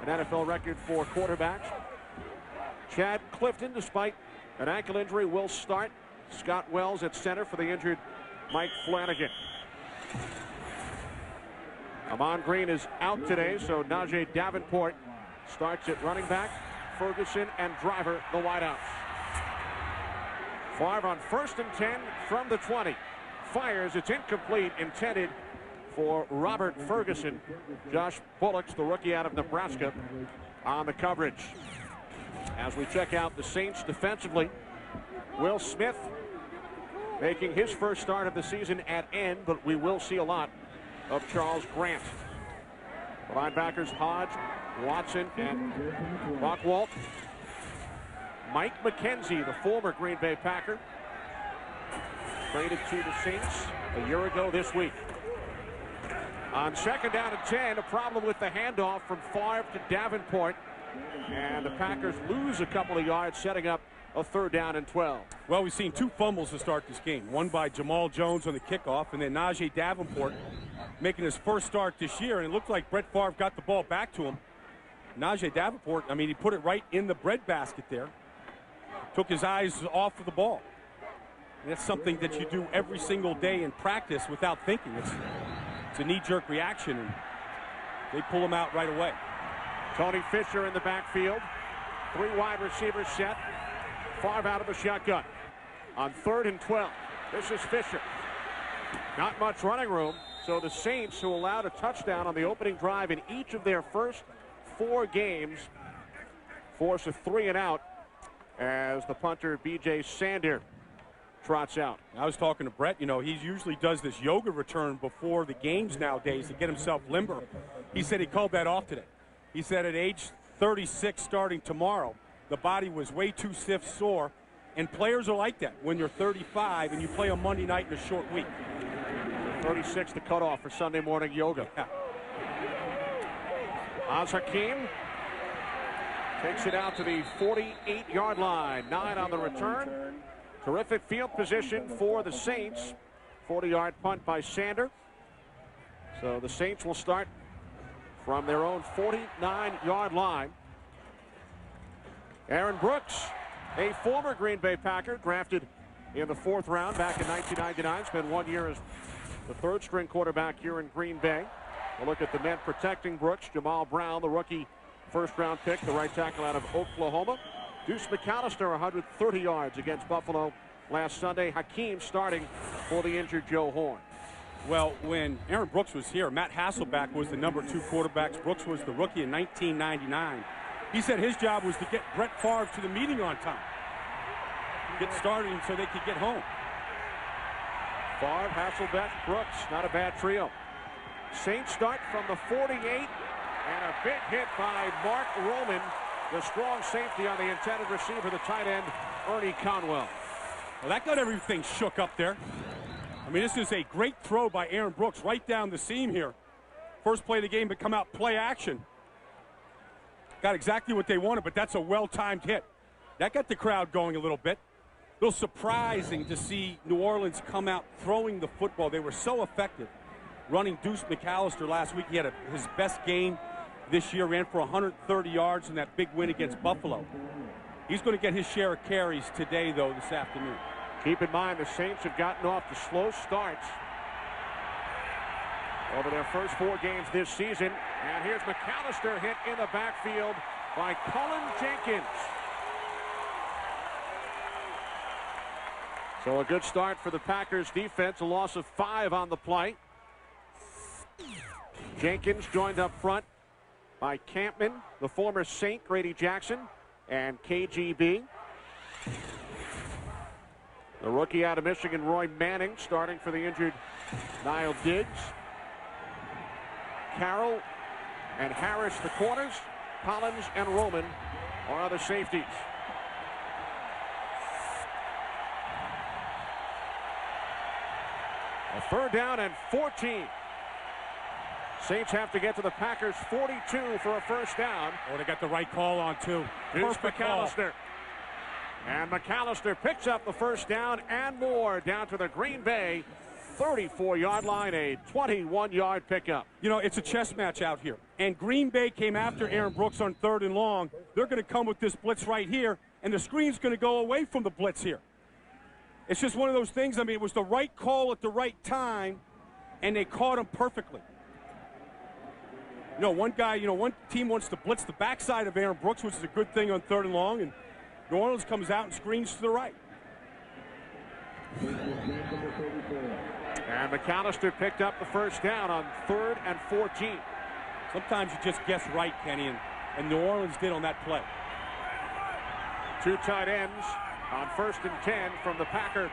an NFL record for quarterbacks. Chad Clifton, despite an ankle injury, will start. Scott Wells at center for the injured Mike Flanagan. Amon Green is out today, so Najee Davenport starts at running back. Ferguson and Driver, the wideouts. Favre on 1st and 10 from the 20. Fires, it's incomplete, intended for Robert Ferguson. Josh Bullock's the rookie out of Nebraska on the coverage. As we check out the Saints defensively, Will Smith making his first start of the season at end, but we will see a lot of Charles Grant. The linebackers Hodge, Watson, and Bockwalt. Mike McKenzie, the former Green Bay Packer, traded to the Saints a year ago this week. On 2nd down and 10, a problem with the handoff from Favre to Davenport, and the Packers lose a couple of yards, setting up a 3rd down and 12. Well, we've seen 2 fumbles to start this game. One by Jamal Jones on the kickoff, and then Najee Davenport making his first start this year, and it looked like Brett Favre got the ball back to him. Najee Davenport, I mean, he put it right in the breadbasket there. Took his eyes off of the ball. And that's something that you do every single day in practice without thinking. It's a knee-jerk reaction, and they pull him out right away. Tony Fisher in the backfield. 3 wide receivers set. Favre out of the shotgun. On 3rd and 12, this is Fisher. Not much running room, so the Saints, who allowed a touchdown on the opening drive in each of their first 4 games, force a 3 and out as the punter B.J. Sander trots out. I was talking to Brett. You know, he usually does this yoga return before the games nowadays to get himself limber. He said he called that off today. He said at age 36 starting tomorrow, the body was way too stiff, sore, and players are like that when you're 35 and you play on Monday night in a short week. 36 the cutoff for Sunday morning yoga. Yeah. Az Hakim takes it out to the 48-yard line. 9 on the return. Terrific field position for the Saints. 40-yard punt by Sander. So the Saints will start from their own 49-yard line. Aaron Brooks, a former Green Bay Packer, drafted in the 4th round back in 1999. Spent 1 year as the 3rd-string quarterback here in Green Bay. We'll look at the men protecting Brooks. Jamal Brown, the rookie 1st-round pick, the right tackle out of Oklahoma. Deuce McAllister, 130 yards against Buffalo last Sunday. Hakeem starting for the injured Joe Horn. Well, when Aaron Brooks was here, Matt Hasselbeck was the number 2 quarterback. Brooks was the rookie in 1999. He said his job was to get Brett Favre to the meeting on time. Get started so they could get home. Favre, Hasselbeck, Brooks, not a bad trio. Saints start from the 48, and a big hit by Mark Roman, the strong safety on the intended receiver, the tight end, Ernie Conwell. Well, that got everything shook up there. I mean, this is a great throw by Aaron Brooks right down the seam here. First play of the game to come out play action. Got exactly what they wanted, but that's a well-timed hit. That got the crowd going a little bit. A little surprising to see New Orleans come out throwing the football. They were so effective running Deuce McAllister last week. He had his best game this year, ran for 130 yards in that big win against Buffalo. He's going to get his share of carries today, though, this afternoon. Keep in mind, the Saints have gotten off to slow starts over their first 4 games this season. And here's McAllister hit in the backfield by Cullen Jenkins. So a good start for the Packers defense, a loss of 5 on the play. Jenkins joined up front by Campman, the former Saint Grady Jackson, and KGB. The rookie out of Michigan, Roy Manning, starting for the injured Niall Diggs. Carroll and Harris, the corners. Collins and Roman are other safeties. A 3rd down and 14. Saints have to get to the Packers' 42 for a first down. Oh, they got the right call on, too. Here's McAllister. And McAllister picks up the first down and more down to the Green Bay 34-yard line, a 21-yard pickup. You know, it's a chess match out here. And Green Bay came after Aaron Brooks on 3rd and long. They're going to come with this blitz right here, and the screen's going to go away from the blitz here. It's just one of those things. I mean, it was the right call at the right time, and they caught him perfectly. You know, one team wants to blitz the backside of Aaron Brooks, which is a good thing on 3rd and long, and New Orleans comes out and screens to the right. And McAllister picked up the first down on 3rd and 14. Sometimes you just guess right, Kenny, and New Orleans did on that play. 2 tight ends on 1st and 10 from the Packer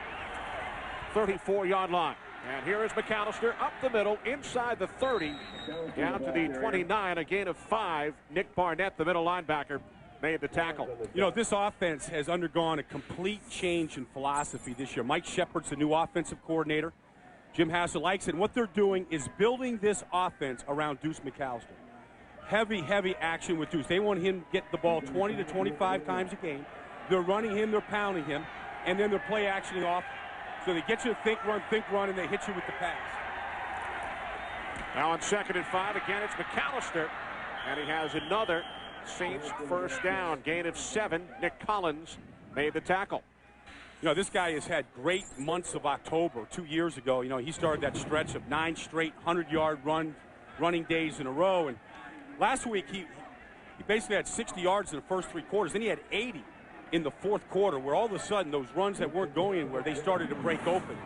34-yard line. And here is McAllister up the middle, inside the 30, down to the 29, a gain of 5. Nick Barnett, the middle linebacker, made the tackle. You know, this offense has undergone a complete change in philosophy this year. Mike Shepard's the new offensive coordinator. Jim Hassel likes it. And what they're doing is building this offense around Deuce McAllister. Heavy, heavy action with Deuce. They want him to get the ball 20 to 25 times a game. They're running him, they're pounding him, and then they're play actioning off. So they get you to think, run, and they hit you with the pass. Now on 2nd and 5, again it's McAllister, and he has another Saints first down, gain of 7. Nick Collins made the tackle. You know, this guy has had great months of October. 2 years ago, you know, he started that stretch of 9 straight 100-yard running days in a row. And last week, he basically had 60 yards in the first 3 quarters. Then he had 80 in the 4th quarter, where all of a sudden those runs that weren't going anywhere, they started to break open.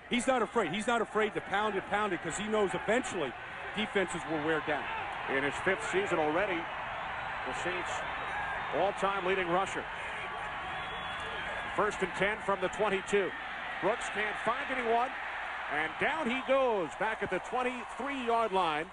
He's not afraid. He's not afraid to pound it, because he knows eventually defenses will wear down. In his 5th season already, the Saints all-time leading rusher. 1st and 10 from the 22. Brooks can't find anyone, and down he goes back at the 23-yard line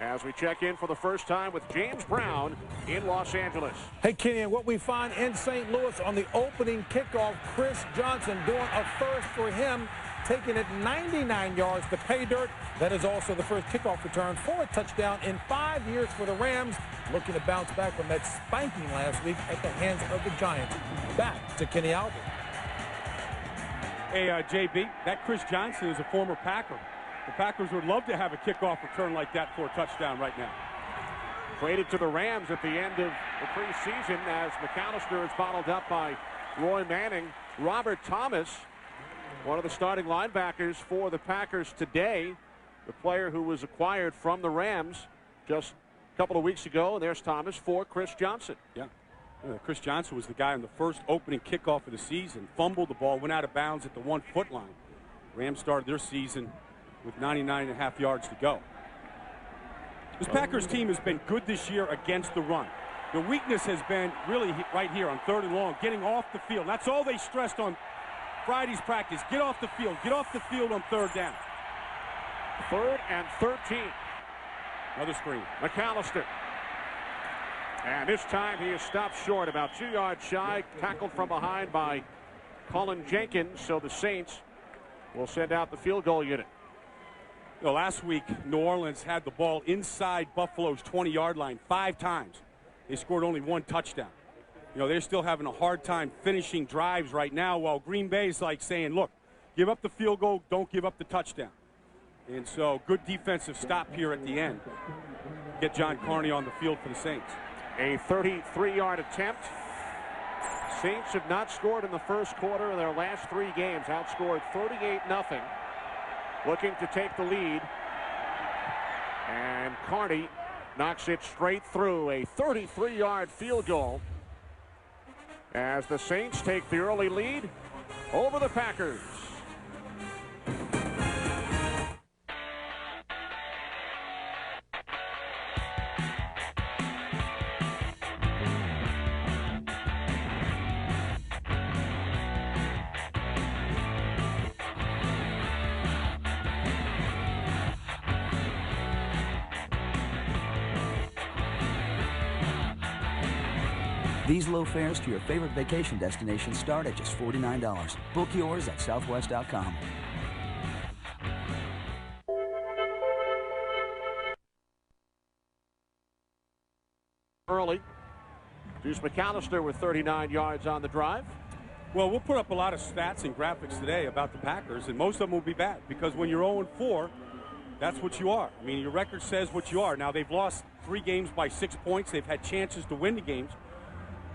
as we check in for the first time with James Brown in Los Angeles. Hey, Kenny, and what we find in St. Louis on the opening kickoff, Chris Johnson doing a first for him, taking it 99 yards to pay dirt. That is also the first kickoff return for a touchdown in 5 years for the Rams, looking to bounce back from that spanking last week at the hands of the Giants. Back to Kenny Albert. Hey, JB, that Chris Johnson is a former Packer. The Packers would love to have a kickoff return like that for a touchdown right now. Traded to the Rams at the end of the preseason as McAllister is bottled up by Roy Manning. Robert Thomas, one of the starting linebackers for the Packers today, the player who was acquired from the Rams just a couple of weeks ago. And there's Thomas for Chris Johnson. Yeah. Chris Johnson was the guy on the first opening kickoff of the season. Fumbled the ball, went out of bounds at the 1-foot line. Rams started their season with 99.5 yards to go. This Packers team has been good this year against the run. The weakness has been really right here on 3rd and long, getting off the field. And that's all they stressed on Friday's practice. Get off the field. Get off the field on 3rd down. 3rd and 13. Another screen. McAllister. And this time he is stopped short, about 2 yards shy, tackled from behind by Colin Jenkins. So the Saints will send out the field goal unit. You know, last week, New Orleans had the ball inside Buffalo's 20-yard line 5 times. They scored only 1 touchdown. You know, they're still having a hard time finishing drives right now, while Green Bay's like saying, look, give up the field goal, don't give up the touchdown. And so, good defensive stop here at the end. Get John Carney on the field for the Saints. A 33-yard attempt. Saints have not scored in the first quarter in their last 3 games. Outscored 38-0. Looking to take the lead. And Carney knocks it straight through. A 33-yard field goal as the Saints take the early lead over the Packers. These low fares to your favorite vacation destination start at just $49. Book yours at southwest.com. Early. Deuce McAllister with 39 yards on the drive. Well, we'll put up a lot of stats and graphics today about the Packers, and most of them will be bad because when you're 0-4, that's what you are. I mean, your record says what you are. Now, they've lost 3 games by 6 points. They've had chances to win the games,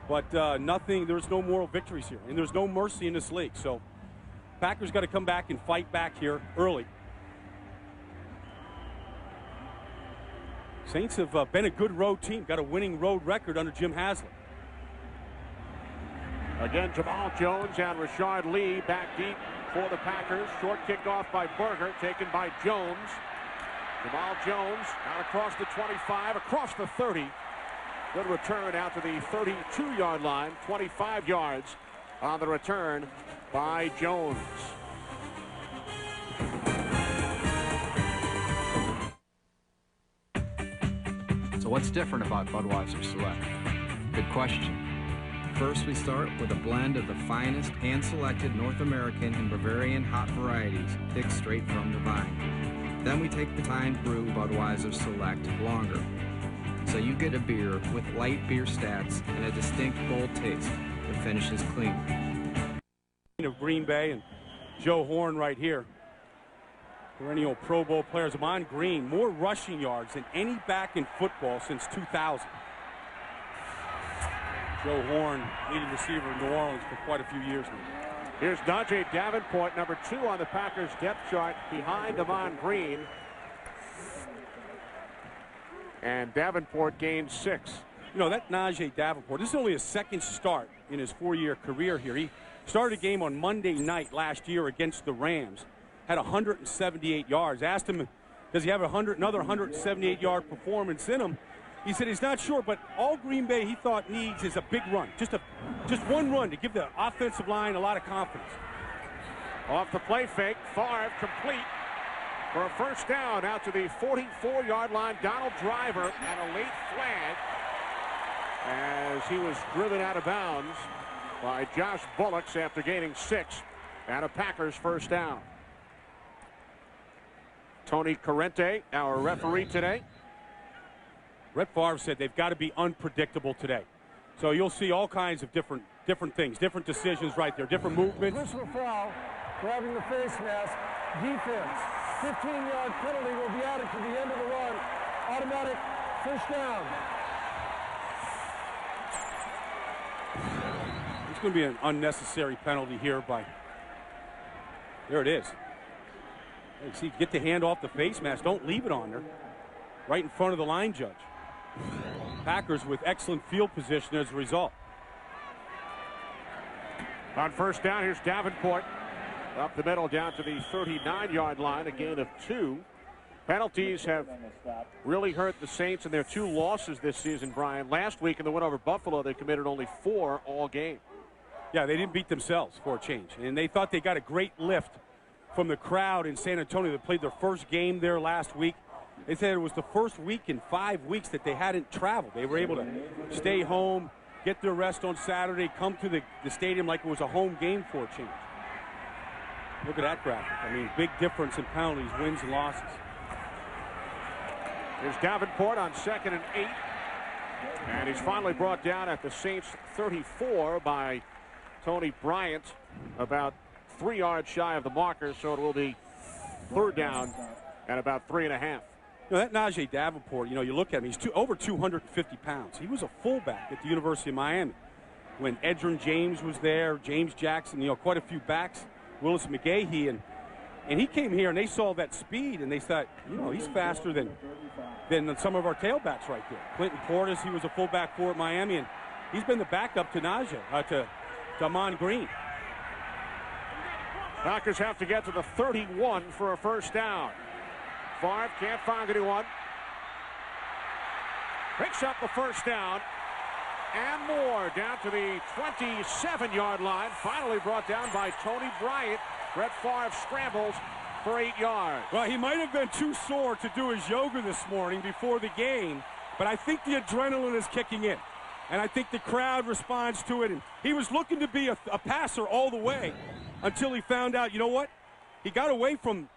but there's no moral victories here, and there's no mercy in this league. So Packers got to come back and fight back here early. Saints have been a good road team, got a winning road record under Jim Haslett. Again, Jamal Jones and Rashard Lee back deep for the Packers. Short kickoff by Berger, taken by Jones. Jamal Jones out across the 25, across the 30. Good return out to the 32-yard line, 25 yards on the return by Jones. So what's different about Budweiser Select? Good question. First, we start with a blend of the finest hand-selected North American and Bavarian hop varieties picked straight from the vine. Then we take the time to brew Budweiser Select longer, so you get a beer with light beer stats and a distinct bold taste that finishes clean. Of Green Bay and Joe Horn right here. Perennial Pro Bowl players. Amon Green, more rushing yards than any back in football since 2000. Joe Horn, leading receiver in New Orleans for quite a few years now. Here's Najee Davenport, number 2 on the Packers depth chart, behind Amon Green. And Davenport gained 6. You know, that Najee Davenport, this is only his second start in his 4-year career here. He started a game on Monday night last year against the Rams, had 178 yards. Asked him, does he have another 178-yard performance in him? He said he's not sure, but all Green Bay he thought needs is a big run, just one run to give the offensive line a lot of confidence. Off the play fake, Favre complete for a first down out to the 44-yard line. Donald Driver and a late flag as he was driven out of bounds by Josh Bullocks after gaining 6 and a Packers first down. Tony Corrente, our referee today. Brett Favre said they've got to be unpredictable today. So you'll see all kinds of different things, different decisions right there, different movements. Personal foul, grabbing the face mask, defense. 15-yard penalty will be added to the end of the run. Automatic first down. It's going to be an unnecessary penalty here by, there it is. You see, get the hand off the face mask. Don't leave it on there. Right in front of the line judge. Packers with excellent field position as a result. On first down, here's Davenport. Up the middle down to the 39-yard line, a gain of 2. Penalties have really hurt the Saints in their 2 losses this season, Brian. Last week in the win over Buffalo, they committed only 4 all game. Yeah, they didn't beat themselves for a change. And they thought they got a great lift from the crowd in San Antonio that played their first game there last week. They said it was the first week in 5 weeks that they hadn't traveled. They were able to stay home, get their rest on Saturday, come to the stadium like it was a home game for a change. Look at that graphic. I mean, big difference in penalties, wins and losses. Here's Davenport on 2nd and 8. And he's finally brought down at the Saints 34 by Tony Bryant, about 3 yards shy of the marker, so it will be 3rd down and about 3.5. You know, that Najee Davenport, you know, you look at him, he's over 250 pounds. He was a fullback at the University of Miami when Edgerrin James was there, James Jackson, you know, quite a few backs, Willis McGahee, and he came here and they saw that speed and they thought, you know, he's faster than some of our tailbacks right there. Clinton Portis, he was a fullback for at Miami, and he's been the backup to Najee, to Amon Green. Packers have to get to the 31 for a first down. Favre can't find anyone. Picks up the first down and more down to the 27-yard line. Finally brought down by Tony Bryant. Brett Favre scrambles for 8 yards. Well, he might have been too sore to do his yoga this morning before the game, but I think the adrenaline is kicking in. And I think the crowd responds to it. And he was looking to be a passer all the way until he found out, you know what? He got away from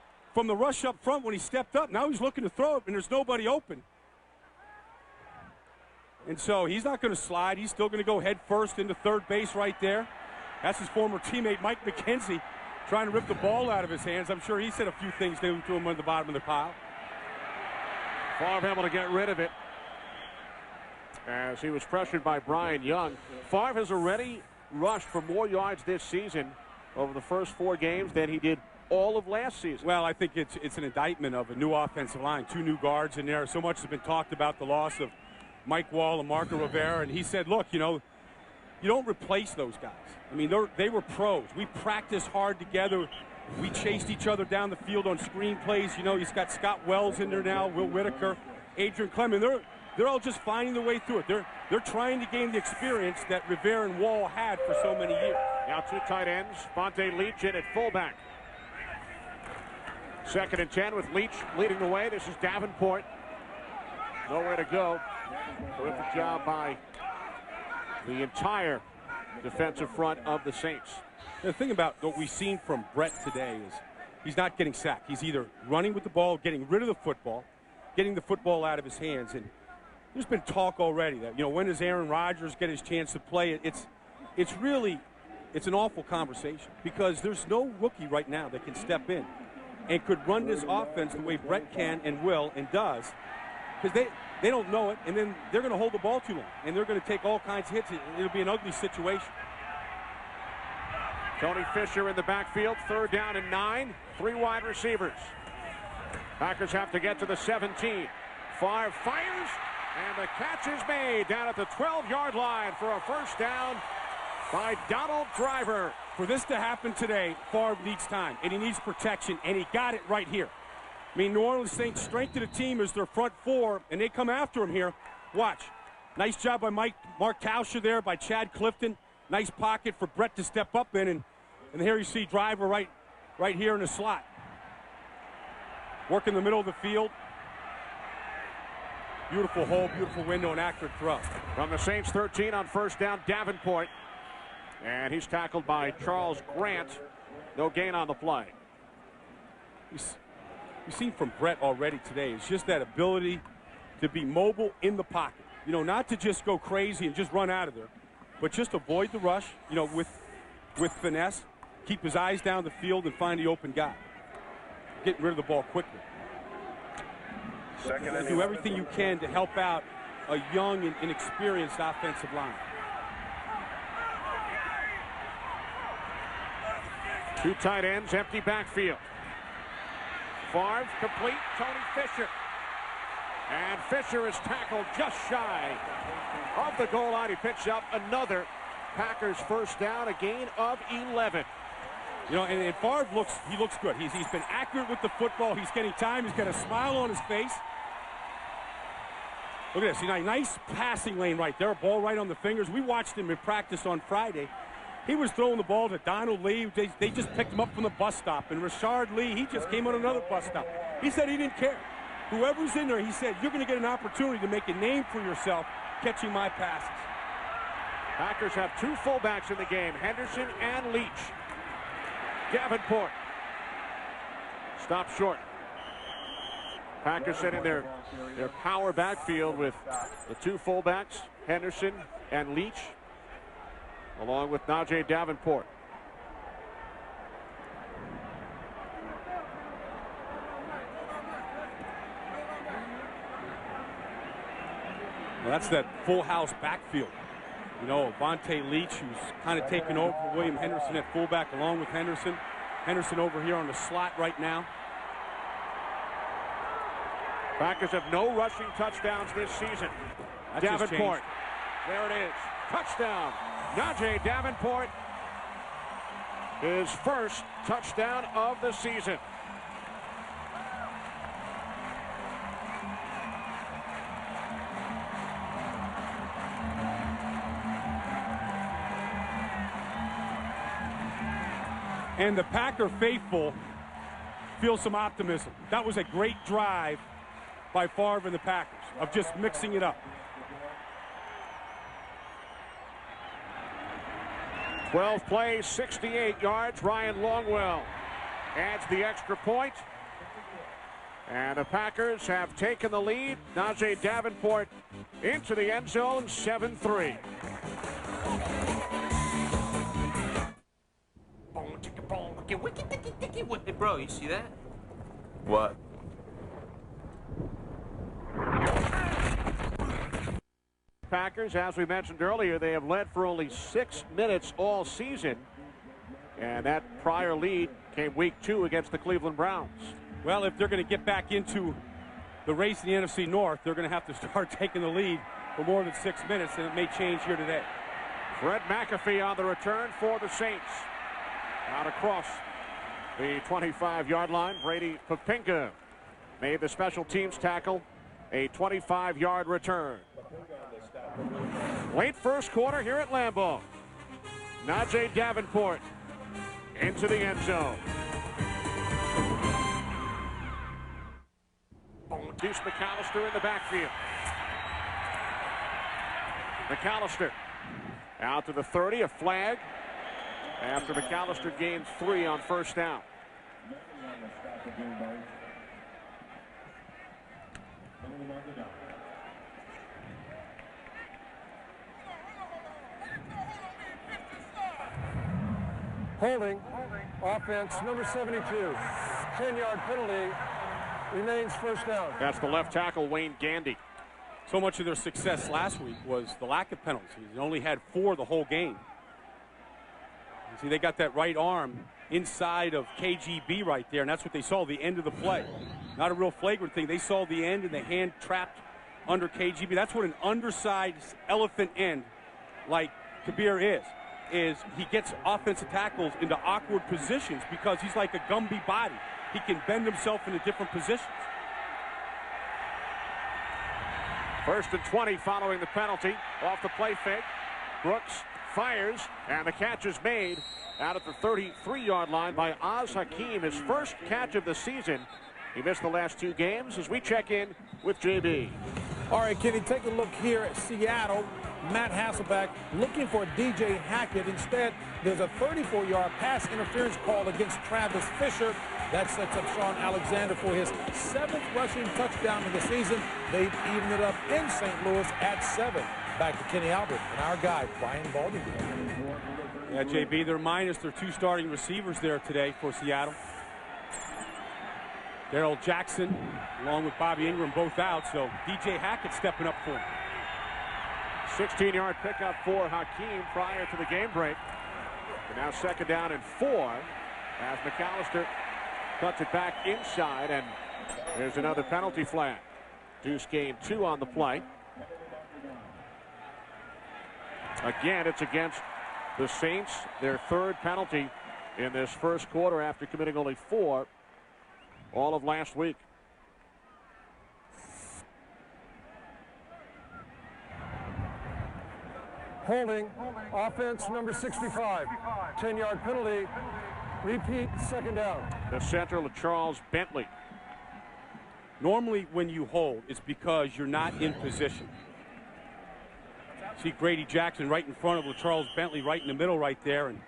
the rush up front when he stepped up. Now he's looking to throw it, and there's nobody open. And so he's not going to slide. He's still going to go head first into third base right there. That's his former teammate, Mike McKenzie, trying to rip the ball out of his hands. I'm sure he said a few things to him at the bottom of the pile. Favre able to get rid of it as he was pressured by Brian Young. Favre has already rushed for more yards this season over the first 4 games than he did all of last season. Well, I think it's an indictment of a new offensive line, 2 new guards in there. So much has been talked about the loss of Mike Wall and Marco Rivera, and he said, look, you know, you don't replace those guys. I mean, they were pros. We practiced hard together. We chased each other down the field on screen plays. You know, he's got Scott Wells in there now, Will Whitaker, Adrian Clement. They're all just finding their way through it. They're trying to gain the experience that Rivera and Wall had for so many years. Now 2 tight ends. Vontae Leach in at fullback. 2nd and 10 with Leach leading the way. This is Davenport. Nowhere to go. Terrific job by the entire defensive front of the Saints. The thing about what we've seen from Brett today is he's not getting sacked. He's either running with the ball, getting rid of the football, getting the football out of his hands. And there's been talk already that, you know, when does Aaron Rodgers get his chance to play? It's really an awful conversation because there's no rookie right now that can step in and could run this offense the way Brett can and will and does, because they don't know it, and then they're going to hold the ball too long, and they're going to take all kinds of hits. It'll be an ugly situation. Tony Fisher in the backfield, 3rd down and 9, 3 wide receivers. Packers have to get to the 17. Favre fires, and the catch is made down at the 12-yard line for a first down by Donald Driver. For this to happen today, Favre needs time, and he needs protection, and he got it right here. I mean, New Orleans Saints' strength of the team is their front 4, and they come after him here. Watch. Nice job by Mark Tauscher there, by Chad Clifton. Nice pocket for Brett to step up in, and here you see Driver right here in the slot. Work in the middle of the field. Beautiful hole, beautiful window, and accurate throw. From the Saints 13 on first down, Davenport. And he's tackled by Charles Grant. No gain on the play. We've seen from Brett already today is just that ability to be mobile in the pocket. You know, not to just go crazy and just run out of there, but just avoid the rush, you know, with finesse, keep his eyes down the field and find the open guy. Getting rid of the ball quickly. Do everything you can to help out a young and inexperienced offensive line. 2 tight ends, empty backfield. Favre complete, Tony Fisher. And Fisher is tackled just shy of the goal line. He picks up another Packers first down, a gain of 11. You know, and Favre looks good. He's been accurate with the football. He's getting time. He's got a smile on his face. Look at this. You know, nice passing lane right there. Ball right on the fingers. We watched him in practice on Friday. He was throwing the ball to Donald Lee. They just picked him up from the bus stop. And Rashard Lee, he just came on another bus stop. He said he didn't care. Whoever's in there, he said, you're going to get an opportunity to make a name for yourself catching my passes. Packers have 2 fullbacks in the game, Henderson and Leach. Davenport stopped short. Packers set in their power backfield with the 2 fullbacks, Henderson and Leach, along with Najee Davenport. Well, that's that full house backfield. You know, Vontae Leach, who's kind of taken over for William Henderson at fullback, along with Henderson. Henderson over here on the slot right now. Packers have no rushing touchdowns this season. Davenport. There it is. Touchdown. Najee Davenport. His first touchdown of the season. And the Packer faithful feel some optimism. That was a great drive by Favre and the Packers of just mixing it up. 12 plays, 68 yards. Ryan Longwell adds the extra point. And the Packers have taken the lead. Najee Davenport into the end zone, 7-3. Bro, you see that? What? Packers, as we mentioned earlier, they have led for only 6 minutes all season. And that prior lead came week 2 against the Cleveland Browns. Well, if they're going to get back into the race in the NFC North, they're going to have to start taking the lead for more than 6 minutes, and it may change here today. Fred McAfee on the return for the Saints. Out across the 25-yard line. Brady Papinka made the special teams tackle. A 25-yard return. Late first quarter here at Lambeau. Najee Davenport into the end zone. Deuce McAllister in the backfield. McAllister out to the 30, a flag after McAllister gains 3 on first down. Holding. Offense, number 72. 10-yard penalty. Remains first down. That's the left tackle, Wayne Gandy. So much of their success last week was the lack of penalties. They only had 4 the whole game. You see, they got that right arm inside of KGB right there, and that's what they saw, the end of the play. Not a real flagrant thing. They saw the end, and the hand trapped under KGB. That's what an undersized elephant end like Kabir is he gets offensive tackles into awkward positions because he's like a Gumby body. He can bend himself into different positions. First and 20 following the penalty. Off the play fake. Brooks fires, and the catch is made out at the 33-yard line by Oz Hakeem. His first catch of the season. He missed the last 2 games as we check in with JB. All right, Kenny, take a look here at Seattle. Matt Hasselbeck looking for DJ Hackett. Instead, there's a 34-yard pass interference call against Travis Fisher. That sets up Sean Alexander for his 7th rushing touchdown of the season. They've evened it up in St. Louis at 7. Back to Kenny Albert and our guy, Brian Baldinger. Yeah, JB, they're minus their 2 starting receivers there today for Seattle. Darrell Jackson, along with Bobby Ingram, both out, so DJ Hackett stepping up for him. 16-yard pickup for Hakeem prior to the game break. And now 2nd down and 4 as McAllister cuts it back inside, and there's another penalty flag. Deuce gained 2 on the play. Again, it's against the Saints, their 3rd penalty in this first quarter after committing only 4 all of last week. Holding. Offense, number 65. 10-yard penalty. Repeat, 2nd down. The center, Charles Bentley. Normally when you hold, it's because you're not in position. See Grady Jackson right in front of Charles Bentley right in the middle right there, and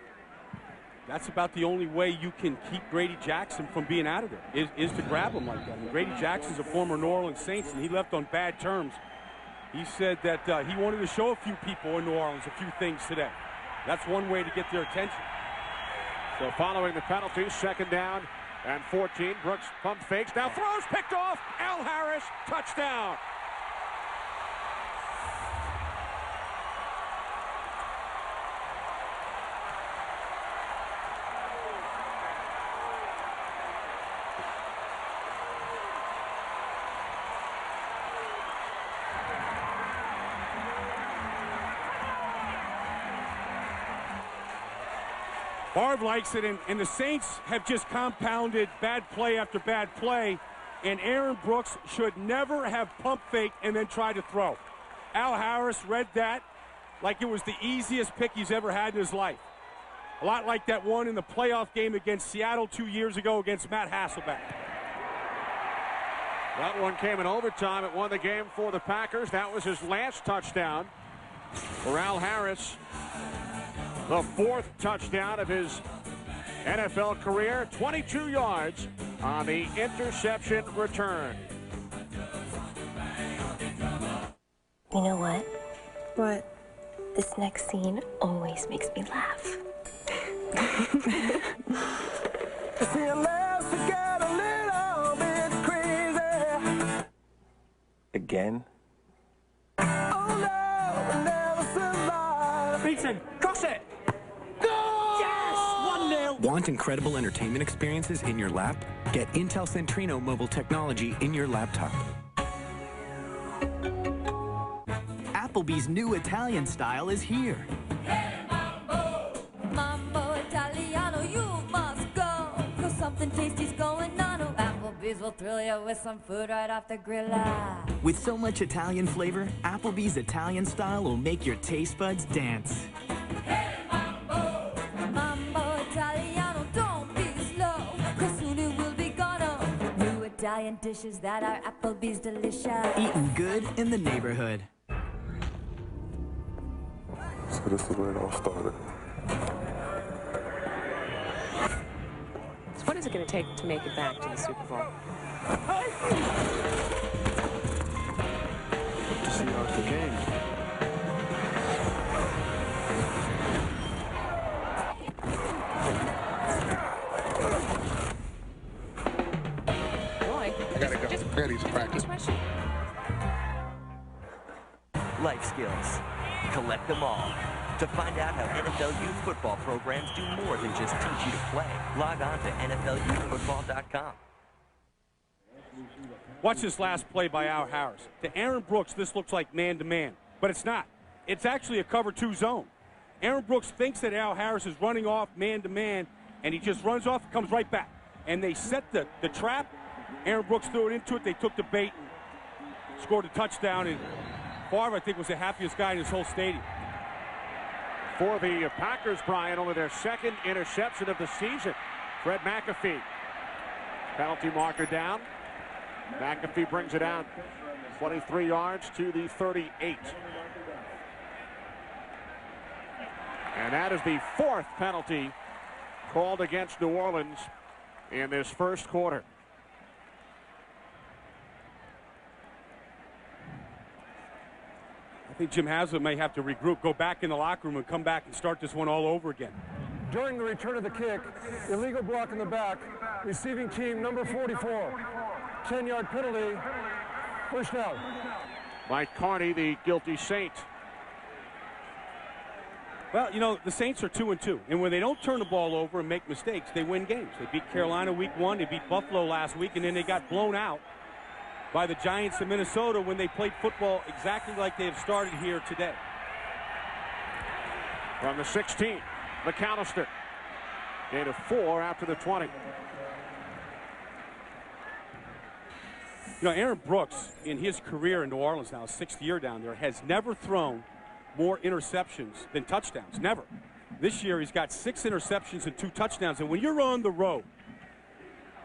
that's about the only way you can keep Grady Jackson from being out of there, is to grab him like that. And Grady Jackson's a former New Orleans Saints, and he left on bad terms. He said that he wanted to show a few people in New Orleans a few things today. That's one way to get their attention. So following the penalty, 2nd down and 14. Brooks pump fakes, now throws, picked off. Al Harris, touchdown. Barb likes it, and the Saints have just compounded bad play after bad play, and Aaron Brooks should never have pump faked and then tried to throw. Al Harris read that like it was the easiest pick he's ever had in his life. A lot like that one in the playoff game against Seattle 2 years ago against Matt Hasselbeck. That one came in overtime. It won the game for the Packers. That was his last touchdown for Al Harris. The 4th touchdown of his NFL career. 22 yards on the interception return. You know what? What? This next scene always makes me laugh. Again? Beaton, cross it! Yes! 1-0! Want incredible entertainment experiences in your lap? Get Intel Centrino mobile technology in your laptop. Applebee's new Italian style is here. Mambo Italiano, you must go, 'cause something tasty's going on. Oh, Applebee's will thrill you with some food right off the grill. With so much Italian flavor, Applebee's Italian style will make your taste buds dance. Mambo Italiano, don't be slow, 'cause soon it will be gone. Oh, new Italian dishes that are Applebee's delicious. Eating good in the neighborhood. So this is where it all started. So what is it going to take to make it back to the Super Bowl? To see out the game. Roy, I gotta go. I gotta use practice. Life skills. Collect them all. To find out how NFL youth football programs do more than just teach you to play, log on to NFLYouthFootball.com. Watch this last play by Al Harris. To Aaron Brooks, this looks like man-to-man, but it's not. It's actually a cover 2 zone. Aaron Brooks thinks that Al Harris is running off man-to-man, and he just runs off and comes right back. And they set the trap. Aaron Brooks threw it into it. They took the bait and scored a touchdown. And Favre, I think, was the happiest guy in his whole stadium. For the Packers, Brian, only their second interception of the season. Fred McAfee. Penalty marker down. McAfee brings it out 23 yards to the 38. And that is the 4th penalty called against New Orleans in this first quarter. I think Jim Haslett may have to regroup, go back in the locker room, and come back and start this one all over again. During the return of the kick, illegal block in the back, receiving team number 44. 10-yard penalty, first down. Mike Carney, the guilty Saint. Well, you know, the Saints are 2-2, and when they don't turn the ball over and make mistakes, they win games. They beat Carolina week 1, they beat Buffalo last week, and then they got blown out by the Giants of Minnesota when they played football exactly like they have started here today. From the 16, McAllister. Gain of 4 after the 20. You know, Aaron Brooks, in his career in New Orleans now, 6th year down there, has never thrown more interceptions than touchdowns. Never. This year, he's got 6 interceptions and 2 touchdowns. And when you're on the road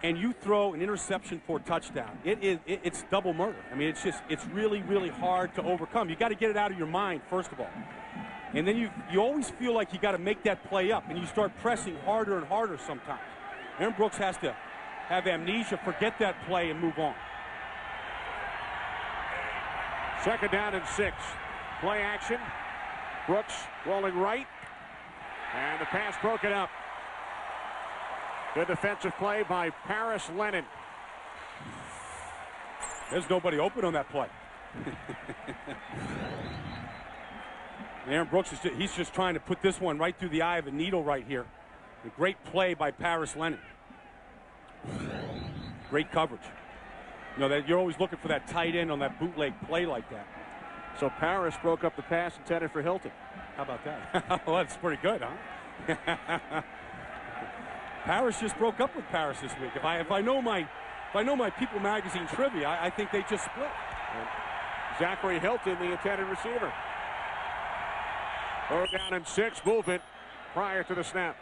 and you throw an interception for a touchdown, it's double murder. I mean, it's really, really hard to overcome. You got to get it out of your mind, first of all. And then you always feel like you got to make that play up, and you start pressing harder and harder sometimes. Aaron Brooks has to have amnesia, forget that play, and move on. 2nd down and 6. Play action. Brooks rolling right. And the pass broken up. Good defensive play by Paris Lennon. There's nobody open on that play. Aaron Brooks, he's just trying to put this one right through the eye of a needle right here. A great play by Paris Lennon. Great coverage. You know, that you're always looking for that tight end on that bootleg play like that. So Paris broke up the pass intended for Hilton. How about that? Well, that's pretty good, huh? Paris just broke up with Paris this week. If I know my People Magazine trivia, I think they just split. And Zachary Hilton, the intended receiver. 3rd down and 6. Movement prior to the snap.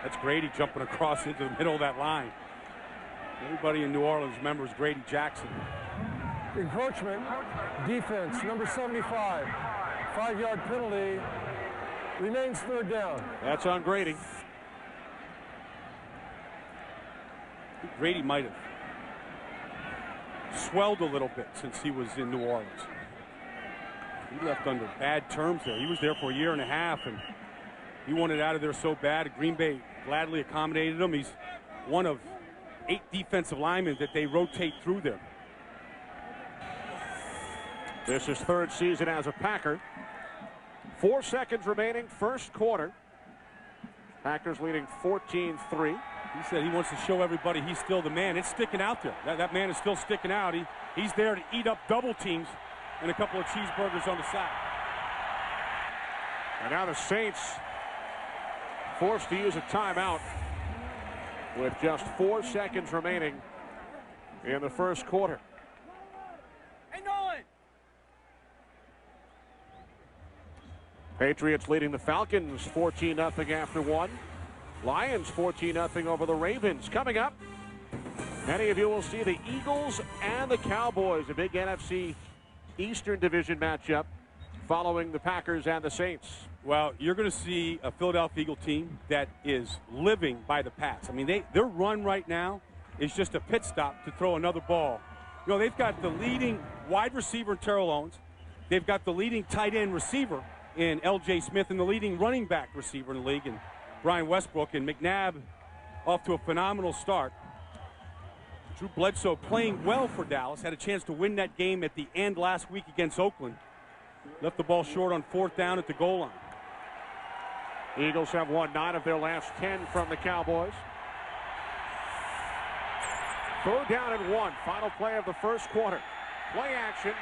That's Grady jumping across into the middle of that line. Everybody in New Orleans remembers Grady Jackson. Encroachment, defense, number 75. 5-yard penalty, remains 3rd down. That's on Grady. Grady might have swelled a little bit since he was in New Orleans. He left under bad terms there. He was there for a year and a half, and He wanted out of there so bad. Green Bay gladly accommodated him. He's one of 8 defensive linemen that they rotate through there. This is third season as a Packer. 4 seconds remaining, first quarter. Packers leading 14-3. He said he wants to show everybody he's still the man. It's sticking out there. That man is still sticking out. He's there to eat up double teams and a couple of cheeseburgers on the side. And now the Saints forced to use a timeout with just 4 seconds remaining in the first quarter. Hey, Nolan! Patriots leading the Falcons 14-0 after 1. Lions 14-0 over the Ravens. Coming up, many of you will see the Eagles and the Cowboys, a big NFC Eastern Division matchup following the Packers and the Saints. Well, you're going to see a Philadelphia Eagle team that is living by the pass. I mean, their run right now is just a pit stop to throw another ball. You know, they've got the leading wide receiver in Terrell Owens. They've got the leading tight end receiver in L.J. Smith and the leading running back receiver in the league, and Brian Westbrook. And McNabb off to a phenomenal start. Drew Bledsoe playing well for Dallas. Had a chance to win that game at the end last week against Oakland. Left the ball short on 4th down at the goal line. Eagles have won 9 of their last 10 from the Cowboys. 3rd down and 1. Final play of the first quarter. Play action.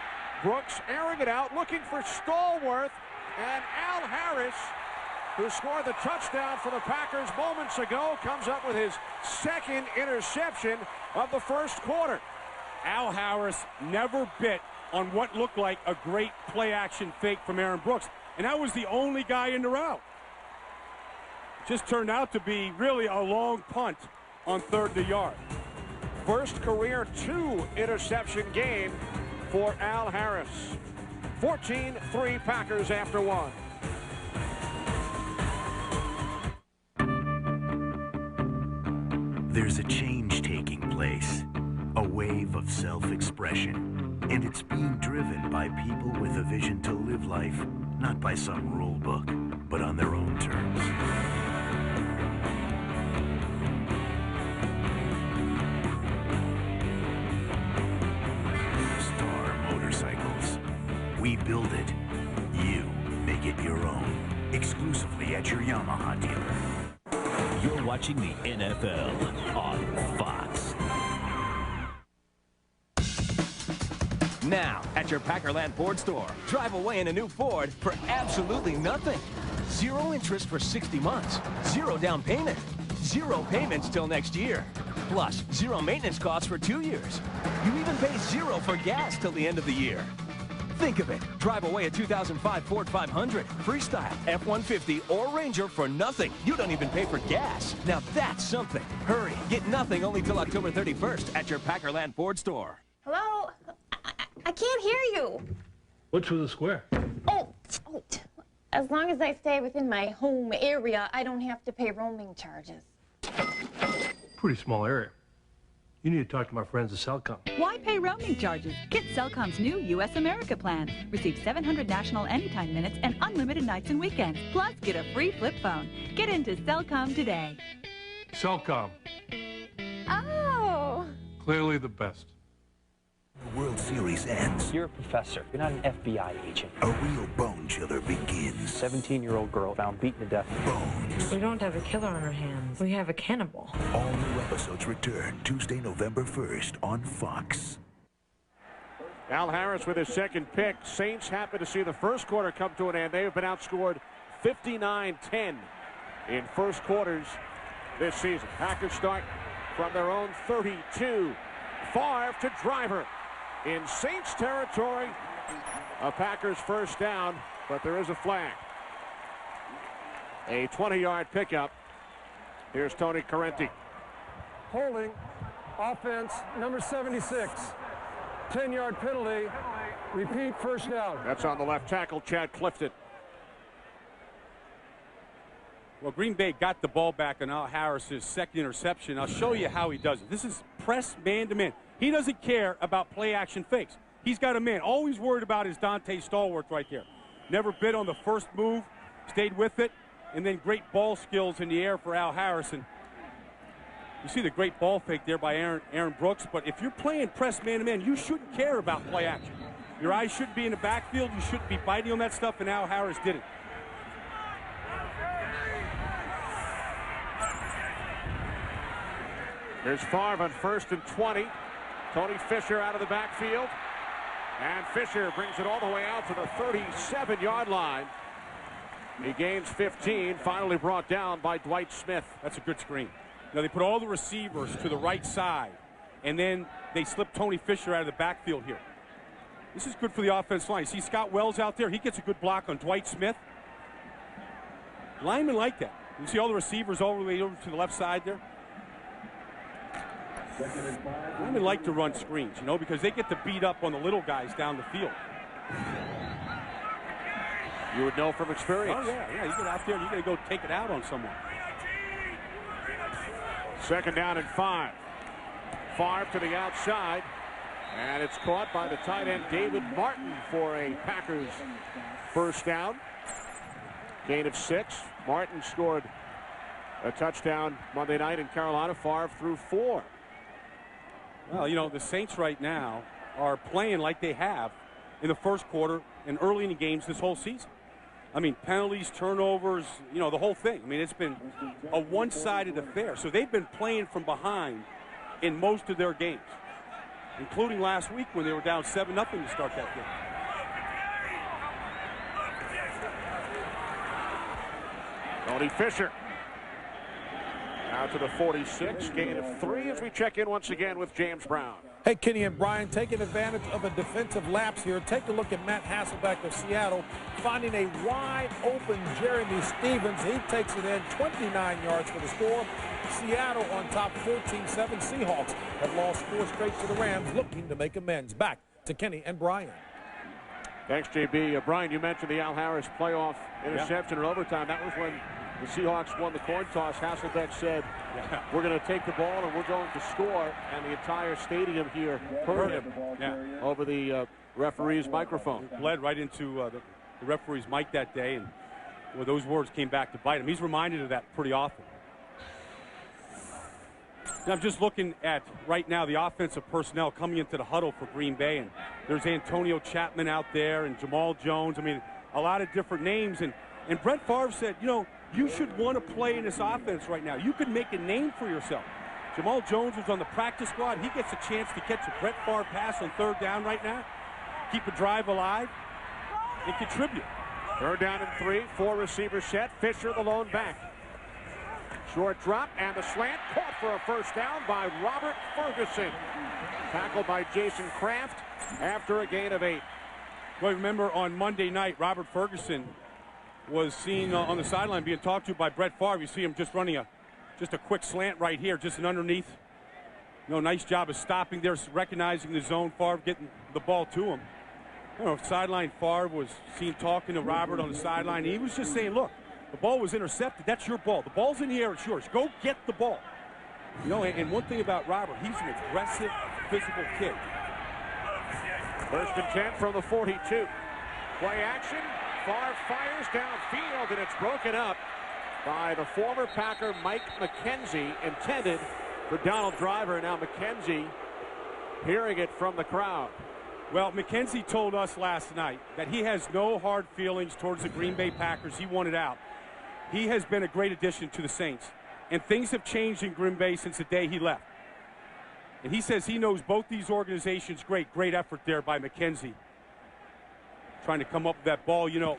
Brooks airing it out, looking for Stallworth. And Al Harris, who scored the touchdown for the Packers moments ago, comes up with his 2nd interception of the first quarter. Al Harris never bit on what looked like a great play-action fake from Aaron Brooks. And that was the only guy in the route. Just turned out to be really a long punt on 3rd to yard. First career 2 interception game for Al Harris. 14-3 Packers after 1. There's a change taking place, a wave of self-expression, and it's being driven by people with a vision to live life, not by some rule book, but on their own terms. Motorcycles. We build it. You make it your own. Exclusively at your Yamaha dealer. You're watching the NFL on Fox. Now, at your Packerland Ford store, drive away in a new Ford for absolutely nothing. 0 interest for 60 months. 0 down payment. 0 payments till next year. Plus, 0 maintenance costs for 2 years. You even pay 0 for gas till the end of the year. Think of it. Drive away a 2005 Ford 500, Freestyle, F-150, or Ranger for nothing. You don't even pay for gas. Now that's something. Hurry. Get nothing only till October 31st at your Packerland Ford store. Hello? I can't hear you. What's with the square? Oh, as long as I stay within my home area, I don't have to pay roaming charges. Pretty small area. You need to talk to my friends at Cellcom. Why pay roaming charges? Get Cellcom's new U.S. America plan. Receive 700 national anytime minutes and unlimited nights and weekends. Plus, get a free flip phone. Get into Cellcom today. Cellcom. Oh. Clearly the best. The World Series ends. You're a professor. You're not an FBI agent. A real bone chiller begins. 17-year-old girl found beaten to death. Bones. We don't have a killer on our hands. We have a cannibal. All new episodes return Tuesday, November 1st on Fox. Al Harris with his 2nd pick. Saints happy to see the first quarter come to an end. They have been outscored 59-10 in first quarters this season. Packers start from their own 32. Favre to Driver. In Saints territory, a Packers first down, but there is a flag. A 20-yard pickup. Here's Tony Correnti. Holding, offense, number 76. 10-yard penalty. Repeat, first down. That's on the left tackle, Chad Clifton. Well, Green Bay got the ball back on Al Harris's 2nd interception. I'll show you how he does it. This is press man-to-man. He doesn't care about play-action fakes. He's got a man. All he's worried about is Dante Stallworth right there. Never bit on the first move, stayed with it, and then great ball skills in the air for Al Harrison. You see the great ball fake there by Aaron Brooks, but if you're playing press man-to-man, you shouldn't care about play action. Your eyes shouldn't be in the backfield. You shouldn't be biting on that stuff, and Al Harris did it. Here's Favre on 1st and 20. Tony Fisher out of the backfield. And Fisher brings it all the way out to the 37-yard line. He gains 15, finally brought down by Dwight Smith. That's a good screen. Now they put all the receivers to the right side, and then they slip Tony Fisher out of the backfield here. This is good for the offensive line. You see Scott Wells out there? He gets a good block on Dwight Smith. Linemen like that. You see all the receivers all the way over to the left side there? Linemen like to run screens, you know, because they get to beat up on the little guys down the field. You would know from experience. Oh, yeah. You get out there and you got to go take it out on someone. 2nd down and 5. Favre to the outside. And it's caught by the tight end David Martin for a Packers first down. Gain of 6. Martin scored a touchdown Monday night in Carolina. Favre threw 4. Well, you know, the Saints right now are playing like they have in the first quarter and early in the games this whole season. I mean, penalties, turnovers, you know, the whole thing. I mean, it's been a one-sided affair. So they've been playing from behind in most of their games, including last week when they were down 7-0 to start that game. Tony Fisher out to the 46, gain of 3 as we check in once again with James Brown. Hey, Kenny and Brian, taking advantage of a defensive lapse here. Take a look at Matt Hasselbeck of Seattle, finding a wide-open Jeremy Stevens. He takes it in 29 yards for the score. Seattle on top 14-7. Seahawks have lost 4 straight to the Rams, looking to make amends. Back to Kenny and Brian. Thanks, JB. Brian, you mentioned the Al Harris playoff interception in overtime. That was when the Seahawks won the coin toss. Hasselbeck said, we're going to take the ball and we're going to score, and the entire stadium here heard him over the referee's microphone. Bled right into the referee's mic that day, and well, those words came back to bite him. He's reminded of that pretty often. Now, I'm just looking at right now the offensive personnel coming into the huddle for Green Bay, and there's Antonio Chapman out there and Jamal Jones. I mean, a lot of different names, and Brett Favre said, you know, you should want to play in this offense right now. You could make a name for yourself. Jamal Jones was on the practice squad. He gets a chance to catch a Brett Favre pass on 3rd down right now, keep a drive alive, and contribute. 3rd down and 3, 4 receiver set. Fisher the lone back. Short drop and the slant, caught for a first down by Robert Ferguson. Tackled by Jason Kraft after a gain of 8. Well, remember on Monday night, Robert Ferguson was seen on the sideline being talked to by Brett Favre. You see him just running a quick slant right here, just an underneath. You know, nice job of stopping there, recognizing the zone. Favre getting the ball to him. You know, sideline Favre was seen talking to Robert on the sideline. He was just saying, look, the ball was intercepted. That's your ball. The ball's in the air. It's yours. Go get the ball. You know, and one thing about Robert, he's an aggressive, physical kid. 1st and 10 from the 42. Play action. Favre fires downfield, and it's broken up by the former Packer Mike McKenzie, intended for Donald Driver. Now McKenzie hearing it from the crowd. Well, McKenzie told us last night that he has no hard feelings towards the Green Bay Packers. He wanted out. He has been a great addition to the Saints, and things have changed in Green Bay since the day he left. And he says he knows both these organizations great effort there by McKenzie. Trying to come up with that ball. You know,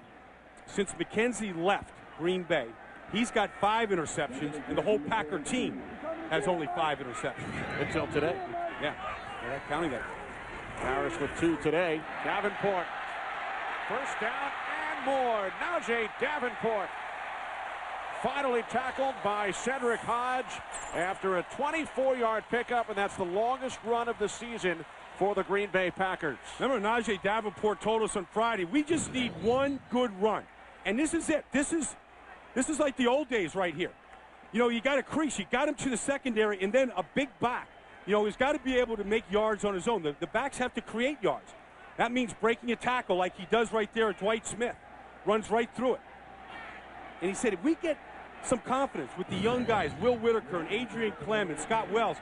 since McKenzie left Green Bay, he's got 5 interceptions, and the whole Packer team has only 5 interceptions. Until today. Yeah, they're not counting that. Harris with 2 today. Davenport. First down and more. Najee Davenport. Finally tackled by Cedric Hodge after a 24-yard pickup, and that's the longest run of the season for the Green Bay Packers. Remember, Najee Davenport told us on Friday, we just need one good run. And this is it. This is like the old days right here. You know, you got a crease. You got him to the secondary, and then a big back. You know, he's got to be able to make yards on his own. The backs have to create yards. That means breaking a tackle like he does right there at Dwight Smith. Runs right through it. And he said, if we get some confidence with the young guys, Will Whitaker and Adrian Clem and Scott Wells,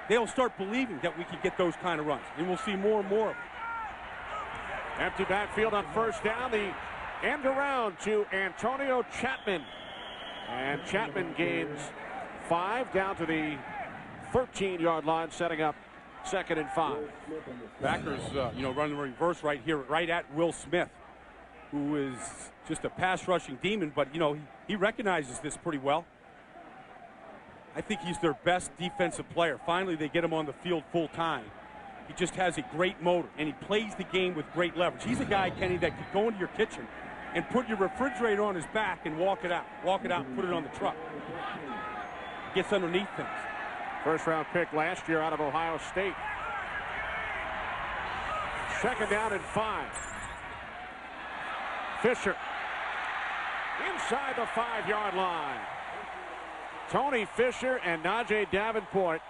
they'll start believing that we can get those kind of runs. And we'll see more and more of them. Empty backfield on first down. The end around to Antonio Chapman. And Chapman gains 5 down to the 13-yard line, setting up 2nd and 5. Packers, running the reverse right here, right at Will Smith, who is just a pass-rushing demon, but, he recognizes this pretty well. I think he's their best defensive player. Finally, they get him on the field full time. He just has a great motor, and he plays the game with great leverage. He's a guy, Kenny, that could go into your kitchen and put your refrigerator on his back and walk it out. Walk it out and put it on the truck. Gets underneath things. First-round pick last year out of Ohio State. 2nd down and 5. Fisher inside the 5-yard line. Tony Fisher and Najee Davenport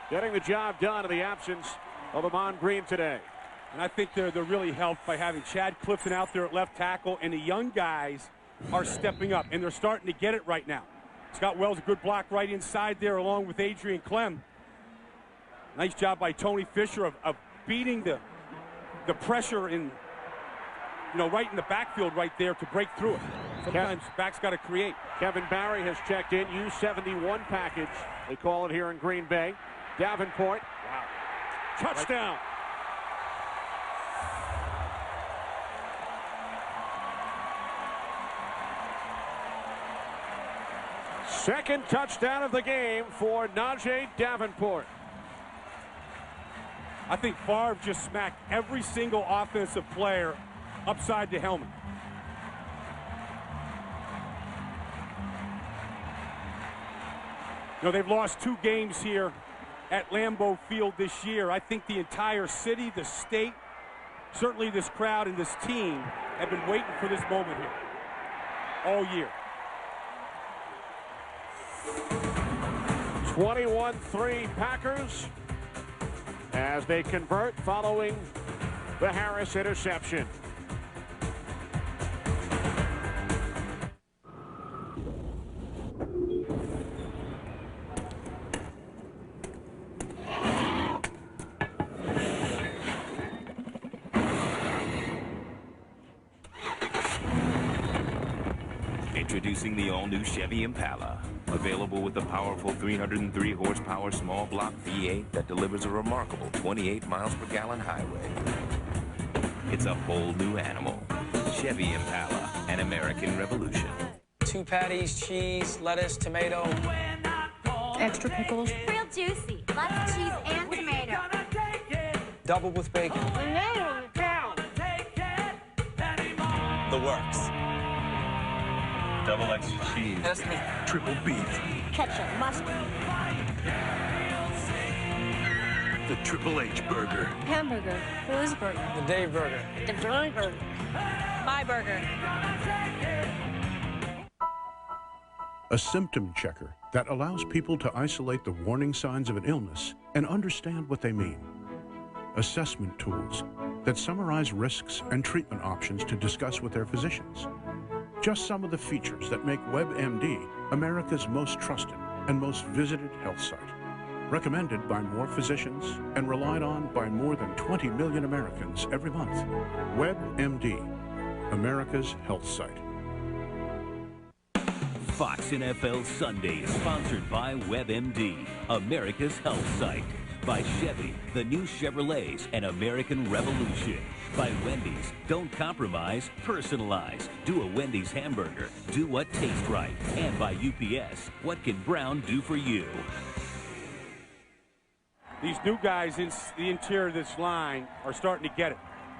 getting the job done in the absence of Amon Green today. And I think they're really helped by having Chad Clifton out there at left tackle, and the young guys are stepping up, and they're starting to get it right now. Scott Wells, a good block right inside there along with Adrian Clem. Nice job by Tony Fisher of beating the pressure in, right in the backfield right there to break through it. Sometimes backs got to create. Kevin Barry has checked in, U71 package. They call it here in Green Bay. Davenport. Wow. Touchdown. Second touchdown of the game for Najee Davenport. I think Favre just smacked every single offensive player upside the helmet. They've lost 2 games here at Lambeau Field this year. I think the entire city, the state, certainly this crowd and this team have been waiting for this moment here all year. 21-3 Packers as they convert following the Harris interception. Introducing the all-new Chevy Impala. Available with the powerful 303 horsepower small block V8 that delivers a remarkable 28 miles per gallon highway. It's a whole new animal. Chevy Impala, an American revolution. 2 patties, cheese, lettuce, tomato. Extra pickles. Real juicy. Lots of cheese and tomato. Double with bacon. The works. Double extra cheese. That's me. Triple beef. Ketchup, mustard. The Triple H burger. Hamburger. Whose burger? The Dave burger. The burger. My burger. A symptom checker that allows people to isolate the warning signs of an illness and understand what they mean. Assessment tools that summarize risks and treatment options to discuss with their physicians. Just some of the features that make WebMD America's most trusted and most visited health site. Recommended by more physicians and relied on by more than 20 million Americans every month. WebMD, America's health site. Fox NFL Sunday is sponsored by WebMD, America's health site. By Chevy, the new Chevrolets, an American revolution. By Wendy's, don't compromise, personalize. Do a Wendy's hamburger. Do what tastes right. And by UPS, what can Brown do for you? These new guys in the interior of this line are starting to get it.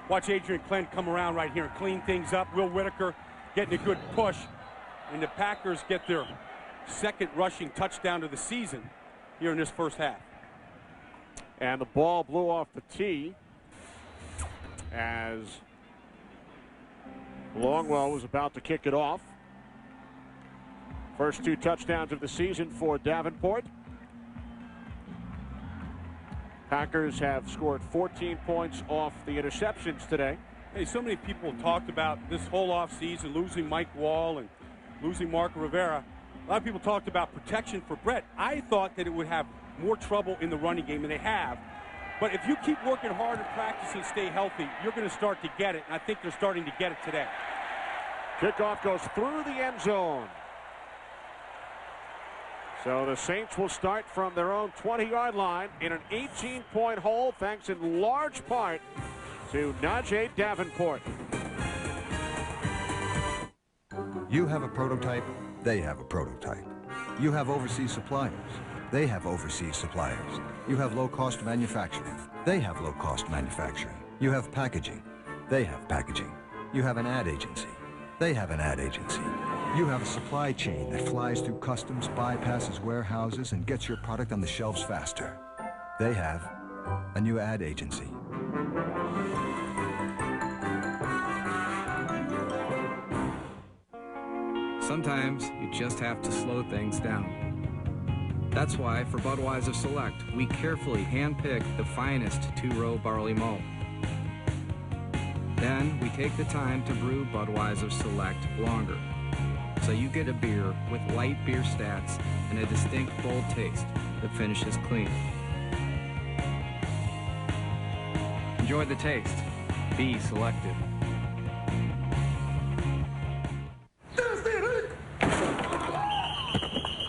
Watch Adrian Clem come around right here and clean things up. Will Whitaker getting a good push. And the Packers get their second rushing touchdown of the season here in this first half. And the ball blew off the tee as Longwell was about to kick it off. First 2 touchdowns of the season for Davenport. Packers have scored 14 points off the interceptions today. Hey, so many people talked about this whole offseason, losing Mike Wall and losing Marco Rivera. A lot of people talked about protection for Brett. I thought that it would have more trouble in the running game than they have. But if you keep working hard and practice and stay healthy, you're going to start to get it, and I think they're starting to get it today. Kickoff goes through the end zone. So the Saints will start from their own 20-yard line in an 18-point hole, thanks in large part to Najee Davenport. You have a prototype, they have a prototype. You have overseas suppliers, they have overseas suppliers. You have low-cost manufacturing, they have low-cost manufacturing. You have packaging, they have packaging. You have an ad agency, they have an ad agency. You have a supply chain that flies through customs, bypasses warehouses, and gets your product on the shelves faster. They have a new ad agency. Sometimes you just have to slow things down. That's why for Budweiser Select, we carefully handpick the finest two-row barley malt. Then we take the time to brew Budweiser Select longer, so you get a beer with light beer stats and a distinct bold taste that finishes clean. Enjoy the taste. Be selective.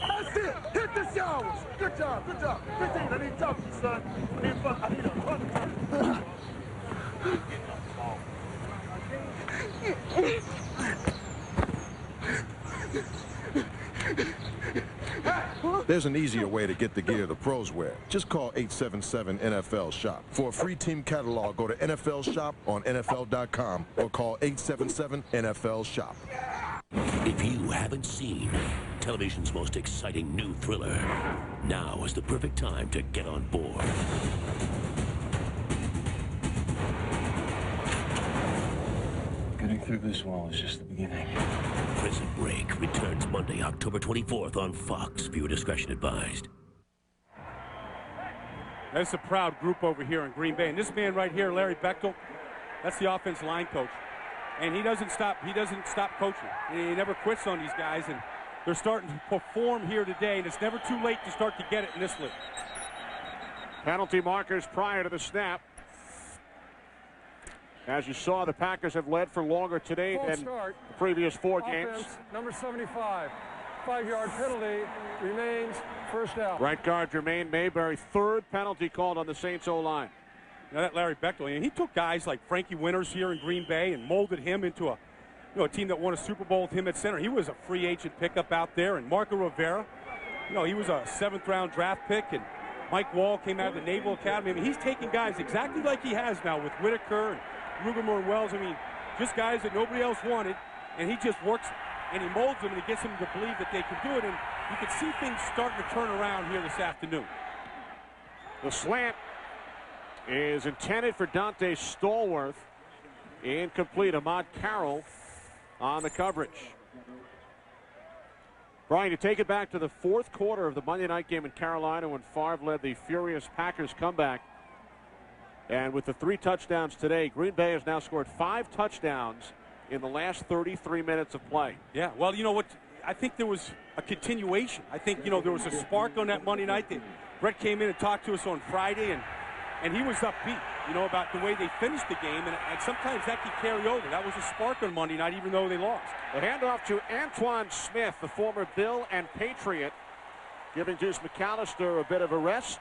That's it. Hit the showers. Good job. Good job. 15. I need toughness, son. I need a There's an easier way to get the gear the pros wear. Just call 877-NFL-SHOP. For a free team catalog, go to NFL Shop on NFL.com or call 877-NFL-SHOP. If you haven't seen television's most exciting new thriller, now is the perfect time to get on board. Getting through this wall is just the beginning. Prison Break returns Monday, October 24th on Fox. Viewer discretion advised. That's a proud group over here in Green Bay. And this man right here, Larry Bechtel, that's the offensive line coach. And he doesn't stop coaching. He never quits on these guys, and they're starting to perform here today, and it's never too late to start to get it in this league. Penalty markers prior to the snap. As you saw, the Packers have led for longer today than the previous 4 games. Number 75, 5-yard penalty, remains first down. Right guard Jermaine Mayberry, 3rd penalty called on the Saints O-line. Now that Larry Bechtel, and he took guys like Frankie Winters here in Green Bay and molded him into a team that won a Super Bowl with him at center. He was a free agent pickup out there, and Marco Rivera, he was a 7th-round draft pick, and Mike Wall came out of the Naval Academy. I mean, he's taking guys exactly like he has now with Whitaker and Ruger and Wells. I mean, just guys that nobody else wanted, and he just works and he molds them and he gets them to believe that they can do it, and you can see things starting to turn around here this afternoon. The slant is intended for Dante Stallworth. Incomplete. Ahmad Carroll on the coverage. Brian, you take it back to the 4th quarter of the Monday night game in Carolina when Favre led the furious Packers comeback. And with the 3 touchdowns today, Green Bay has now scored 5 touchdowns in the last 33 minutes of play. Yeah, well, you know what? I think there was a continuation. I think, there was a spark on that Monday night. Brett came in and talked to us on Friday, and he was upbeat, about the way they finished the game, and sometimes that could carry over. That was a spark on Monday night, even though they lost. The handoff to Antoine Smith, the former Bill and Patriot, giving Deuce McAllister a bit of a rest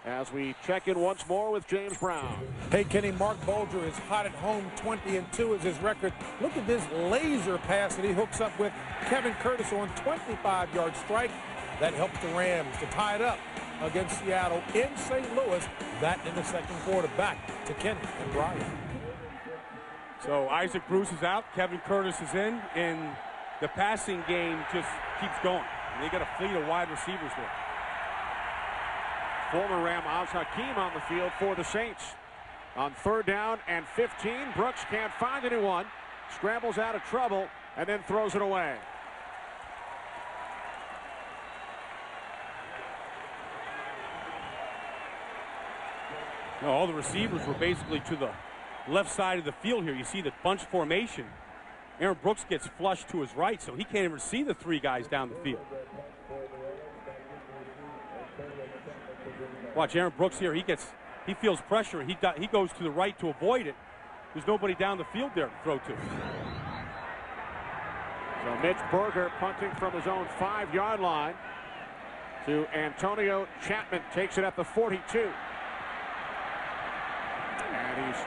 as we check in once more with James Brown. Hey, Kenny, Mark Bulger is hot at home. 20-2 is his record. Look at this laser pass that he hooks up with Kevin Curtis on 25-yard strike. That helps the Rams to tie it up against Seattle in St. Louis. That in the 2nd quarter. Back to Kenny and Brian. So Isaac Bruce is out. Kevin Curtis is in. And the passing game just keeps going. They got a fleet of wide receivers there. Former Ram Oz Hakeem on the field for the Saints. On 3rd down and 15, Brooks can't find anyone. Scrambles out of trouble and then throws it away. All the receivers were basically to the left side of the field here. You see the bunch formation. Aaron Brooks gets flushed to his right, so he can't even see the three guys down the field. Watch Aaron Brooks here. He feels pressure. He goes to the right to avoid it. There's nobody down the field there to throw to. So Mitch Berger punting from his own 5-yard line to Antonio Chapman. Takes it at the 42. And he's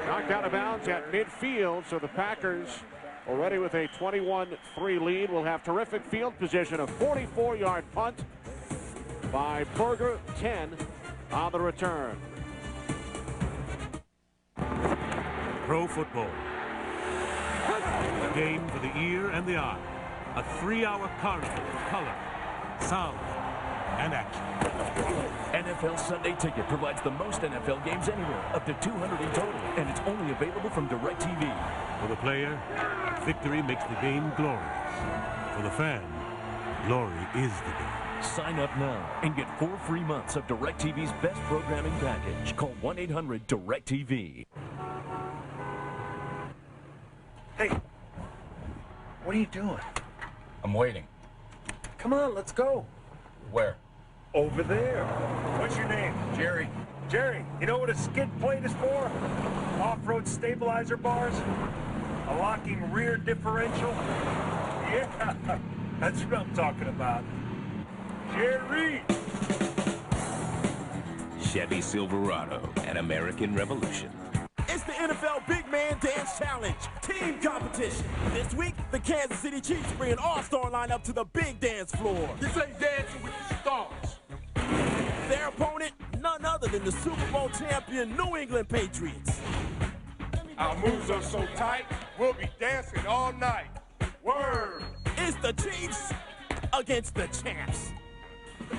knocked out of bounds at midfield, so the Packers, already with a 21-3 lead, will have terrific field position. A 44-yard punt by Berger, 10 on the return. Pro football. A game for the ear and the eye. A 3-hour carnival of color, sound, and action. NFL Sunday Ticket provides the most NFL games anywhere, up to 200 in total, and it's only available from DirecTV. For the player, victory makes the game glorious. For the fan, glory is the game. Sign up now and get 4 free months of DirecTV's best programming package. Call 1-800-DirecTV. Hey, what are you doing? I'm waiting. Come on, let's go. Where? Over there. What's your name? Jerry. Jerry, you know what a skid plate is for? Off-road stabilizer bars? A locking rear differential? Yeah, that's what I'm talking about. Jerry! Chevy Silverado, an American Revolution. It's the NFL Big Man Dance Challenge, team competition. This week, the Kansas City Chiefs bring an all-star lineup to the big dance floor. This ain't dancing with the stars. Their opponent, none other than the Super Bowl champion New England Patriots. Our moves are so tight, we'll be dancing all night. Word! It's the Chiefs against the champs.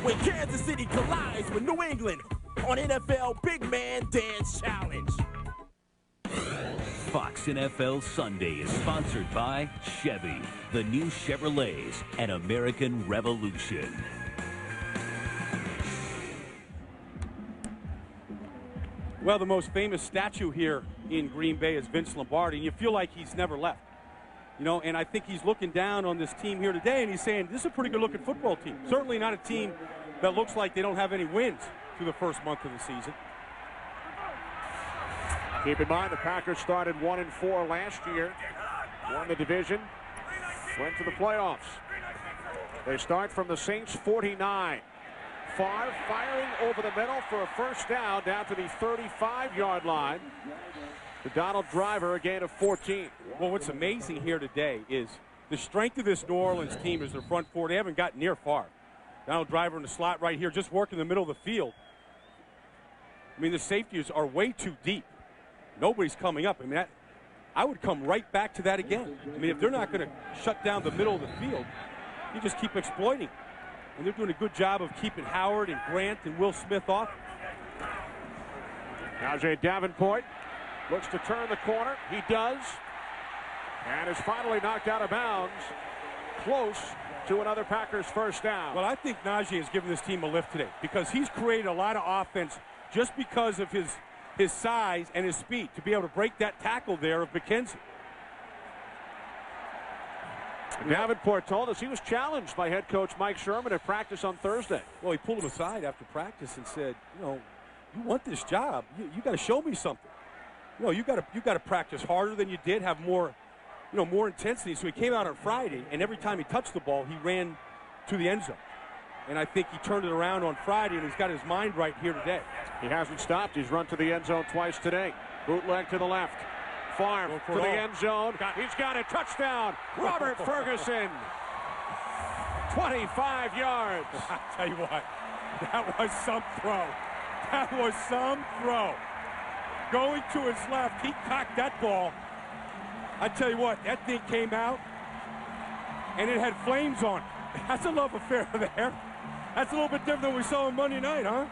When Kansas City collides with New England on NFL Big Man Dance Challenge. Fox NFL Sunday is sponsored by Chevy, the new Chevrolets, an American Revolution. Well, the most famous statue here in Green Bay is Vince Lombardi, and you feel like he's never left. You know, and I think he's looking down on this team here today, and he's saying, this is a pretty good-looking football team. Certainly not a team that looks like they don't have any wins through the first month of the season. Keep in mind, the Packers started 1-4 last year, won the division, went to the playoffs. They start from the Saints' 49. Favre firing over the middle for a first down to the 35-yard line. The Donald Driver, a gain of 14. Well, what's amazing here today is the strength of this New Orleans team is their front four. They haven't gotten near far. Donald Driver in the slot right here, just working the middle of the field. I mean, the safeties are way too deep. Nobody's coming up. I mean, I would come right back to that again. I mean, if they're not going to shut down the middle of the field, you just keep exploiting. And they're doing a good job of keeping Howard and Grant and Will Smith off. Najee Davenport looks to turn the corner. He does. And is finally knocked out of bounds. Close to another Packers first down. Well, I think Najee has given this team a lift today because he's created a lot of offense just because of his size and his speed to be able to break that tackle there of McKenzie. Davenport told us he was challenged by head coach Mike Sherman at practice on Thursday. Well, he pulled him aside after practice and said, you know, you want this job, you got to show me something. You know, you got to practice harder than you did, have more, you know, more intensity. So he came out on Friday, and every time he touched the ball, he ran to the end zone. And I think he turned it around on Friday, and he's got his mind right here today. He hasn't stopped. He's run to the end zone twice today. Bootleg to the left. Favre to the end zone. He's got a touchdown. Robert Ferguson. 25 yards. I tell you what, that was some throw. That was some throw. Going to his left, he cocked that ball. I tell you what, that thing came out, and it had flames on it. That's a love affair there. That's a little bit different than we saw on Monday night, huh?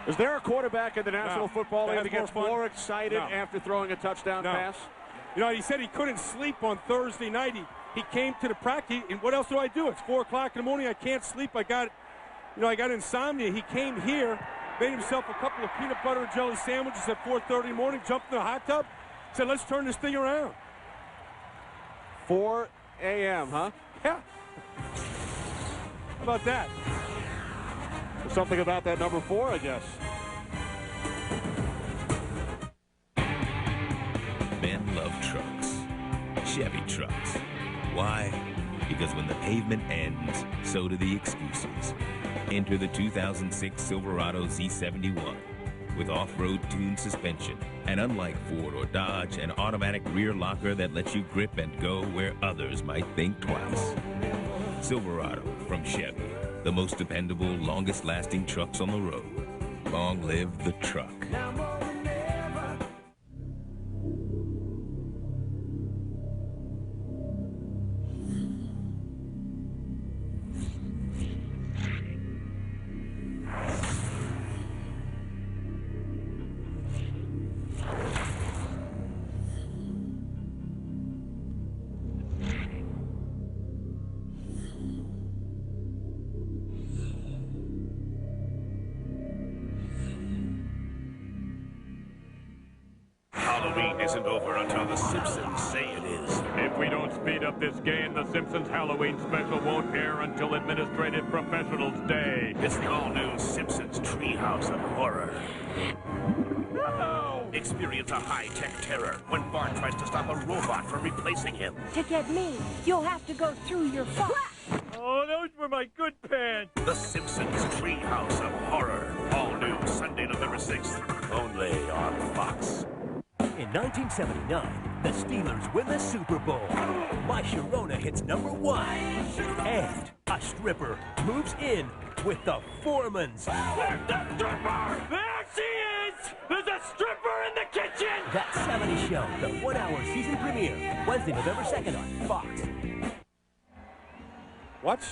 Is there a quarterback in the National Football League that gets more excited after throwing a touchdown pass? You know, he said he couldn't sleep on Thursday night. He came to the practice, and what else do I do? It's 4 o'clock in the morning. I can't sleep. I got insomnia. He came here, made himself a couple of peanut butter and jelly sandwiches at 4:30 in the morning, jumped in the hot tub, Said, let's turn this thing around. 4 a.m., huh? Yeah. How about that? There's something about that number 4, I guess. Men love trucks. Chevy trucks. Why? Because when the pavement ends, so do the excuses. Enter the 2006 Silverado Z71 with off-road tuned suspension, and unlike Ford or Dodge, an automatic rear locker that lets you grip and go where others might think twice. Silverado from Chevy, the most dependable, longest-lasting trucks on the road. Long live the truck. Halloween isn't over until the Simpsons say it is. If we don't speed up this game, the Simpsons Halloween special won't air until Administrative Professionals Day. It's the all-new Simpsons Treehouse of Horror. No! Experience a high-tech terror when Bart tries to stop a robot from replacing him. To get me, you'll have to go through your fox. Oh, those were my good pants. The Simpsons Treehouse of Horror. All new Sunday, November 6th. Only on Fox. In 1979, the Steelers win the Super Bowl. My Sharona hits #1. And a stripper moves in with the Foremans. Where's the stripper? There she is! There's a stripper in the kitchen! That 70 Show, the 1-hour season premiere, Wednesday, November 2nd on Fox. Watch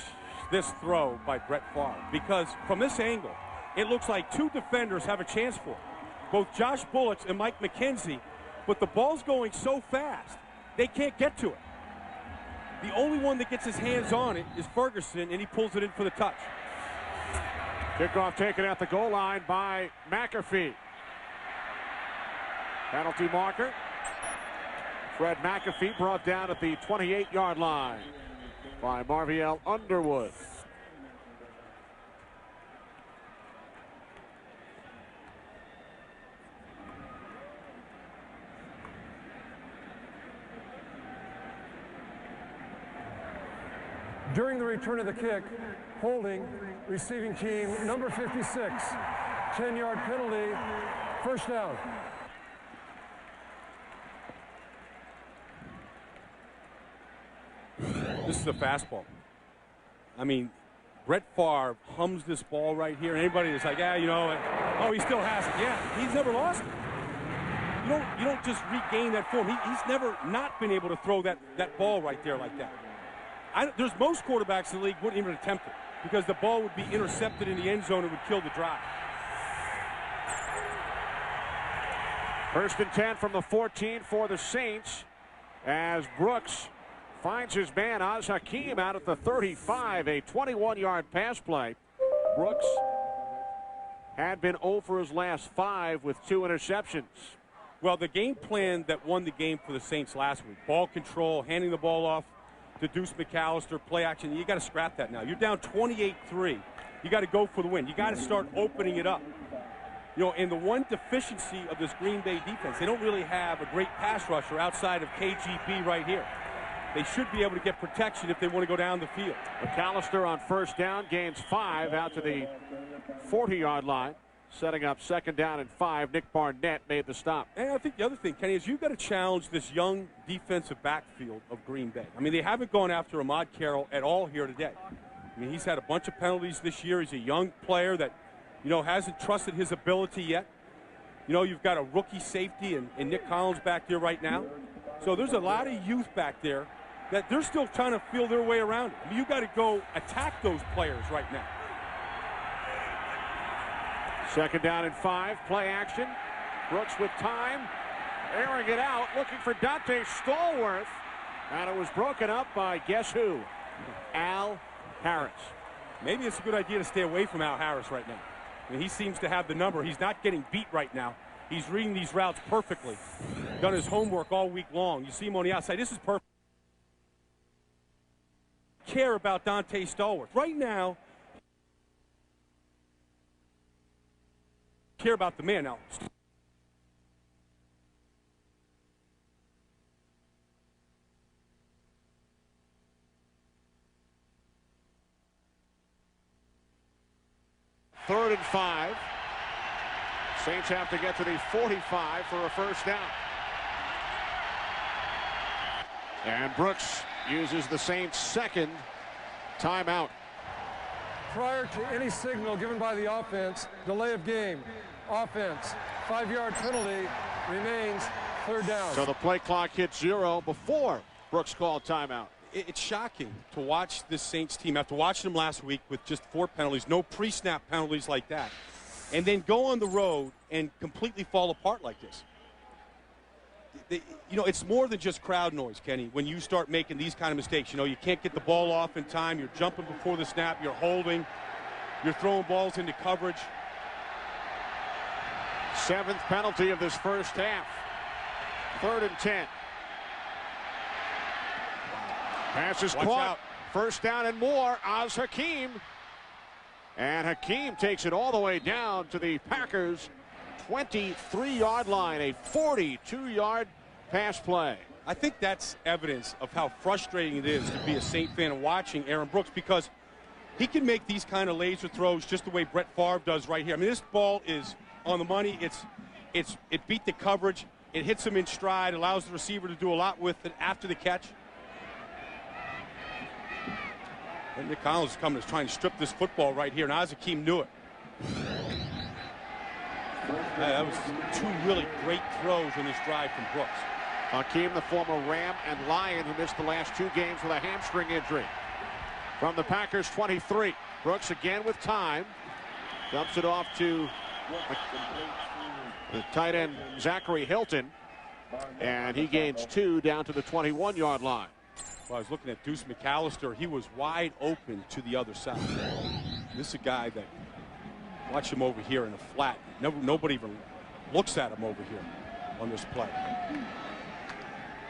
this throw by Brett Favre, because from this angle, it looks like two defenders have a chance for it. Both Josh Bullocks and Mike McKenzie, but the ball's going so fast, they can't get to it. The only one that gets his hands on it is Ferguson, and he pulls it in for the touch. Kickoff taken at the goal line by McAfee. Penalty marker. Fred McAfee brought down at the 28-yard line by Marviel Underwood. During the return of the kick, holding, receiving team number 56, 10-yard penalty, first down. This is a fastball. I mean, Brett Favre hums this ball right here. Anybody that's like, yeah, you know, oh, he still has it. Yeah, he's never lost it. You don't just regain that form. He's never not been able to throw that ball right there like that. There's most quarterbacks in the league wouldn't even attempt it because the ball would be intercepted in the end zone and would kill the drive. First and 10 from the 14 for the Saints as Brooks finds his man Oz Hakeem out at the 35, a 21-yard pass play. Brooks had been 0 for his last 5 with 2 interceptions. Well, the game plan that won the game for the Saints last week, ball control, handing the ball off to Deuce McAllister, play action, you got to scrap that now. You're down 28-3. You got to go for the win. You got to start opening it up. You know, and the one deficiency of this Green Bay defense, they don't really have a great pass rusher outside of KGB right here. They should be able to get protection if they want to go down the field. McAllister on first down gains 5 out to the 40-yard line. Setting up second down and 5. Nick Barnett made the stop. And I think the other thing, Kenny, is you've got to challenge this young defensive backfield of Green Bay. I mean, they haven't gone after Ahmad Carroll at all here today. I mean, he's had a bunch of penalties this year. He's a young player that, you know, hasn't trusted his ability yet. You know, you've got a rookie safety and Nick Collins back there right now. So there's a lot of youth back there that they're still trying to feel their way around it. I mean, you've got to go attack those players right now. Second down and 5, play action. Brooks with time, airing it out, looking for Dante Stallworth. And it was broken up by guess who? Al Harris. Maybe it's a good idea to stay away from Al Harris right now. I mean, he seems to have the number. He's not getting beat right now. He's reading these routes perfectly. Done his homework all week long. You see him on the outside. This is perfect. Care about Dante Stallworth. Right now, care about the man now. Third and 5. Saints have to get to the 45 for a first down. And Brooks uses the Saints' second timeout. Prior to any signal given by the offense, delay of game. Offense, 5-yard penalty, remains third down. So the play clock hits 0 before Brooks called timeout. It's shocking to watch this Saints team after watching them last week with just 4 penalties, no pre-snap penalties like that, and then go on the road and completely fall apart like this. You know, it's more than just crowd noise, Kenny, when you start making these kind of mistakes. You know, you can't get the ball off in time, you're jumping before the snap, you're holding, you're throwing balls into coverage. 7th penalty of this first half. 3rd and 10. Pass is caught. First down and more. Oz Hakeem. And Hakeem takes it all the way down to the Packers' 23-yard line. A 42-yard pass play. I think that's evidence of how frustrating it is to be a Saint fan and watching Aaron Brooks, because he can make these kind of laser throws just the way Brett Favre does right here. I mean, this ball is on the money. It beat the coverage. It hits him in stride, allows the receiver to do a lot with it after the catch. And Nick Collins is coming, is trying to strip this football right here, and Oz Hakeem knew it. That was 2 really great throws in this drive from Brooks. Hakeem, the former Ram and Lion, who missed the last 2 games with a hamstring injury. From the Packers' 23, Brooks again with time. Dumps it off to the tight end Zachary Hilton, and he gains 2 down to the 21-yard line. Well, I was looking at Deuce McAllister. He was wide open to the other side. This is a guy that, watch him over here in the flat. Nobody even looks at him over here on this play.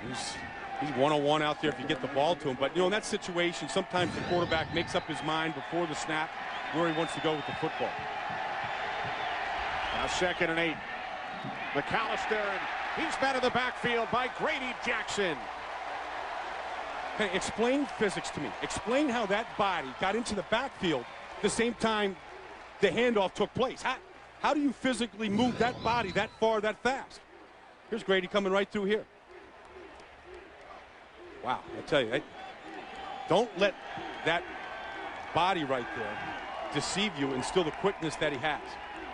He's one-on-one out there if you get the ball to him. But, you know, in that situation, sometimes the quarterback makes up his mind before the snap where he wants to go with the football. Now 2nd and 8. McAllister, and he's met in the backfield by Grady Jackson. Okay, explain physics to me. Explain how that body got into the backfield the same time the handoff took place. How do you physically move that body that far, that fast? Here's Grady coming right through here. Wow, I tell you, don't let that body right there deceive you and still the quickness that he has.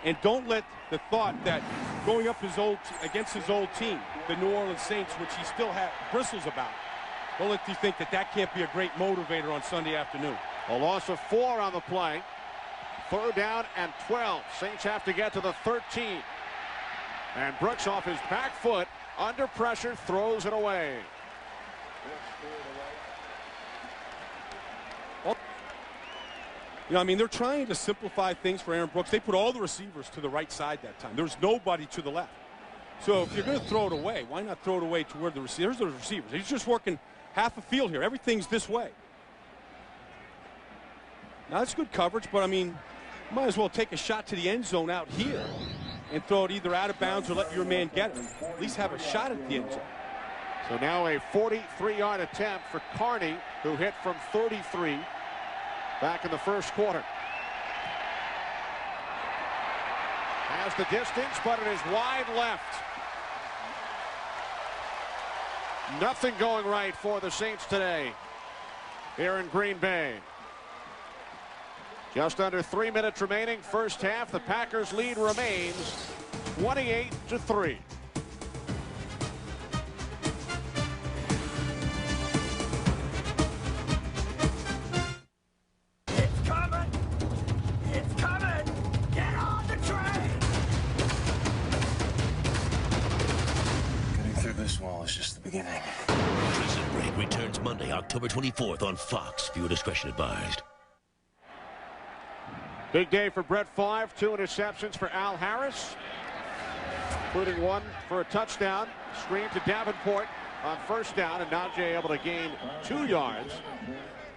And don't let the thought that going up against his old team, the New Orleans Saints, which he still bristles about, don't let you think that can't be a great motivator on Sunday afternoon. A loss of 4 on the play. 3rd down and 12. Saints have to get to the 13. And Brooks off his back foot, under pressure, throws it away. You know, I mean, they're trying to simplify things for Aaron Brooks. They put all the receivers to the right side that time. There's nobody to the left. So if you're going to throw it away, why not throw it away to where the receivers are? The receivers. He's just working half a field here. Everything's this way. Now, that's good coverage, but, I mean, you might as well take a shot to the end zone out here and throw it either out of bounds or let your man get it. At least have a shot at the end zone. So now a 43-yard attempt for Carney, who hit from 33 back in the first quarter. Has the distance, but it is wide left. Nothing going right for the Saints today here in Green Bay. Just under 3 minutes remaining. First half, the Packers lead remains 28-3. It's coming! It's coming! Get on the train! Getting through this wall is just the beginning. Prison Break returns Monday, October 24th on Fox. Viewer discretion advised. Big day for Brett Favre. 2 interceptions for Al Harris. including one for a touchdown. Screen to Davenport on first down, and Najee able to gain 2 yards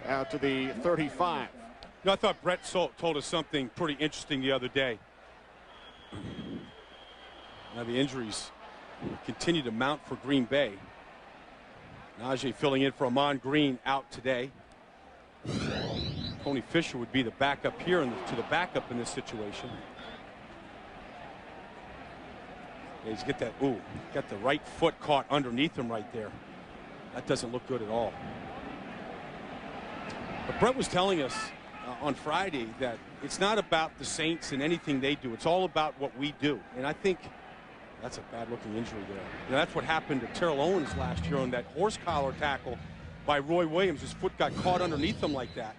out to the 35. You know, I thought Brett told us something pretty interesting the other day. Now the injuries continue to mount for Green Bay. Najee filling in for Amon Green out today. Tony Fisher would be the backup here to the backup in this situation. Yeah, he's got the right foot caught underneath him right there. That doesn't look good at all. But Brett was telling us on Friday that it's not about the Saints and anything they do. It's all about what we do. And I think that's a bad-looking injury there. You know, that's what happened to Terrell Owens last year on that horse collar tackle by Roy Williams. His foot got caught underneath him like that,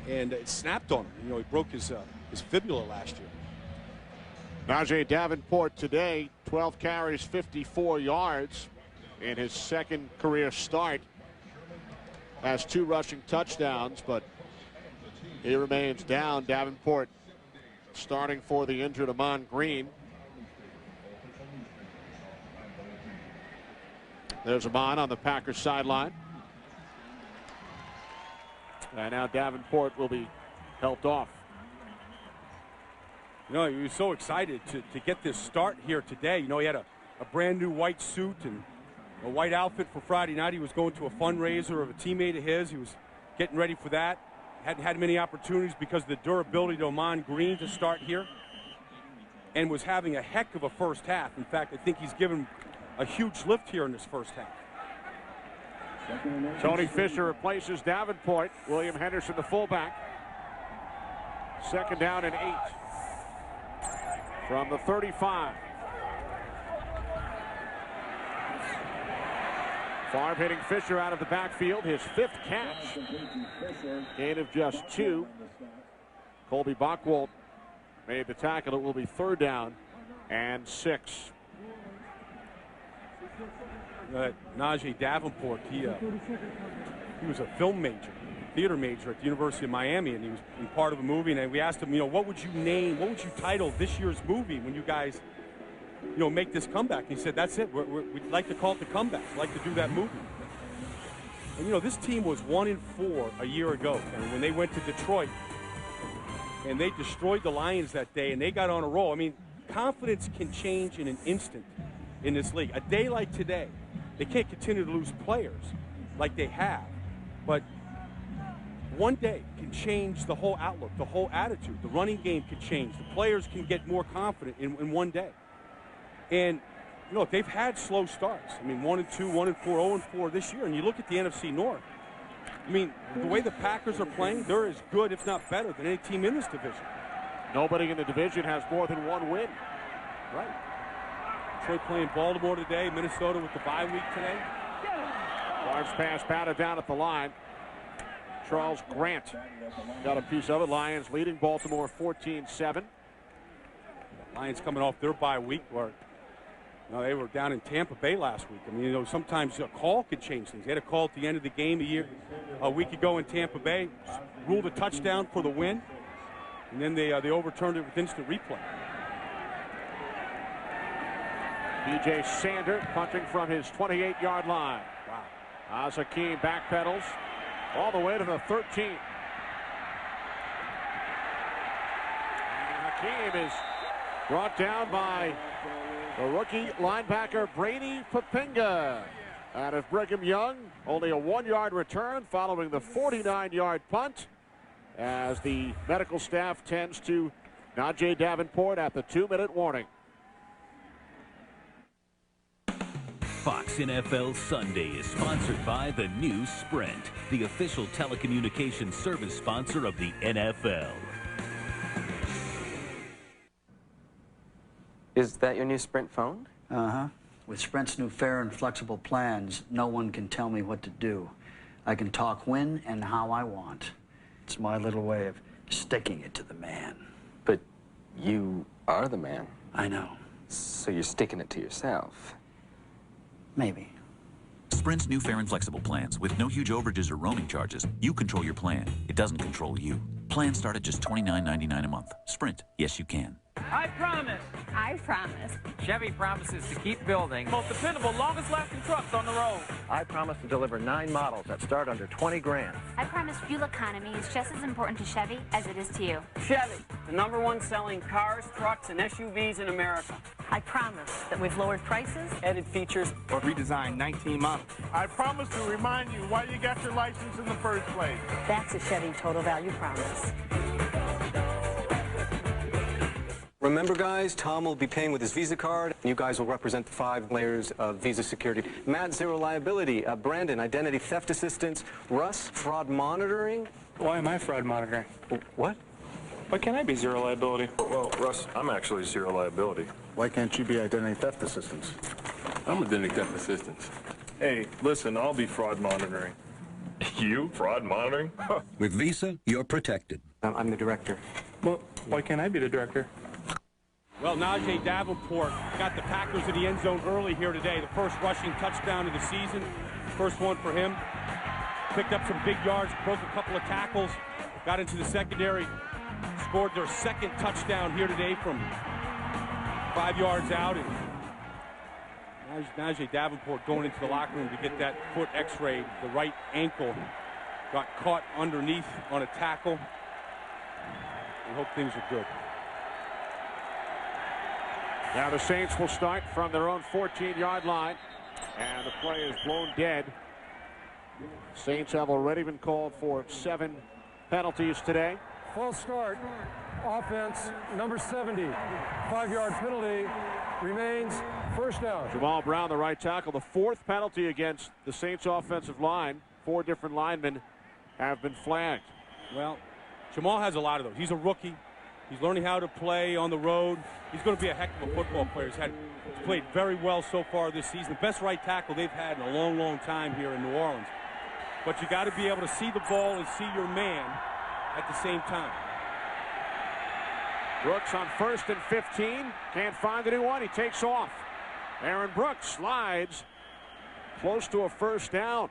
and it snapped on him. You know, he broke his fibula last year. Najee Davenport today, 12 carries, 54 yards in his second career start. Has 2 rushing touchdowns, but he remains down. Davenport starting for the injured Amon Green. There's Amon on the Packers sideline. And now Davenport will be helped off. You know, he was so excited to get this start here today. You know, he had a brand new white suit and a white outfit for Friday night. He was going to a fundraiser of a teammate of his. He was getting ready for that. Hadn't had many opportunities because of the durability to Amon Green to start here, and was having a heck of a first half. In fact, I think he's given a huge lift here in this first half. Tony Fisher replaces Davenport. William Henderson, the fullback. 2nd down and 8 from the 35. Favre hitting Fisher out of the backfield. His 5th catch. Gain of just 2. Colby Bachwald made the tackle. It will be 3rd down and 6. Najee Davenport, he was a film major, theater major at the University of Miami, and he was part of a movie. And we asked him, you know, what would you title this year's movie when you guys, you know, make this comeback? And he said, that's it. We'd like to call it The Comeback. We'd like to do that movie. And, you know, this team was 1-4 a year ago, and when they went to Detroit, and they destroyed the Lions that day, and they got on a roll. I mean, confidence can change in an instant in this league. A day like today, they can't continue to lose players like they have, but one day can change the whole outlook, the whole attitude. The running game can change. The players can get more confident in one day. And, you know, they've had slow starts. I mean, 1-2, 1-4, 0-4 this year. And you look at the NFC North. I mean, the way the Packers are playing, they're as good, if not better, than any team in this division. Nobody in the division has more than 1 win. Right. Detroit playing Baltimore today, Minnesota with the bye week today. Large pass batted down at the line. Charles Grant got a piece of it. Lions leading Baltimore 14-7. Lions coming off their bye week where, you know, they were down in Tampa Bay last week. I mean, you know, sometimes a call could change things. They had a call at the end of the game a week ago in Tampa Bay, ruled a touchdown for the win, and then they overturned it with instant replay. DJ Sander punting from his 28-yard line. Wow. Hakeem backpedals all the way to the 13. And Hakeem is brought down by the rookie linebacker Brady Papinga out of Brigham Young. Only a 1-yard return following the 49-yard punt as the medical staff tends to Najee Davenport at the 2-minute warning. Fox NFL Sunday is sponsored by the new Sprint, the official telecommunications service sponsor of the NFL. Is that your new Sprint phone? Uh-huh. With Sprint's new fair and flexible plans, no one can tell me what to do. I can talk when and how I want. It's my little way of sticking it to the man. But you are the man. I know. So you're sticking it to yourself. Maybe. Sprint's new fair and flexible plans with no huge overages or roaming charges. You control your plan. It doesn't control you. Plans start at just $29.99 a month. Sprint. Yes, you can. I promise. I I promise. Chevy promises to keep building most dependable, longest-lasting trucks on the road. I promise to deliver 9 models that start under 20 grand. I promise fuel economy is just as important to Chevy as it is to you. Chevy, the #1 selling cars, trucks, and SUVs in America. I promise that we've lowered prices, added features, or redesigned 19 models. I promise to remind you why you got your license in the first place. That's a Chevy total value promise. Remember, guys, Tom will be paying with his Visa card. You guys will represent the 5 layers of Visa security. Matt, zero liability. Brandon, identity theft assistance. Russ, fraud monitoring. Why am I fraud monitoring? What? Why can't I be zero liability? Well, Russ, I'm actually zero liability. Why can't you be identity theft assistance? I'm identity theft assistance. Hey, listen, I'll be fraud monitoring. You? Fraud monitoring? With Visa, you're protected. I'm the director. Well, why can't I be the director? Well, Najee Davenport got the Packers in the end zone early here today. The first rushing touchdown of the season. First one for him. Picked up some big yards, broke a couple of tackles, got into the secondary, scored their second touchdown here today from 5 yards out. And Najee Davenport going into the locker room to get that foot x-rayed. The right ankle got caught underneath on a tackle. We hope things are good. Now the Saints will start from their own 14-yard line, and the play is blown dead. Saints have already been called for 7 penalties today. False start. Offense, number 70. 5-yard penalty. Remains first down. Jamal Brown, the right tackle, the 4th penalty against the Saints offensive line. 4 different linemen have been flagged. Well, Jamal has a lot of those. He's a rookie. He's learning how to play on the road. He's going to be a heck of a football player. He's played very well so far this season. The best right tackle they've had in a long, long time here in New Orleans. But you got to be able to see the ball and see your man at the same time. Brooks on 1st and 15. Can't find anyone. He takes off. Aaron Brooks slides close to a first down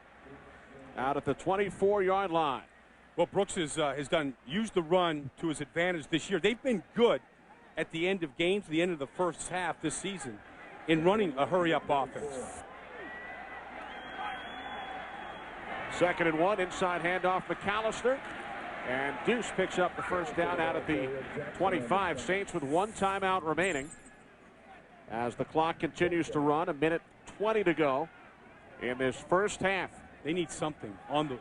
out at the 24-yard line. Well, Brooks has used the run to his advantage this year. They've been good at the end of games, the end of the first half this season, in running a hurry-up offense. 2nd and 1, inside handoff McAllister. And Deuce picks up the first down out at the 25. Saints with 1 timeout remaining as the clock continues to run. 1:20 to go in this first half. They need something on the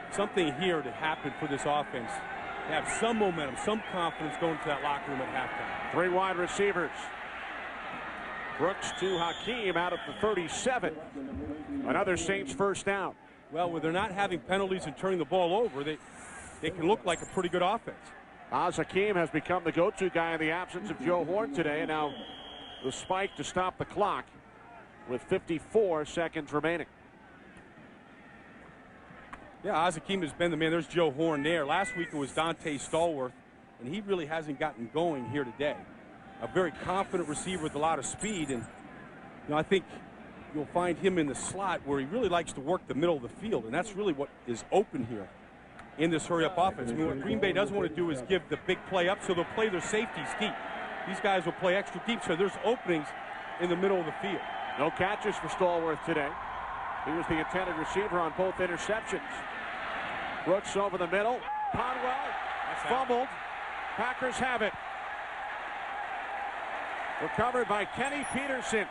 something here to happen for this offense. They have some momentum, some confidence going to that locker room at halftime. 3 wide receivers. Brooks to Hakeem out at the 37. Another Saints first down. Well, when they're not having penalties and turning the ball over, they can look like a pretty good offense. Hakeem has become the go-to guy in the absence of Joe Horn today, and now the spike to stop the clock with 54 seconds remaining. Yeah, Hakeem has been the man. There's Joe Horn there. Last week it was Dante Stallworth, and he really hasn't gotten going here today. A very confident receiver with a lot of speed, and I think you'll find him in the slot where he really likes to work the middle of the field, and that's really what is open here in this hurry-up offense. I mean, what Green Bay doesn't want to do is give the big play up, so they'll play their safeties deep. These guys will play extra deep, so there's openings in the middle of the field. No catches for Stallworth today. He was the intended receiver on both interceptions. Brooks over the middle. Conwell fumbled. Packers have it. Recovered by Kenny Peterson.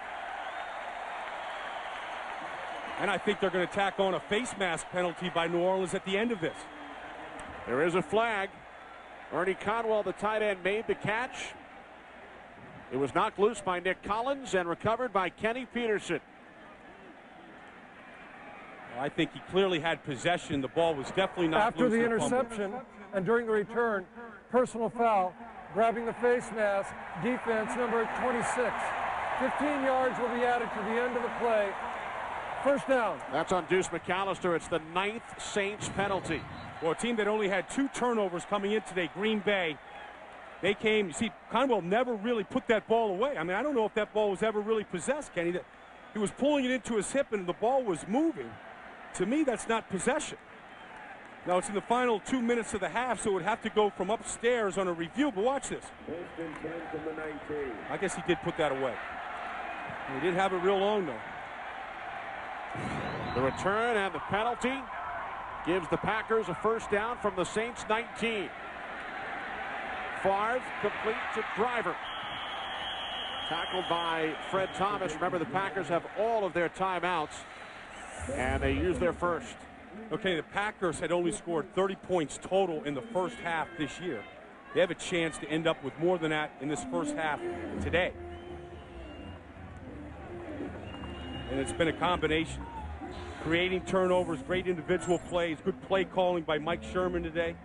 And I think they're going to tack on a face mask penalty by New Orleans at the end of this. There is a flag. Ernie Conwell, the tight end, made the catch. It was knocked loose by Nick Collins and recovered by Kenny Peterson. Well, I think he clearly had possession. The ball was definitely not after the interception and during the return. Personal foul, grabbing the face mask, defense number 26. 15 yards will be added to the end of the play. First down. That's on Deuce McAllister. It's the 9th Saints penalty. Well, a team that only had 2 turnovers coming in today, Green Bay. They came, you see, Conwell never really put that ball away. I mean, I don't know if that ball was ever really possessed, Kenny. He was pulling it into his hip and the ball was moving. To me, that's not possession. Now it's in the final 2 minutes of the half, so it would have to go from upstairs on a review, but watch this. I guess he did put that away. He didn't have it real long, though. The return and the penalty gives the Packers a first down from the Saints 19. Favre complete to Driver. Tackled by Fred Thomas. Remember, the Packers have all of their timeouts, and they use their first. Okay, the Packers had only scored 30 points total in the first half this year. They have a chance to end up with more than that in this first half today. And it's been a combination. Creating turnovers, great individual plays, good play calling by Mike Sherman today.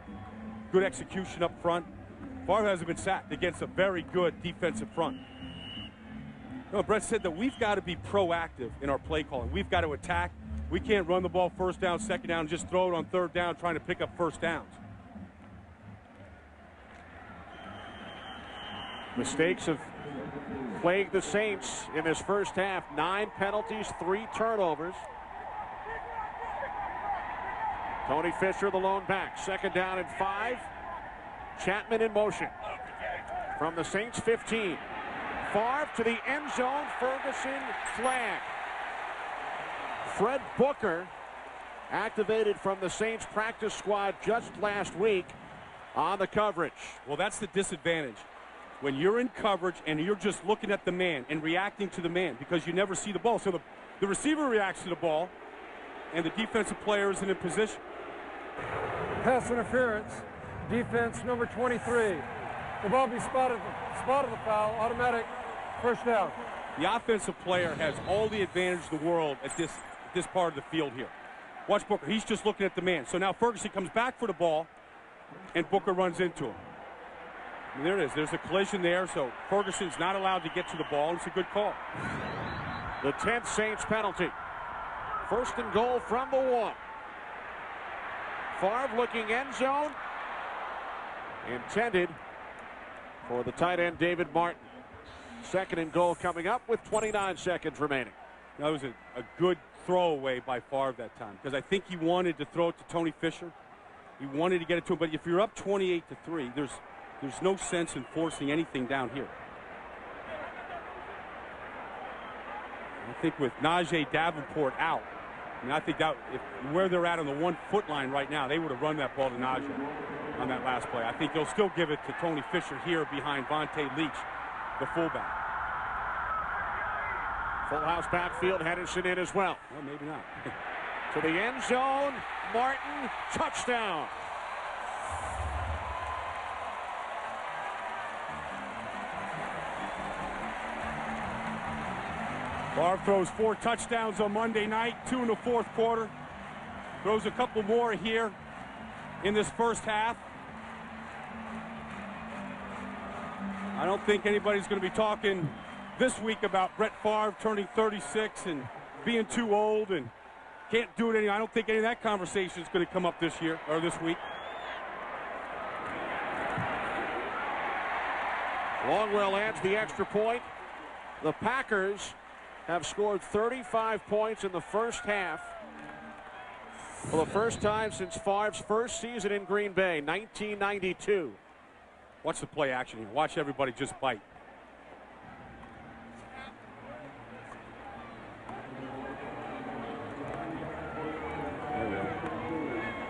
Good execution up front. Favre hasn't been sacked against a very good defensive front. You know, Brett said that we've got to be proactive in our play calling. We've got to attack. We can't run the ball first down, second down, and just throw it on third down trying to pick up first downs. Mistakes have plagued the Saints in this first half. 9 penalties, 3 turnovers. Tony Fisher, the lone back. Second down and 5. Chapman in motion. From the Saints 15. Favre to the end zone. Ferguson flag. Fred Booker, activated from the Saints practice squad just last week on the coverage. Well, that's the disadvantage. When you're in coverage and you're just looking at the man and reacting to the man because you never see the ball. So the receiver reacts to the ball and the defensive player isn't in position. Pass interference, defense number 23. The ball be spotted the foul, automatic first down. The offensive player has all the advantage in the world at this part of the field here. Watch Booker. He's just looking at the man. So now Ferguson comes back for the ball, and Booker runs into him. And there it is. There's a collision there, so Ferguson's not allowed to get to the ball. It's a good call. The 10th Saints penalty. First and goal from the 1. Favre looking end zone. Intended for the tight end David Martin. Second and goal coming up with 29 seconds remaining. That was a good throwaway by Favre that time because I think he wanted to throw it to Tony Fisher. He wanted to get it to him, but if you're up 28-3, there's no sense in forcing anything down here. I think with Najee Davenport out, I think that where they're at on the 1 foot line right now, they would have run that ball to Najee on that last play. I think they'll still give it to Tony Fisher here behind Vontae Leach, the fullback. Full house backfield, Henderson in as well. Well, maybe not. To the end zone, Martin, touchdown. Favre throws 4 touchdowns on Monday night, 2 in the fourth quarter. Throws a couple more here in this first half. I don't think anybody's going to be talking this week about Brett Favre turning 36 and being too old and can't do it anymore. I don't think any of that conversation is going to come up this year or this week. Longwell adds the extra point. The Packers have scored 35 points in the first half for the first time since Favre's first season in Green Bay, 1992. Watch the play action here. Watch everybody just bite.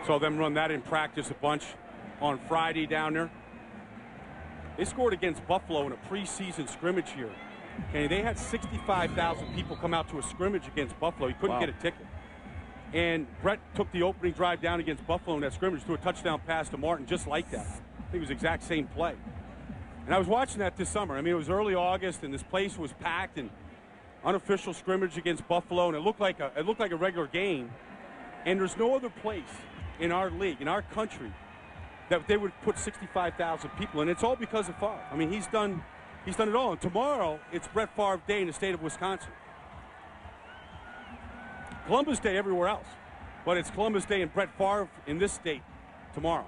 Saw them run that in practice a bunch on Friday down there. They scored against Buffalo in a preseason scrimmage here. And they had 65,000 people come out to a scrimmage against Buffalo. He couldn't get a ticket. And Brett took the opening drive down against Buffalo in that scrimmage, threw a touchdown pass to Martin just like that. I think it was the exact same play. And I was watching that this summer. I mean, it was early August, and this place was packed, and unofficial scrimmage against Buffalo, and it looked like a regular game. And there's no other place in our league, in our country, that they would put 65,000 people in. It's all because of Favre. I mean, he's done it all. And tomorrow, it's Brett Favre Day in the state of Wisconsin. Columbus Day everywhere else, but it's Columbus Day and Brett Favre in this state tomorrow.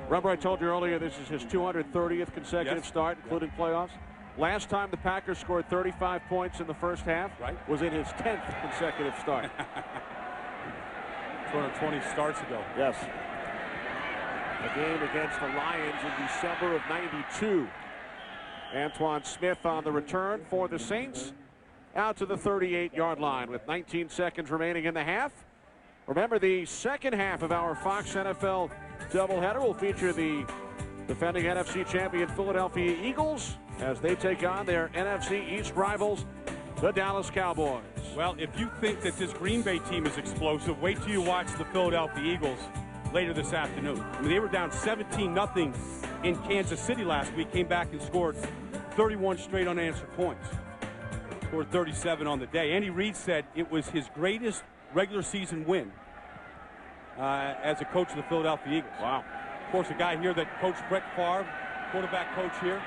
Remember, I told you earlier this is his 230th consecutive start, including playoffs. Last time the Packers scored 35 points in the first half was in his 10th consecutive start. 220 starts ago. Yes. The game against the Lions in December of '92. Antoine Smith on the return for the Saints. Out to the 38-yard line with 19 seconds remaining in the half. Remember, the second half of our Fox NFL doubleheader will feature the defending NFC champion Philadelphia Eagles as they take on their NFC East rivals, the Dallas Cowboys. Well, if you think that this Green Bay team is explosive, wait till you watch the Philadelphia Eagles later this afternoon. I mean, they were down 17-0 in Kansas City last week, came back and scored 31 straight unanswered points. Scored 37 on the day. Andy Reid said it was his greatest regular season win as a coach of the Philadelphia Eagles. Wow. Of course, a guy here that coached Brett Favre, quarterback coach here.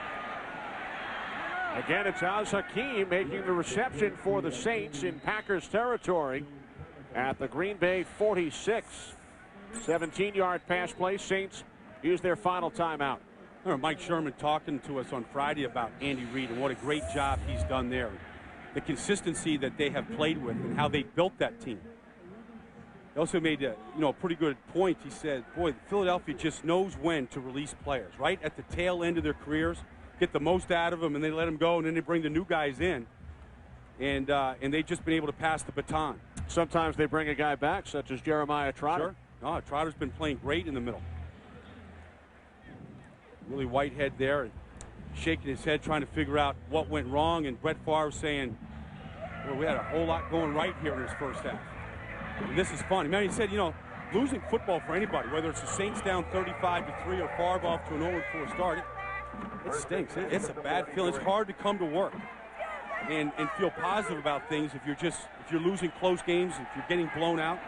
Again, it's Az Hakim making the reception for the Saints in Packers territory at the Green Bay 46. 17-yard pass play. Saints use their final timeout. I remember Mike Sherman talking to us on Friday about Andy Reid and what a great job he's done there. The consistency that they have played with and how they built that team. He also made a pretty good point. He said, boy, Philadelphia just knows when to release players, right at the tail end of their careers, get the most out of them, and they let them go, and then they bring the new guys in. And they've just been able to pass the baton. Sometimes they bring a guy back, such as Jeremiah Trotter. Sure. No, Trotter's been playing great in the middle. Willie Whitehead there, shaking his head, trying to figure out what went wrong, and Brett Favre saying, well, we had a whole lot going right here in this first half. And this is fun. Man, he said, losing football for anybody, whether it's the Saints down 35-3 or Favre off to an 0-4 start, it stinks. It's a bad feeling. It's hard to come to work and feel positive about things if you're losing close games, if you're getting blown out.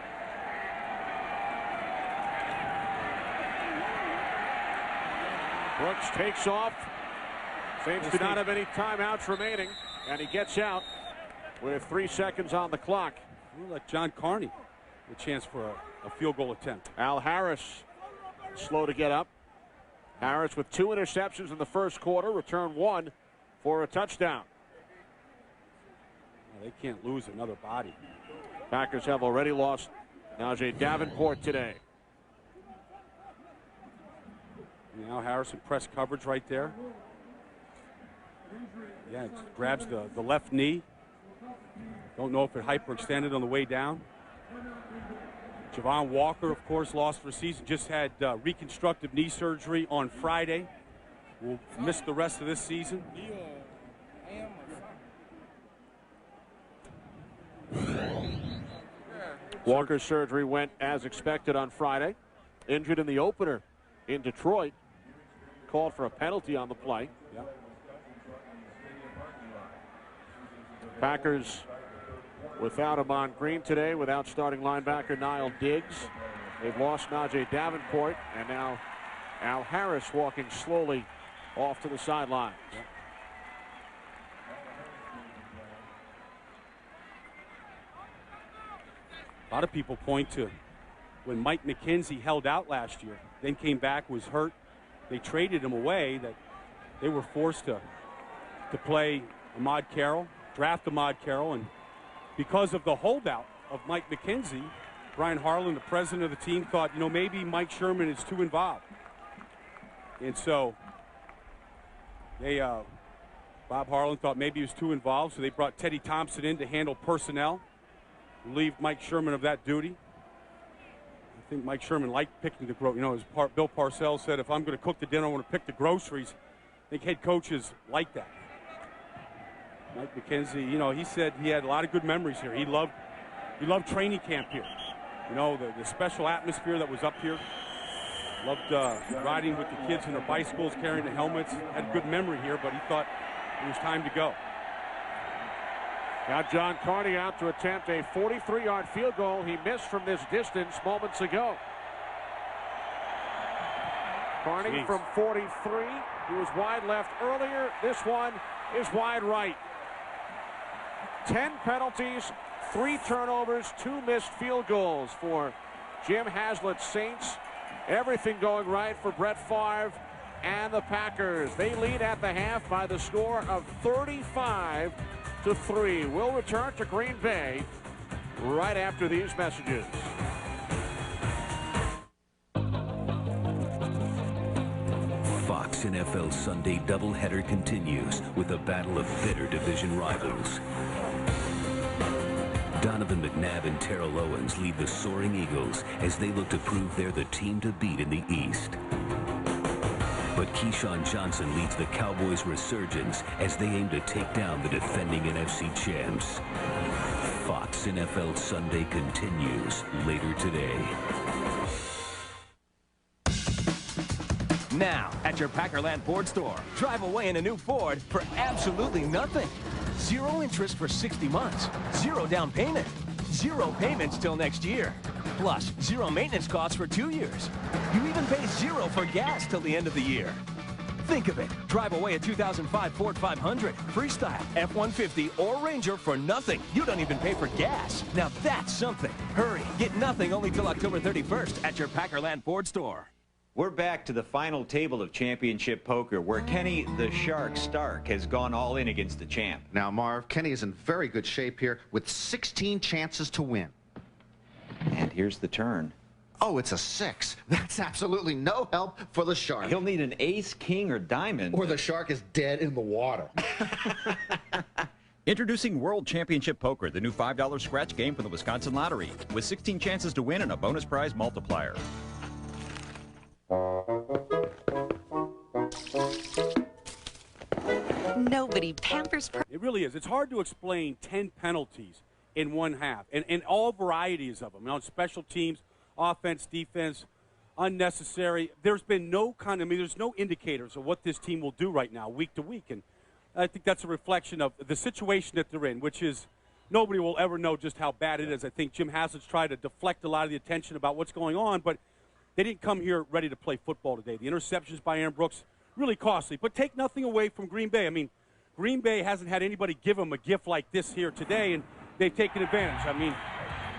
Brooks takes off. Saints do not have any timeouts remaining, and he gets out with 3 seconds on the clock. We'll let John Carney a chance for a field goal attempt. Al Harris slow to get up. Harris with 2 interceptions in the first quarter, return 1 for a touchdown. They can't lose another body. Packers have already lost Najee Davenport today. Now Harrison press coverage right there. Yeah, it grabs the left knee. Don't know if it hyperextended on the way down. Javon Walker, of course, lost for a season. Just had reconstructive knee surgery on Friday. Will miss the rest of this season. Walker's surgery went as expected on Friday. Injured in the opener in Detroit. Called for a penalty on the play. Yeah. Packers without Amon Green today, without starting linebacker Niall Diggs. They've lost Najee Davenport, and now Al Harris walking slowly off to the sideline. Yeah. A lot of people point to when Mike McKenzie held out last year, then came back, was hurt. They traded him away, that they were forced to play Ahmad Carroll, draft Ahmad Carroll, and because of the holdout of Mike McKenzie, Brian Harlan, the president of the team, thought, maybe Mike Sherman is too involved. And so Bob Harlan thought maybe he was too involved, so they brought Teddy Thompson in to handle personnel, relieve Mike Sherman of that duty. I think Mike Sherman liked picking the groceries. Bill Parcells said, if I'm going to cook the dinner, I want to pick the groceries. I think head coaches like that. Mike McKenzie, he said he had a lot of good memories here. He loved training camp here. The special atmosphere that was up here. Loved riding with the kids in their bicycles, carrying the helmets. Had a good memory here, but he thought it was time to go. Got John Carney out to attempt a 43-yard field goal. He missed from this distance moments ago. Carney from 43. He was wide left earlier. This one is wide right. 10 penalties, 3 turnovers, 2 missed field goals for Jim Haslett's Saints. Everything going right for Brett Favre and the Packers. They lead at the half by the score of 35-3. We'll return to Green Bay right after these messages. NFL Sunday doubleheader continues with a battle of bitter division rivals. Donovan McNabb and Terrell Owens lead the soaring Eagles as they look to prove they're the team to beat in the East. But Keyshawn Johnson leads the Cowboys' resurgence as they aim to take down the defending NFC champs. Fox NFL Sunday continues later today. Now, at your Packerland Ford store, drive away in a new Ford for absolutely nothing. 0 interest for 60 months, 0 down payment, 0 payments till next year. Plus, 0 maintenance costs for 2 years. You even pay 0 for gas till the end of the year. Think of it. Drive away a 2005 Ford 500, Freestyle, F-150, or Ranger for nothing. You don't even pay for gas. Now that's something. Hurry. Get nothing only till October 31st at your Packerland Ford store. We're back to the final table of championship poker where Kenny the Shark Stark has gone all in against the champ. Now, Marv, Kenny is in very good shape here with 16 chances to win. And here's the turn. Oh, it's a 6. That's absolutely no help for the Shark. He'll need an ace, king, or diamond. Or the Shark is dead in the water. Introducing World Championship Poker, the new $5 scratch game from the Wisconsin Lottery, with 16 chances to win and a bonus prize multiplier. Nobody pampers. It really is. It's hard to explain 10 penalties in one half, and all varieties of them. You know, special teams, offense, defense, unnecessary. There's been no there's no indicators of what this team will do right now, week to week, and I think that's a reflection of the situation that they're in, which is nobody will ever know just how bad it is. I think Jim Haslett's tried to deflect a lot of the attention about what's going on, but they didn't come here ready to play football today. The interceptions by Aaron Brooks, really costly. But take nothing away from Green Bay. I mean, Green Bay hasn't had anybody give them a gift like this here today, and they've taken advantage. I mean,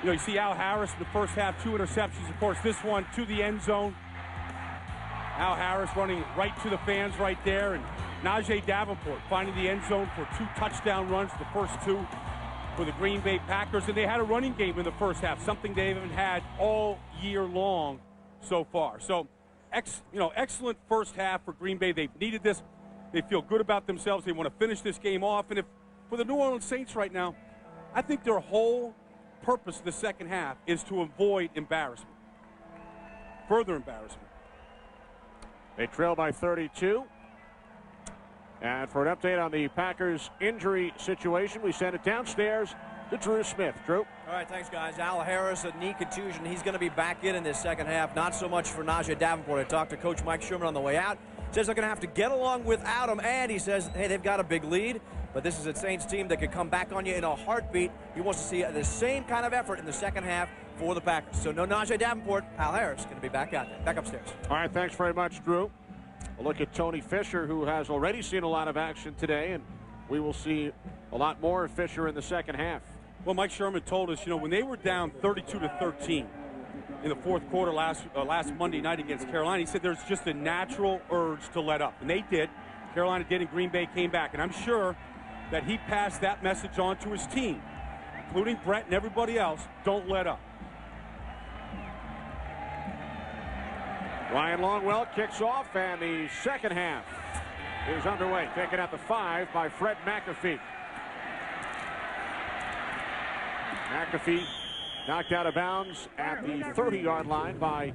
you know, you see Al Harris in the first half, 2 interceptions. Of course, this one to the end zone. Al Harris running right to the fans right there, and Najee Davenport finding the end zone for 2 touchdown runs, the first 2 for the Green Bay Packers. And they had a running game in the first half, something they haven't had all year long so far. So, excellent first half for Green Bay. They've needed this. They feel good about themselves. They want to finish this game off. And if for the New Orleans Saints right now, I think their whole purpose of the second half is to avoid embarrassment, further embarrassment. They trail by 32. And for an update on the Packers injury situation, we send it downstairs to Drew Smith. Drew. All right, thanks, guys. Al Harris, a knee contusion. He's going to be back in this second half. Not so much for Najee Davenport. I talked to Coach Mike Sherman on the way out. Says they're going to have to get along without him. And he says, hey, they've got a big lead. But this is a Saints team that could come back on you in a heartbeat. He wants to see the same kind of effort in the second half for the Packers. So no Najee Davenport. Al Harris going to be back out there, back upstairs. All right, thanks very much, Drew. A look at Tony Fisher, who has already seen a lot of action today, and we will see a lot more of Fisher in the second half. Well, Mike Sherman told us, when they were down 32-13 in the fourth quarter last Monday night against Carolina, he said there's just a natural urge to let up. And they did. Carolina did, and Green Bay came back. And I'm sure that he passed that message on to his team, including Brett and everybody else. Don't let up. Ryan Longwell kicks off, and the second half is underway. Taken at the 5 by Fred McAfee. McAfee knocked out of bounds at the 30-yard line by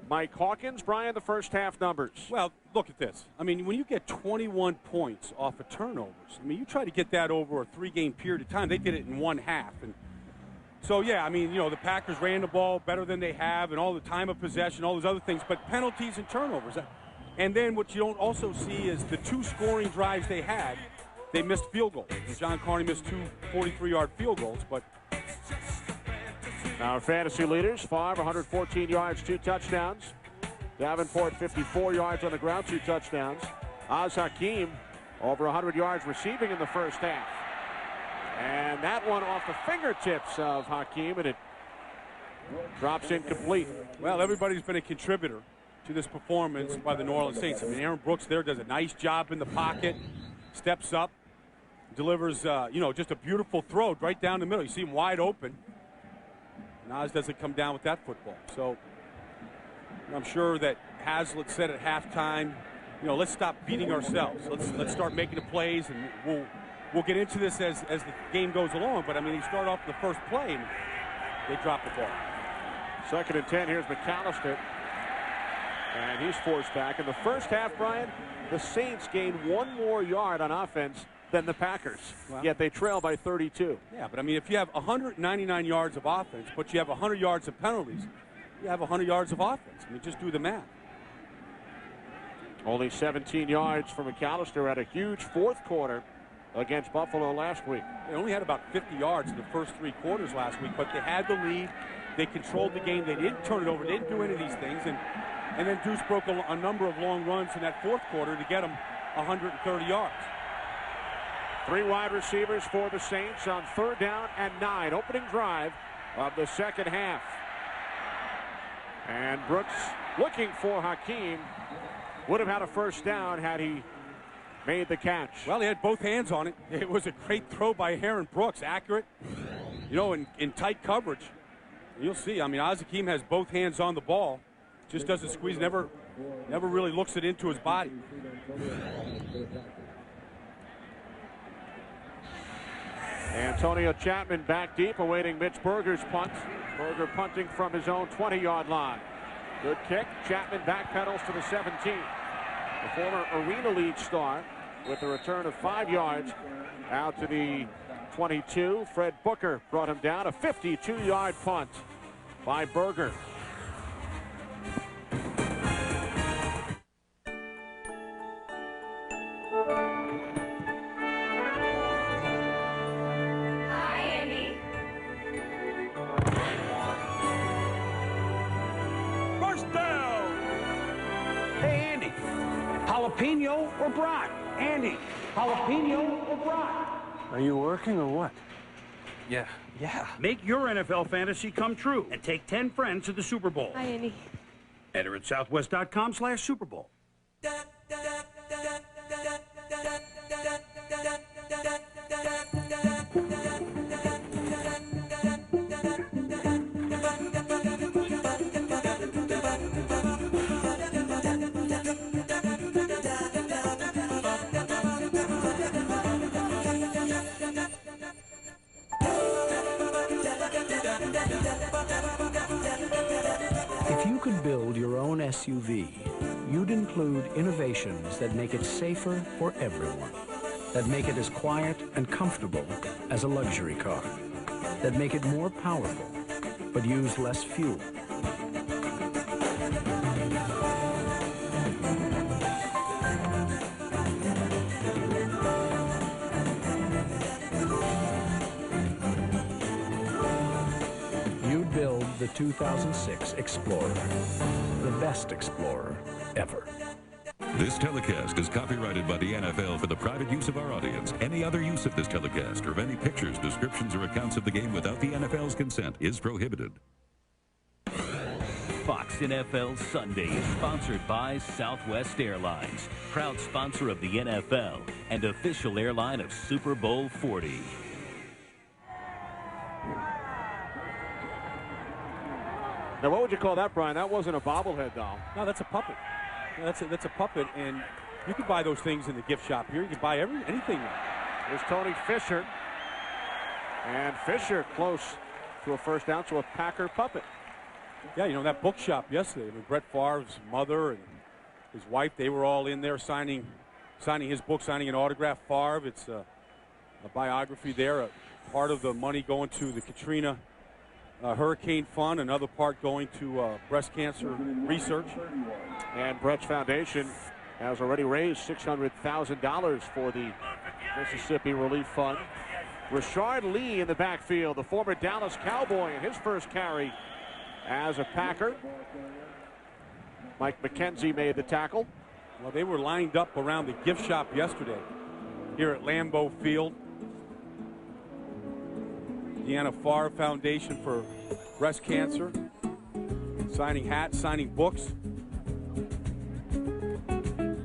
Mike Hawkins. Brian, the first half numbers. Well, look at this. I mean, when you get 21 points off of turnovers, I mean, you try to get that over a 3-game period of time. They did it in one half. And so, yeah, I mean, the Packers ran the ball better than they have and all the time of possession, all those other things, but penalties and turnovers. And then what you don't also see is the 2 scoring drives they had, they missed field goals. And John Carney missed 2 43-yard field goals, but our fantasy leaders, Favre, 114 yards, 2 touchdowns. Davenport, 54 yards on the ground, 2 touchdowns. Oz Hakeem, over 100 yards receiving in the first half. And that one off the fingertips of Hakeem, and it drops incomplete. Well, everybody's been a contributor to this performance by the New Orleans Saints. I mean, Aaron Brooks there does a nice job in the pocket, steps up, delivers, just a beautiful throw right down the middle. You see him wide open. Nas doesn't come down with that football. So I'm sure that Haslett said at halftime, you know, let's stop beating ourselves. Let's start making the plays, and we'll get into this as the game goes along. But I mean, he started off the first play, and they dropped the ball. 2nd and 10. Here's McAllister, and he's forced back. In the first half, Brian, the Saints gained 1 more yard on offense than the Packers, yet they trail by 32. Yeah, but I mean, if you have 199 yards of offense, but you have 100 yards of penalties, you have 100 yards of offense. I mean, just do the math. Only 17 yards for McAllister at a huge 4th quarter against Buffalo last week. They only had about 50 yards in the first 3 quarters last week, but they had the lead. They controlled the game. They didn't turn it over. They didn't do any of these things. And then Deuce broke a number of long runs in that 4th quarter to get them 130 yards. 3 wide receivers for the Saints on 3rd down and 9. Opening drive of the 2nd half. And Brooks looking for Hakeem. Would have had a first down had he made the catch. Well, he had both hands on it. It was a great throw by Aaron Brooks. Accurate, you know, in tight coverage. You'll see. I mean, Hakeem has both hands on the ball. Just doesn't squeeze. Never really looks it into his body. Antonio Chapman back deep, awaiting Mitch Berger's punt. Berger punting from his own 20-yard line. Good kick. Chapman backpedals to the 17. The former Arena League star with a return of 5 yards out to the 22. Fred Booker brought him down. A 52-yard punt by Berger. Jalapeno or brat? Andy, jalapeno or brat? Are you working or what? Yeah. Make your NFL fantasy come true and take 10 friends to the Super Bowl. Hi, Andy. Enter at southwest.com/Super Bowl. If you could build your own SUV, you'd include innovations that make it safer for everyone, that make it as quiet and comfortable as a luxury car, that make it more powerful, but use less fuel. Build the 2006 Explorer, the best Explorer ever. This telecast is copyrighted by the NFL for the private use of our audience. Any other use of this telecast or of any pictures, descriptions, or accounts of the game without the NFL's consent is prohibited. Fox NFL Sunday is sponsored by Southwest Airlines, proud sponsor of the NFL and official airline of Super Bowl 40. Now, what would you call that, Brian? That wasn't a bobblehead doll. No, that's a puppet. That's a puppet, and you can buy those things in the gift shop here. You can buy anything. There's Tony Fisher. And Fisher close to a first down to a Packer puppet. Yeah, you know, that bookshop yesterday, I mean, Brett Favre's mother and his wife, they were all in there signing his book, signing an autograph. Favre, it's a biography there, a part of the money going to the Katrina Hurricane Fund, another part going to breast cancer research. And Brett's Foundation has already raised $600,000 for the Mississippi Relief Fund. Rashard Lee in the backfield, the former Dallas Cowboy, in his first carry as a Packer. Mike McKenzie made the tackle. Well, they were lined up around the gift shop yesterday here at Lambeau Field. Deanna Favre Foundation for breast cancer, signing hats, signing books.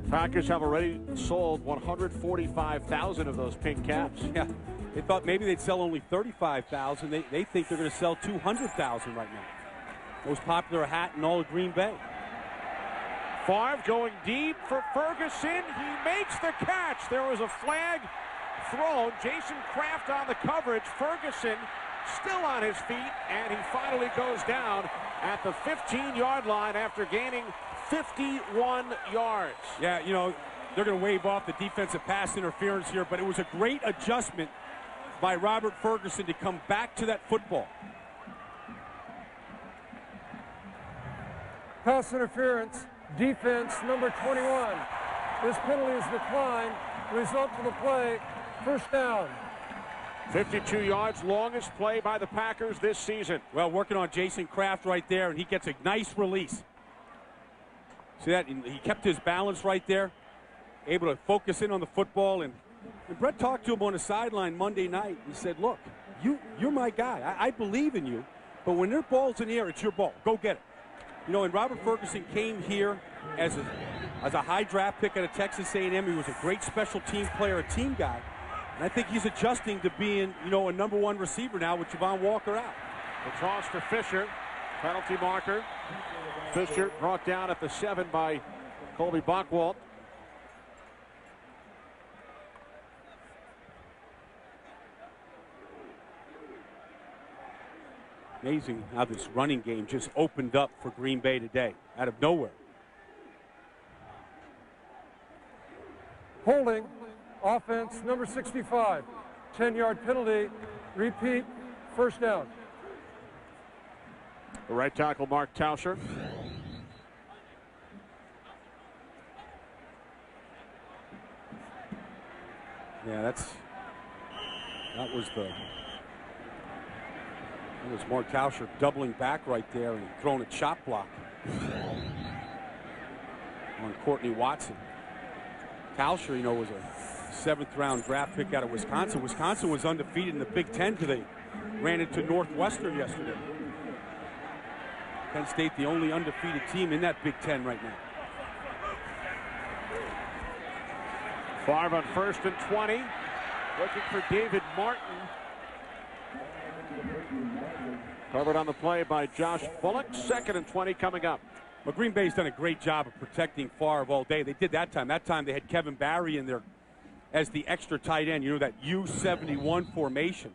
Packers have already sold 145,000 of those pink caps. Yeah, they thought maybe they'd sell only 35,000. They think they're going to sell 200,000 right now. Most popular hat in all of Green Bay. Favre going deep for Ferguson. He makes the catch. There was a flag thrown. Jason Kraft on the coverage. Ferguson still on his feet, and he finally goes down at the 15-yard line after gaining 51 yards. Yeah, you know, they're going to wave off the defensive pass interference here, but it was a great adjustment by Robert Ferguson to come back to that football. Pass interference, defense number 21. This penalty is declined. Result of the play, first down. 52 yards, longest play by the Packers this season. Well, working on Jason Kraft right there, and he gets a nice release. See that? He kept his balance right there, able to focus in on the football. And Brett talked to him on the sideline Monday night. He said, look, you're my guy. I believe in you, but when their ball's in the air, it's your ball. Go get it. You know, and Robert Ferguson came here as a high draft pick out of Texas A&M. He was a great special team player, a team guy. And I think he's adjusting to being, you know, a #1 receiver now with Javon Walker out. The toss to Fisher. Penalty marker. Fisher brought down at the 7 by Colby Bockwalt. Amazing how this running game just opened up for Green Bay today, out of nowhere. Holding, offense number 65. 10-yard penalty, repeat, first down. The right tackle, Mark Tauscher. Yeah, that was Mark Tauscher doubling back right there and throwing a chop block on Courtney Watson. Tauscher, you know, was a 7th-round draft pick out of Wisconsin. Wisconsin was undefeated in the Big Ten till they ran into Northwestern yesterday. Penn State, the only undefeated team in that Big Ten right now. Favre on 1st and 20. Looking for David Martin. Covered on the play by Josh Bullock. 2nd and 20 coming up. Well, Green Bay's done a great job of protecting Favre all day. They did that time. That time they had Kevin Barry in there as the extra tight end. You know, that U71 formation.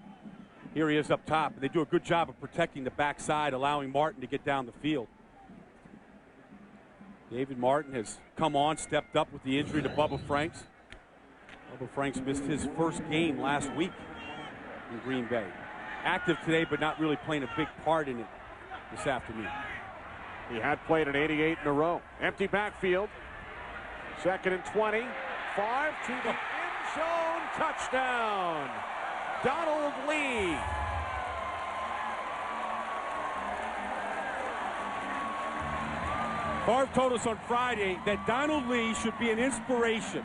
Here he is up top. They do a good job of protecting the backside, allowing Martin to get down the field. David Martin has come on, stepped up with the injury to Bubba Franks. Bubba Franks missed his first game last week in Green Bay. Active today, but not really playing a big part in it this afternoon. He had played an 88 in a row. Empty backfield. 2nd and 20. Favre to the end zone. Touchdown. Donald Lee. Favre told us on Friday that Donald Lee should be an inspiration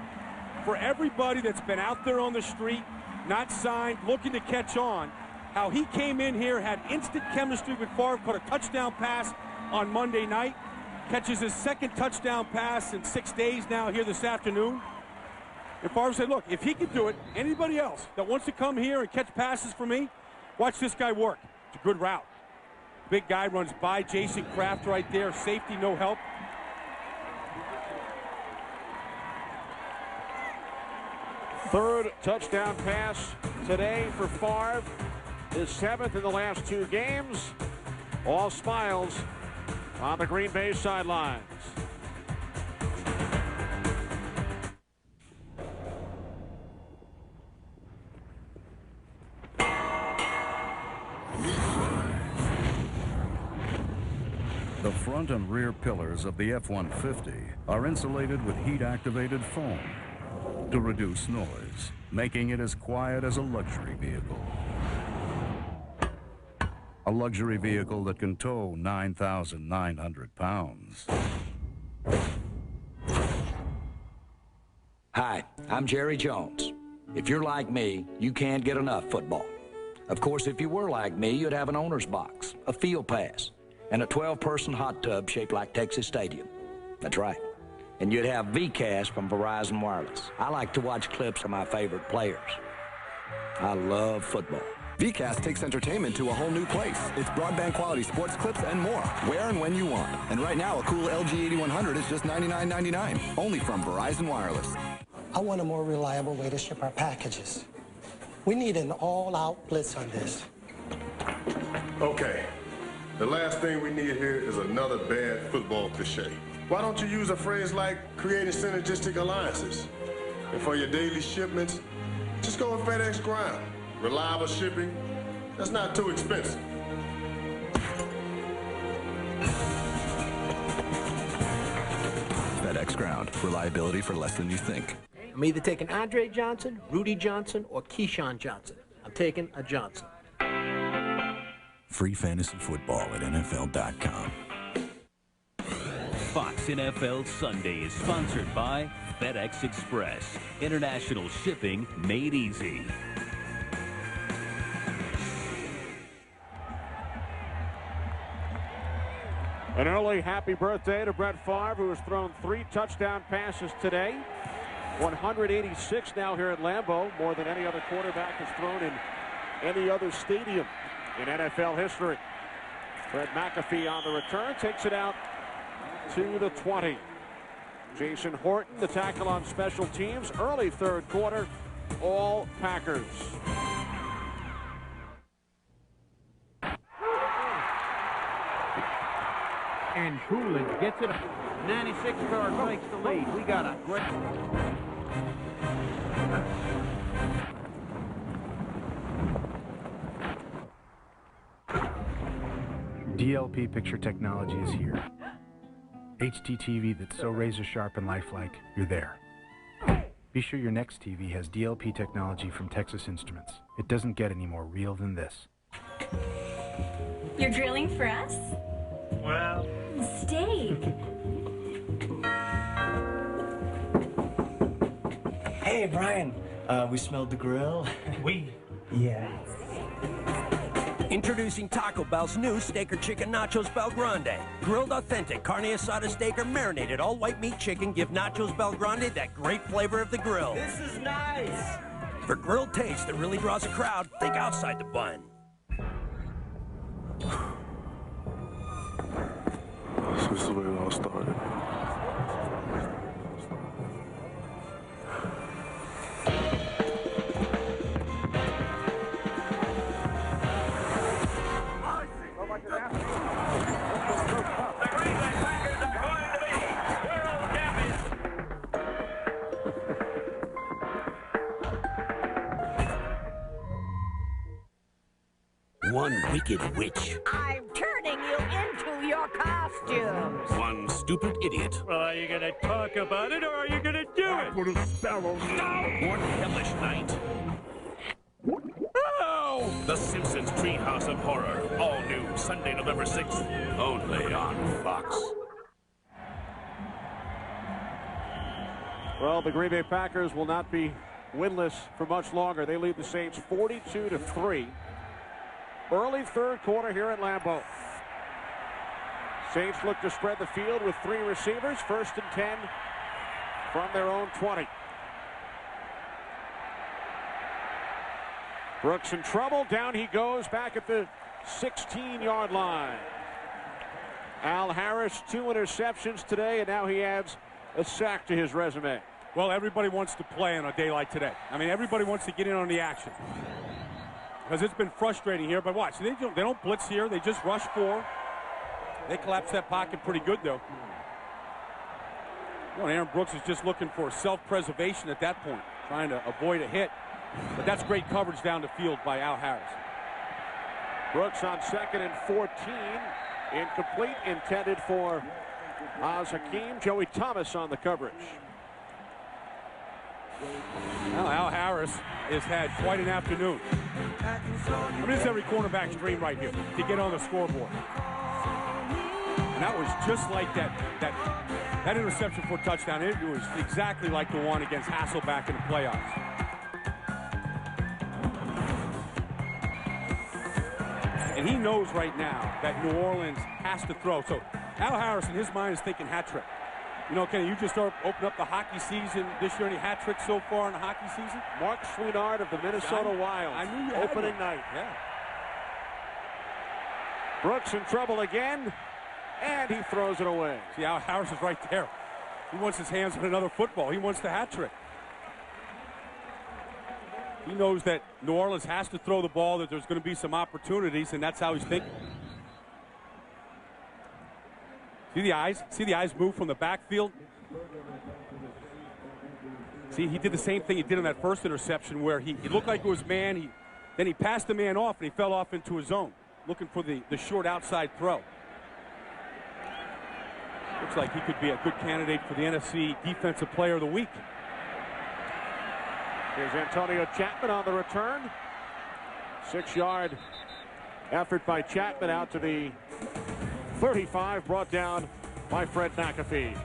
for everybody that's been out there on the street, not signed, looking to catch on. How he came in here, had instant chemistry with Favre, caught a touchdown pass on Monday night, catches his 2nd touchdown pass in 6 days now here this afternoon. And Favre said, look, if he can do it, anybody else that wants to come here and catch passes for me, watch this guy work. It's a good route. Big guy runs by Jason Kraft right there. Safety, no help. Third touchdown pass today for Favre. His 7th in the last 2 games. All smiles on the Green Bay sidelines. The front and rear pillars of the F-150 are insulated with heat-activated foam to reduce noise, making it as quiet as a luxury vehicle. A luxury vehicle that can tow 9,900 pounds. Hi, I'm Jerry Jones. If you're like me, you can't get enough football. Of course, if you were like me, you'd have an owner's box, a field pass, and a 12-person hot tub shaped like Texas Stadium. That's right. And you'd have VCast from Verizon Wireless. I like to watch clips of my favorite players. I love football. VCast takes entertainment to a whole new place. It's broadband quality sports clips and more, where and when you want. And right now, a cool LG 8100 is just $99.99, only from Verizon Wireless. I want a more reliable way to ship our packages. We need an all-out blitz on this. Okay, the last thing we need here is another bad football cliche. Why don't you use a phrase like creating synergistic alliances? And for your daily shipments, just go with FedEx Ground. Reliable shipping, that's not too expensive. FedEx Ground, reliability for less than you think. I'm either taking Andre Johnson, Rudy Johnson, or Keyshawn Johnson. I'm taking a Johnson. Free fantasy football at NFL.com. Fox NFL Sunday is sponsored by FedEx Express. International shipping made easy. An early happy birthday to Brett Favre, who has thrown 3 touchdown passes today. 186 now here at Lambeau, more than any other quarterback has thrown in any other stadium in NFL history. Fred McAfee on the return, takes it out to the 20. Jason Horton, the tackle on special teams. Early third quarter, all Packers. And Coolidge gets it. 96-yard takes the lead. We got a great... DLP picture technology is here. HD TV that's so razor sharp and lifelike, you're there. Be sure your next TV has DLP technology from Texas Instruments. It doesn't get any more real than this. You're drilling for us? Well... Steak. Hey, Brian. We smelled the grill. Yeah. Introducing Taco Bell's new Steak or Chicken Nachos Bel Grande. Grilled authentic carne asada steak or marinated all white meat chicken give Nachos Bel Grande that great flavor of the grill. This is nice. For grilled taste that really draws a crowd, think outside the bun. This is the way it all started. One wicked witch. I'm turning you into your costumes. One stupid idiot. Are you gonna talk about it, or are you gonna do it? Put a spell on you. One hellish night. Oh! The Simpsons Treehouse of Horror. All new Sunday, November 6th. Only on Fox. Well, the Green Bay Packers will not be winless for much longer. They lead the Saints 42-3. Early third quarter here at Lambeau. Saints look to spread the field with 3 receivers. 1st and 10 from their own 20. Brooks in trouble. Down he goes back at the 16-yard line. Al Harris, 2 interceptions today, and now he adds a sack to his resume. Well, everybody wants to play on a day like today. I mean, everybody wants to get in on the action. Because it's been frustrating here, but watch, they don't blitz here. They just rush 4. They collapse that pocket pretty good, though. You know, Aaron Brooks is just looking for self-preservation at that point, trying to avoid a hit. But that's great coverage down the field by Al Harris. Brooks on 2nd and 14. Incomplete, intended for Oz Hakeem. Joey Thomas on the coverage. Well, Al Harris has had quite an afternoon. I mean, it's every cornerback's dream right here, to get on the scoreboard. And that was just like that interception for a touchdown. It was exactly like the one against Hasselback in the playoffs. And he knows right now that New Orleans has to throw. So Al Harris, in his mind, is thinking hat trick. You know, Kenny, you just opened up the hockey season this year. Any hat tricks so far in the hockey season? Mark Sweenard of the Minnesota Wild. I knew you opening night. Yeah. Brooks in trouble again, and he throws it away. See, Al Harris is right there. He wants his hands on another football. He wants the hat trick. He knows that New Orleans has to throw the ball, that there's going to be some opportunities, and that's how he's thinking. See the eyes? See the eyes move from the backfield? See, he did the same thing he did in that first interception where he looked like it was man. Then he passed the man off, and he fell off into his zone, looking for the short outside throw. Looks like he could be a good candidate for the NFC Defensive Player of the Week. Here's Antonio Chapman on the return. 6-yard effort by Chapman out to the 35, brought down by Fred McAfee.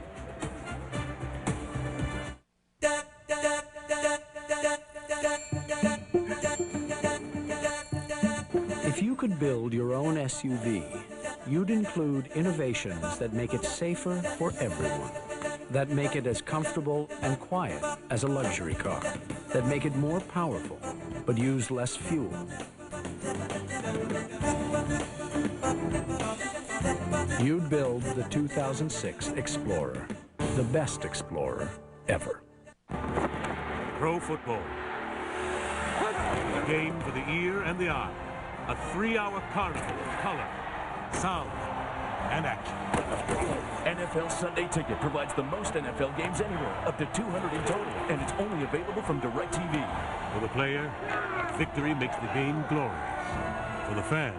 If you could build your own SUV, you'd include innovations that make it safer for everyone, that make it as comfortable and quiet as a luxury car, that make it more powerful but use less fuel. You'd build the 2006 Explorer, the best Explorer ever. Pro football. A game for the ear and the eye. A 3-hour carnival of color, sound, and action. NFL Sunday Ticket provides the most NFL games anywhere, up to 200 in total, and it's only available from DirecTV. For the player, victory makes the game glorious. For the fan,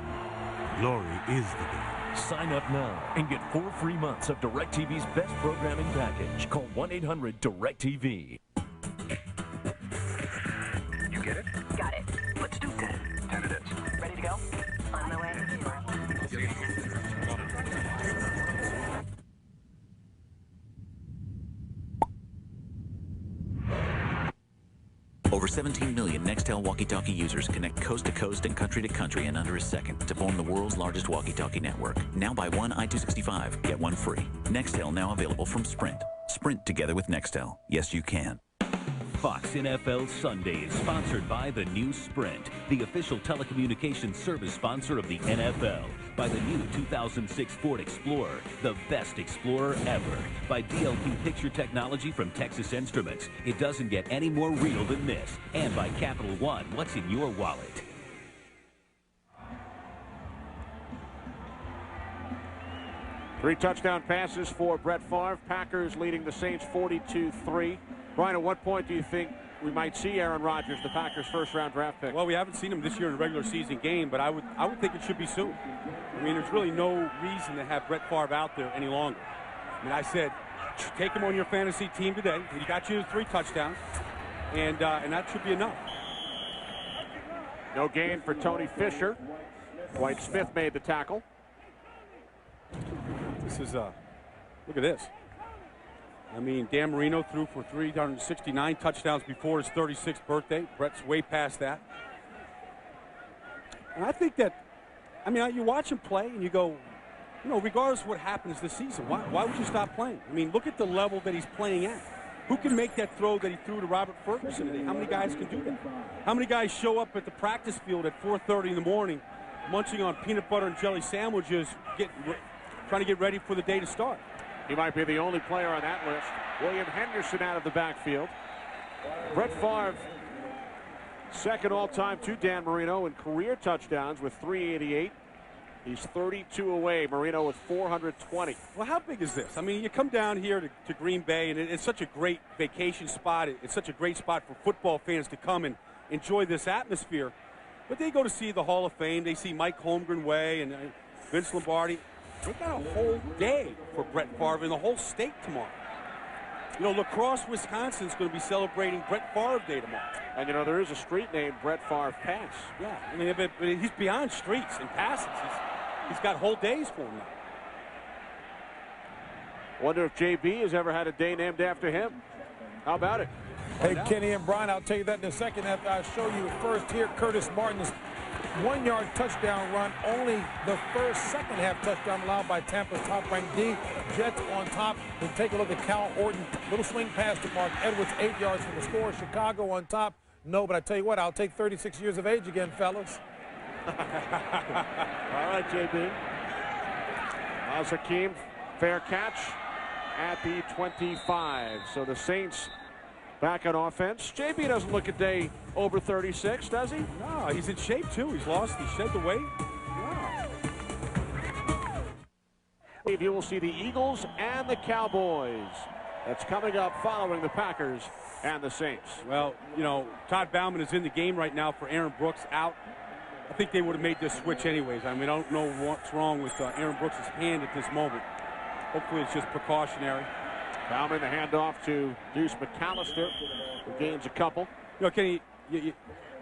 glory is the game. Sign up now and get 4 free months of DirecTV's best programming package. Call 1-800-DirecTV. You get it? Got it. Let's do 10. 10 it is. Ready to go? On my way. Over 17 million Nextel walkie-talkie users connect coast to coast and country to country in under a second to form the world's largest walkie-talkie network. Now buy one I-265, get one free. Nextel now available from Sprint. Sprint together with Nextel. Yes, you can. Fox NFL Sunday is sponsored by the new Sprint, the official telecommunications service sponsor of the NFL. By the new 2006 Ford Explorer, the best Explorer ever. By DLP Picture Technology from Texas Instruments. It doesn't get any more real than this. And by Capital One, what's in your wallet? Three touchdown passes for Brett Favre. Packers leading the Saints 42-3. Brian, at what point do you think we might see Aaron Rodgers, the Packers' first-round draft pick? Well, we haven't seen him this year in a regular season game, but I would think it should be soon. I mean, there's really no reason to have Brett Favre out there any longer. I mean, I said, take him on your fantasy team today. He got you 3 touchdowns, and that should be enough. No gain for Tony Fisher. Dwight Smith made the tackle. This is look at this. I mean, Dan Marino threw for 369 touchdowns before his 36th birthday. Brett's way past that. And I think that, I mean, you watch him play and you go, you know, regardless of what happens this season, why would you stop playing? I mean, look at the level that he's playing at. Who can make that throw that he threw to Robert Ferguson today? How many guys can do that? How many guys show up at the practice field at 4:30 in the morning, munching on peanut butter and jelly sandwiches, trying to get ready for the day to start? He might be the only player on that list. William Henderson out of the backfield. Brett Favre, second all-time to Dan Marino in career touchdowns with 388. He's 32 away. Marino with 420. Well, how big is this? I mean, you come down here to Green Bay, and it's such a great vacation spot. It's such a great spot for football fans to come and enjoy this atmosphere. But they go to see the Hall of Fame. They see Mike Holmgren Way and Vince Lombardi. They got a whole day for Brett Favre in the whole state tomorrow. You know, La Crosse, Wisconsin is going to be celebrating Brett Favre Day tomorrow. And, you know, there is a street named Brett Favre Pass. Yeah, I mean, but he's beyond streets and passes. He's got whole days for him now. Wonder if JB has ever had a day named after him. How about it? Hey, Kenny and Brian, I'll tell you that in a second after I show you first here Curtis Martin's 1-yard touchdown run, only the second half touchdown allowed by Tampa's top-ranked D. Jets on top. Then take a look at Cal Orton. Little swing pass to Mark Edwards, 8 yards from the score. Chicago on top. No, but I tell you what, I'll take 36 years of age again, fellas. All right, JB. Hakeem, fair catch at the 25. So the Saints back on offense. JB doesn't look a day over 36, does he? No, he's in shape, too. He shed the weight. Yeah. You will see the Eagles and the Cowboys. That's coming up following the Packers and the Saints. Well, you know, Todd Bauman is in the game right now for Aaron Brooks out. I think they would have made this switch anyways. I mean, I don't know what's wrong with Aaron Brooks' hand at this moment. Hopefully it's just precautionary. Bauman, the handoff to Deuce McAllister, who gains a couple. You know, Kenny,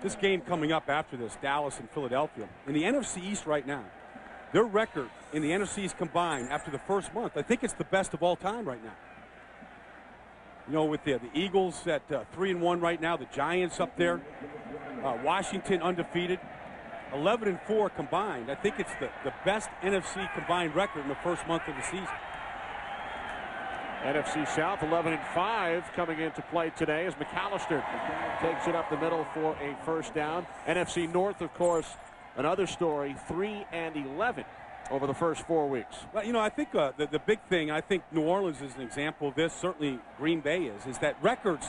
this game coming up after this, Dallas and Philadelphia, in the NFC East right now, their record in the NFC East combined after the first month, I think it's the best of all time right now. You know, with the Eagles at 3-1 right now, the Giants up there, Washington undefeated, 11-4 combined. I think it's the best NFC combined record in the first month of the season. NFC South 11-5 coming into play today as McAllister takes it up the middle for a first down. NFC North, of course, another story, 3-11 over the first 4 weeks. Well, you know, I think the big thing, I think New Orleans is an example of this, certainly Green Bay is that records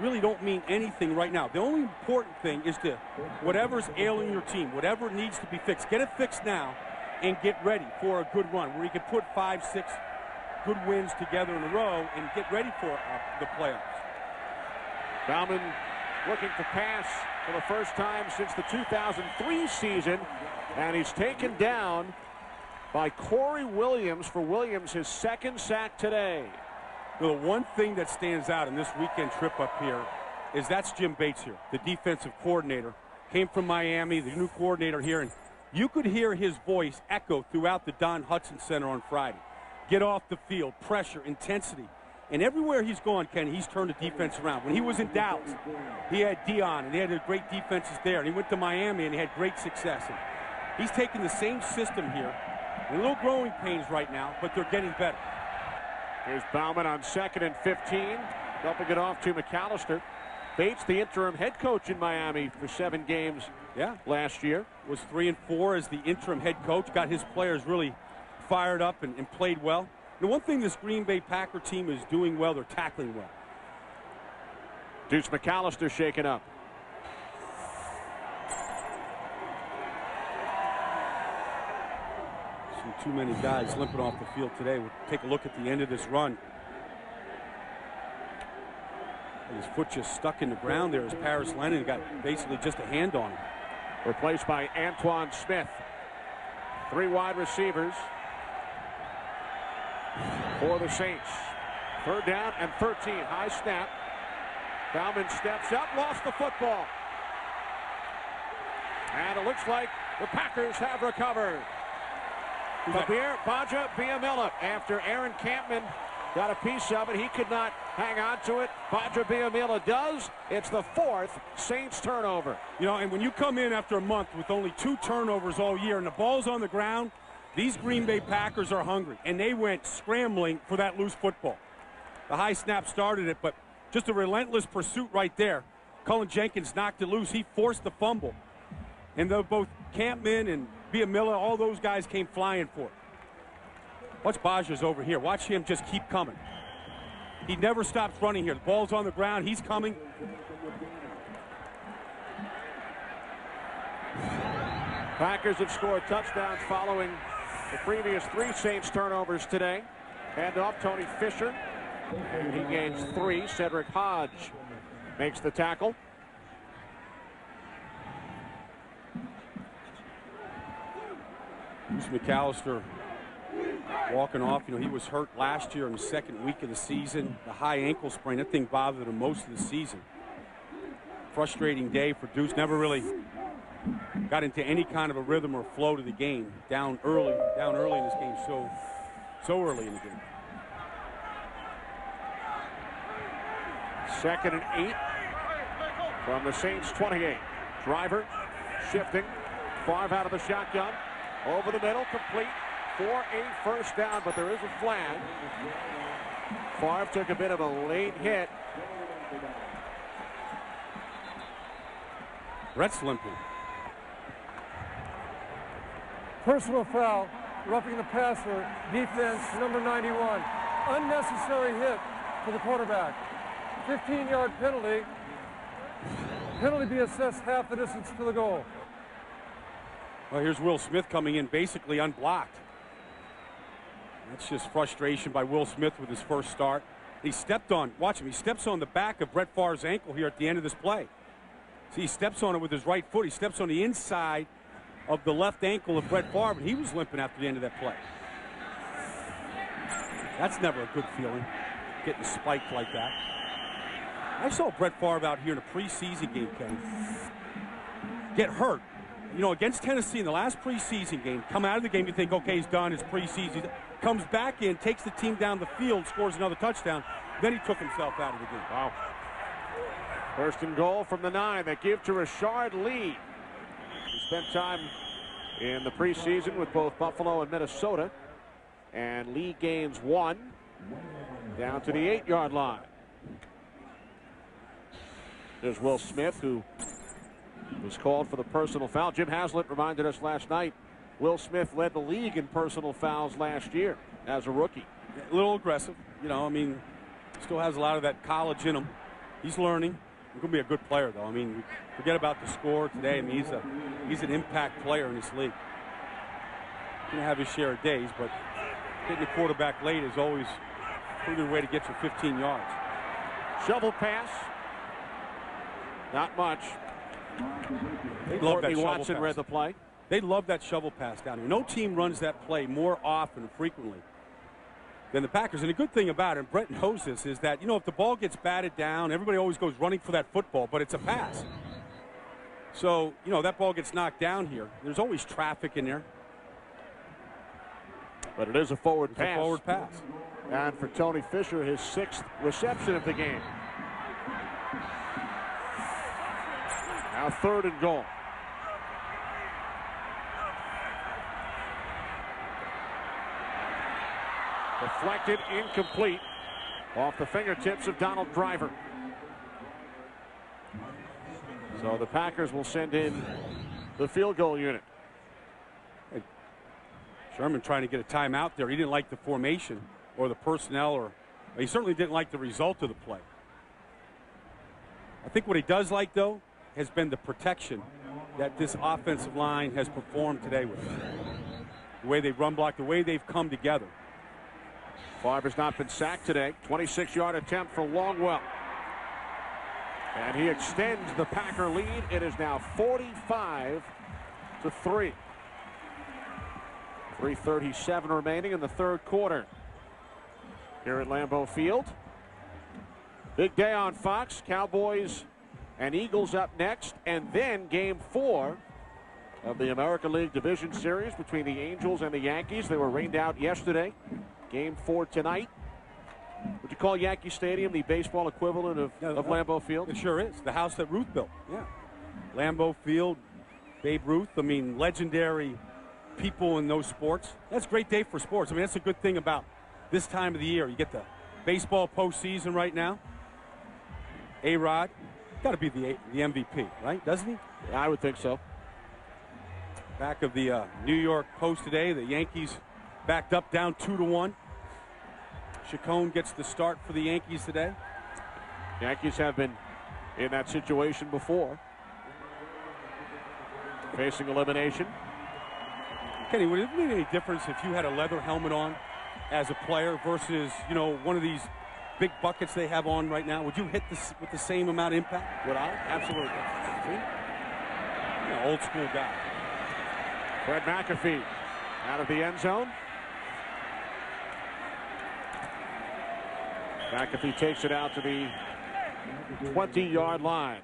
really don't mean anything right now. The only important thing is to, whatever's ailing your team, whatever needs to be fixed, get it fixed now and get ready for a good run where you can put 5, 6 good wins together in a row and get ready for the playoffs. Bauman looking to pass for the first time since the 2003 season, and he's taken down by Corey Williams. For Williams, his second sack today. Well, the one thing that stands out in this weekend trip up here is that's Jim Bates here, the defensive coordinator. Came from Miami, the new coordinator here, and you could hear his voice echo throughout the Don Hudson Center on Friday. Get off the field, pressure, intensity. And everywhere he's gone, Ken, he's turned the defense around. When he was in Dallas, he had Dion, and he had great defenses there. And he went to Miami, and he had great success. And he's taking the same system here. A little growing pains right now, but they're getting better. Here's Bauman on 2nd and 15, dumping it off to McAllister. Bates, the interim head coach in Miami for 7 games last year. Was 3-4 as the interim head coach. Got his players really fired up and played well. The one thing this Green Bay Packer team is doing well, they're tackling well. Deuce McAllister shaken up. Too many guys limping off the field today. We'll take a look at the end of this run. His foot just stuck in the ground there as Paris Lennon got basically just a hand on him. Replaced by Antoine Smith. 3 wide receivers for the Saints. 3rd down and 13. High snap. Bauman steps up, lost the football. And it looks like the Packers have recovered. Baja Biamila, after Aaron Campman got a piece of it, he could not hang on to it. Baja Biamila does. It's the 4th Saints turnover. You know, and when you come in after a month with only 2 turnovers all year and the ball's on the ground, these Green Bay Packers are hungry, and they went scrambling for that loose football. The high snap started it, but just a relentless pursuit right there. Cullen Jenkins knocked it loose. He forced the fumble. And though both Campman and Biamila, all those guys came flying for it. Watch Baja's over here. Watch him just keep coming. He never stops running here. The ball's on the ground. He's coming. Packers have scored touchdowns following the previous 3 Saints turnovers today. Hand off Tony Fisher. He gains 3. Cedric Hodge makes the tackle. Deuce McAllister walking off. You know, he was hurt last year in the 2nd week of the season. The high ankle sprain, that thing bothered him most of the season. Frustrating day for Deuce. Never really got into any kind of a rhythm or flow to the game. Down early in this game, so early in the game. 2nd and 8 from the Saints 28. Driver shifting, Favre out of the shotgun. Over the middle, complete for a first down, but there is a flag. Favre took a bit of a late hit. Brett's limping. Personal foul, roughing the passer, defense number 91. Unnecessary hit for the quarterback. 15-yard penalty. Penalty be assessed half the distance to the goal. Well, here's Will Smith coming in basically unblocked. That's just frustration by Will Smith with his first start. He stepped on, watch him, he steps on the back of Brett Favre's ankle here at the end of this play. See, he steps on it with his right foot. He steps on the inside of the left ankle of Brett Favre, and he was limping after the end of that play. That's never a good feeling, getting spiked like that. I saw Brett Favre out here in a preseason game, Kenny, get hurt. You know, against Tennessee in the last preseason game, come out of the game, you think, okay, he's done, it's preseason. Comes back in, takes the team down the field, scores another touchdown. Then he took himself out of the game. Wow. First and goal from the 9. They give to Rashard Lee. He spent time in the preseason with both Buffalo and Minnesota. And Lee gains 1 down to the 8-yard line. There's Will Smith, who was called for the personal foul. Jim Haslett reminded us last night, Will Smith led the league in personal fouls last year as a rookie. A little aggressive, you know, I mean, still has a lot of that college in him. He's learning. He's going to be a good player, though. I mean, forget about the score today. I mean, he's an impact player in this league. He's going to have his share of days, but getting the quarterback late is always a pretty good way to get you 15 yards. Shovel pass. Not much. They love that shovel Watson pass. read the play. They love that shovel pass down here. No team runs that play more often, frequently, than the Packers. And the good thing about it, and Brett knows this, is that, you know, if the ball gets batted down, everybody always goes running for that football, but it's a pass. So, you know, that ball gets knocked down here. There's always traffic in there. But it is a forward pass. A forward pass. And for Tony Fisher, his 6th reception of the game. Now 3rd and goal. Deflected, incomplete, off the fingertips of Donald Driver. So the Packers will send in the field goal unit. Hey, Sherman trying to get a timeout there. He didn't like the formation or the personnel, or he certainly didn't like the result of the play. I think what he does like, though, has been the protection that this offensive line has performed today with. The way they run block, the way they've come together. Favre has not been sacked today. 26-yard attempt for Longwell. And he extends the Packer lead. It is now 45-3. 3:37 remaining in the 3rd quarter here at Lambeau Field. Big day on Fox. Cowboys and Eagles up next, and then game 4 of the American League Division Series between the Angels and the Yankees. They were rained out yesterday. Game 4 tonight. Would you call Yankee Stadium the baseball equivalent of Lambeau Field? It sure is. The house that Ruth built. Yeah. Lambeau Field, Babe Ruth. I mean, legendary people in those sports. That's a great day for sports. I mean, that's a good thing about this time of the year. You get the baseball postseason right now. A-Rod, got to be the MVP, right? Doesn't he? Yeah, I would think so. Back of the New York Post today, the Yankees backed up, down 2-1. Chacon gets the start for the Yankees today. Yankees have been in that situation before, facing elimination. Kenny, would it make any difference if you had a leather helmet on as a player versus, you know, one of these big buckets they have on right now? Would you hit this with the same amount of impact? Would I? Absolutely. See? You're an old school guy. Fred McAfee out of the end zone. McAfee takes it out to the 20-yard line.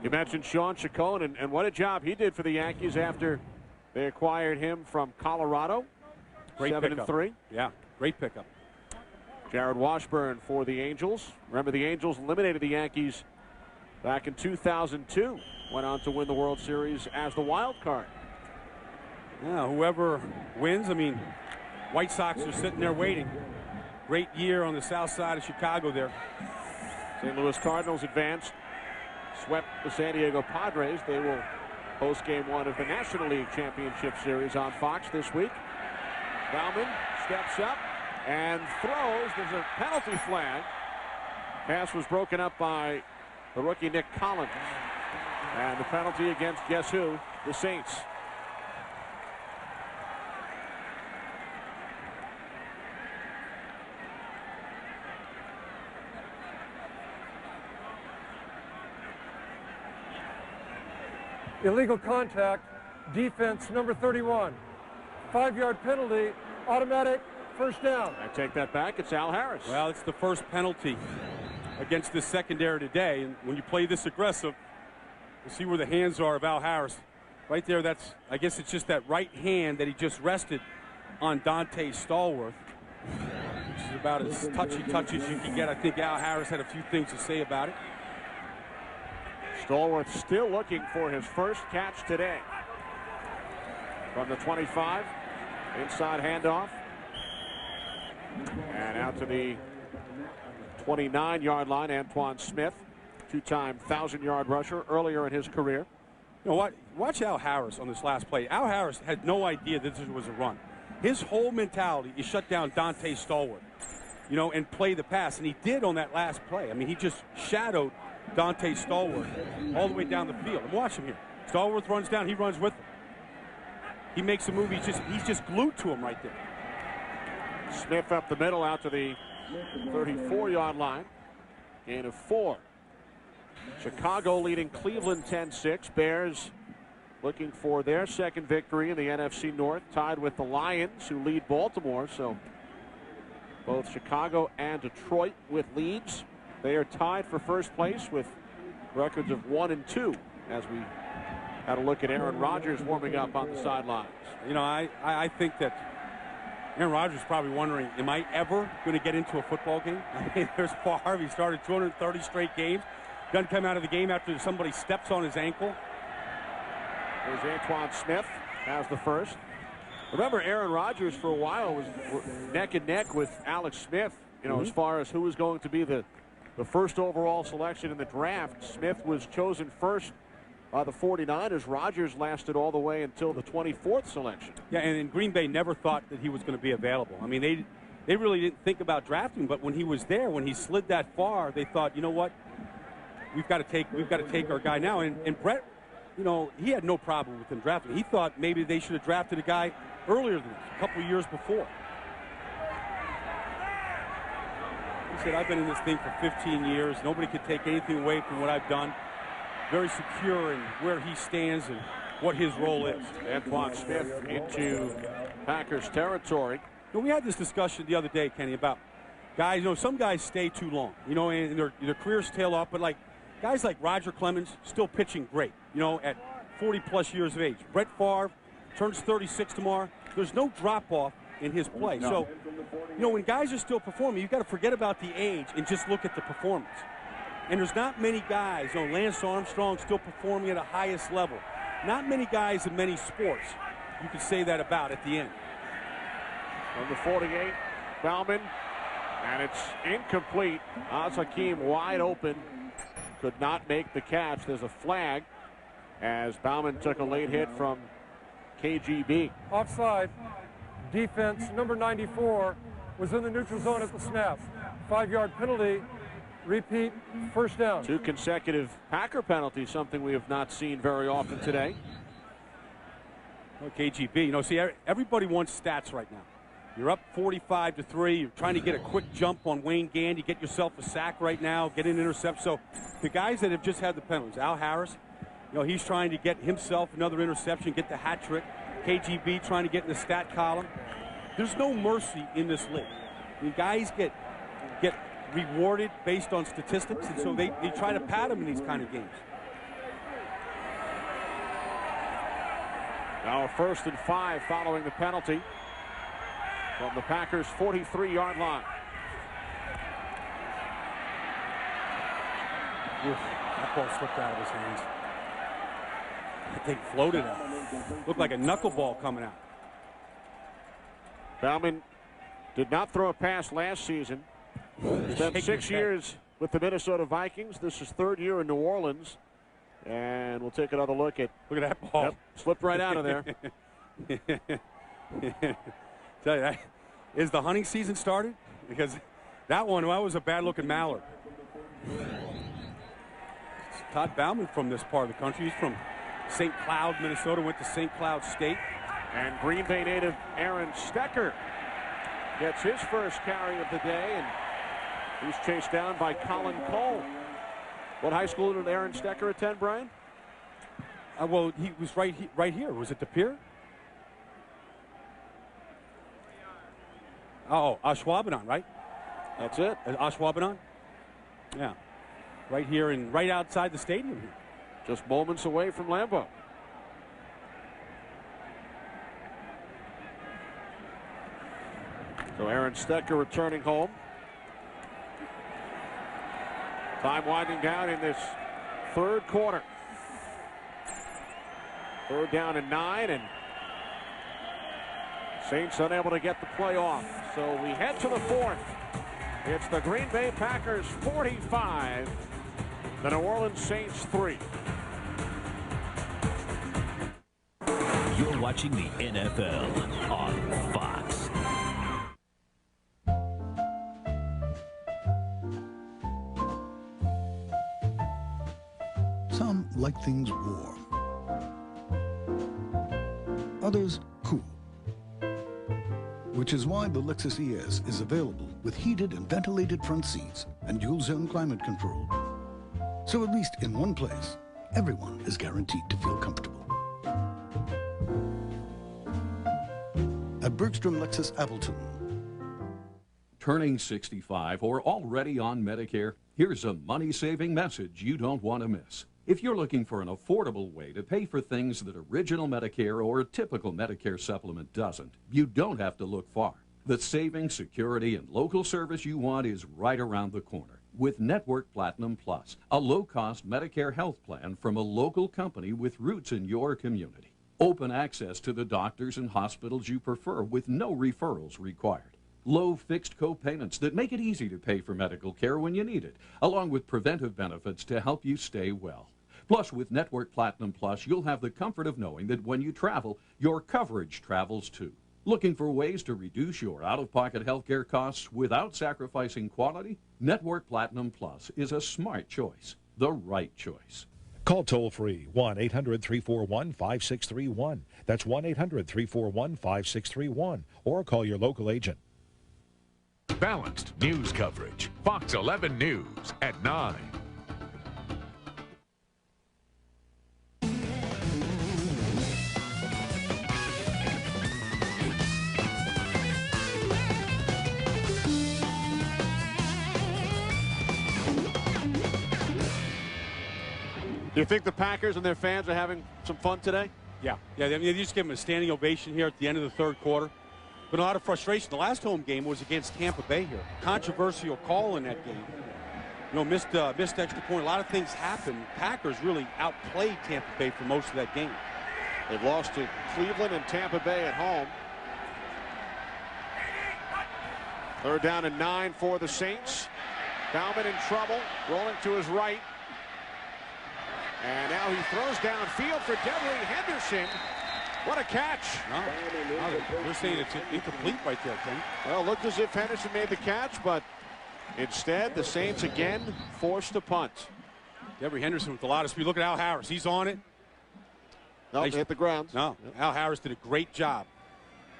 You mentioned Sean Chacon, and what a job he did for the Yankees after they acquired him from Colorado. Great 7-3. Yeah, great pickup. Jared Washburn for the Angels. Remember, the Angels eliminated the Yankees back in 2002. went on to win the World Series as the wild card. Yeah, whoever wins, I mean, White Sox are sitting there waiting. Great year on the south side of Chicago there. St. Louis Cardinals advanced, swept the San Diego Padres. They will host Game 1 of the National League Championship Series on Fox this week. Baumann steps up and throws. There's a penalty flag. Pass was broken up by the rookie Nick Collins. And the penalty against guess who? The Saints. Illegal contact, defense number 31. 5-yard penalty, automatic first down. I take that back. It's Al Harris. Well, it's the first penalty against this secondary today. And when you play this aggressive, you see where the hands are of Al Harris. Right there, I guess it's just that right hand that he just rested on Dante Stallworth, which is about as touchy as you can get. I think Al Harris had a few things to say about it. Stallworth still looking for his first catch today. From the 25, inside handoff. And out to the 29-yard line, Antoine Smith, two-time 1,000-yard rusher earlier in his career. You know what? Watch Al Harris on this last play. Al Harris had no idea that this was a run. His whole mentality is shut down Dante Stallworth, you know, and play the pass. And he did on that last play. I mean, he just shadowed Dante Stallworth all the way down the field. And watch him here. Stallworth runs down. He runs with him. He makes a move. He's just glued to him right there. Smith up the middle out to the 34-yard line. Gain of 4. Chicago leading Cleveland 10-6. Bears looking for their second victory in the NFC North, tied with the Lions, who lead Baltimore. So both Chicago and Detroit with leads. They are tied for first place with records of 1 and 2 as we had a look at Aaron Rodgers warming up on the sidelines. You know, I think that Aaron Rodgers is probably wondering, am I ever going to get into a football game? I mean, there's Favre. He started 230 straight games. Doesn't come out of the game after somebody steps on his ankle. There's Antoine Smith has the first. Remember, Aaron Rodgers for a while was neck and neck with Alex Smith, you know, as far as who was going to be the first overall selection in the draft. Smith was chosen first by the 49ers. Rodgers lasted all the way until the 24th selection. Yeah, and Green Bay never thought that he was going to be available. I mean, they really didn't think about drafting him, but when he was there, when he slid that far, they thought, you know what, we've got to take our guy now. And Brett, you know, he had no problem with him drafting. He thought maybe they should have drafted a guy earlier than this, a couple of years before. He said, I've been in this thing for 15 years. Nobody could take anything away from what I've done. Very secure in where he stands and what his role is. Antoine Smith into Packers territory. You know, we had this discussion the other day, Kenny, about guys, you know, some guys stay too long, you know, and their careers tail off, but like guys like Roger Clemens still pitching great, you know, at 40-plus years of age. Brett Favre turns 36 tomorrow. There's no drop-off in his play. No. So, you know, when guys are still performing, you've got to forget about the age and just look at the performance. And there's not many guys, you know, Lance Armstrong still performing at the highest level. Not many guys in many sports you could say that about at the end. From the 48, Baumann, and it's incomplete. Oz Hakeem wide open, could not make the catch. There's a flag as Baumann took a late hit from KGB. Offside. Defense number 94 was in the neutral zone at the snap. 5-yard penalty. Repeat, first down. 2 consecutive Packer penalties, something we have not seen very often today. Well, KGB, you know, see, everybody wants stats right now. You're up 45-3. You're trying to get a quick jump on Wayne Gandy, get yourself a sack right now, get an intercept. So the guys that have just had the penalties, Al Harris, you know, he's trying to get himself another interception, get the hat trick. KGB trying to get in the stat column. There's no mercy in this league. I mean, guys get rewarded based on statistics, and so they try to pad them in these kind of games. Now a 1st and 5 following the penalty from the Packers' 43-yard line. Oof, that ball slipped out of his hands. That thing floated out. Looked like a knuckleball coming out. Bauman did not throw a pass last season. Spent 6 years with the Minnesota Vikings. This is third year in New Orleans. And we'll take another look at that ball. Yep, slipped right out of there. Tell you that, is the hunting season started? Because that was a bad-looking mallard. It's Todd Bauman from this part of the country. He's from St. Cloud, Minnesota. Went to St. Cloud State. And Green Bay native Aaron Stecker gets his first carry of the day, and he's chased down by Colin Cole. What high school did Aaron Stecker attend, Brian? Well, he was right here. Was it the Pier? Oh, Ashwaubenon, right? That's it. Ashwaubenon? Yeah. Right here and right outside the stadium here. Just moments away from Lambeau. So Aaron Stecker returning home. Time winding down in this third quarter. Third down and 9, and Saints unable to get the play off. So we head to the fourth. It's the Green Bay Packers 45, the New Orleans Saints 3. You're watching the NFL on Fox. Some like things warm. Others cool. Which is why the Lexus ES is available with heated and ventilated front seats and dual-zone climate control. So at least in one place, everyone is guaranteed to feel comfortable. At Bergstrom Lexus Appleton. Turning 65 or already on Medicare, here's a money-saving message you don't want to miss. If you're looking for an affordable way to pay for things that original Medicare or a typical Medicare supplement doesn't, you don't have to look far. The savings, security, and local service you want is right around the corner with Network Platinum Plus, a low-cost Medicare health plan from a local company with roots in your community. Open access to the doctors and hospitals you prefer with no referrals required. Low fixed co-payments that make it easy to pay for medical care when you need it, along with preventive benefits to help you stay well. Plus, with Network Platinum Plus, you'll have the comfort of knowing that when you travel, your coverage travels too. Looking for ways to reduce your out-of-pocket healthcare costs without sacrificing quality? Network Platinum Plus is a smart choice, the right choice. Call toll-free 1-800-341-5631. That's 1-800-341-5631. Or call your local agent. Balanced news coverage. Fox 11 News at 9. Do you think the Packers and their fans are having some fun today? Yeah. They just give them a standing ovation here at the end of the third quarter. But a lot of frustration. The last home game was against Tampa Bay here. Controversial call in that game. Missed extra point. A lot of things happened. Packers really outplayed Tampa Bay for most of that game. They've lost to Cleveland and Tampa Bay at home. Third down and 9 for the Saints. Bauman in trouble, rolling to his right. And now he throws downfield for Devery Henderson. What a catch. They're saying it's incomplete right there, Ken. Well, it looked as if Henderson made the catch, but instead the Saints again forced to punt. Devery Henderson with a lot of speed. Look at Al Harris. He's on it. No, they hit the ground. No, Al Harris did a great job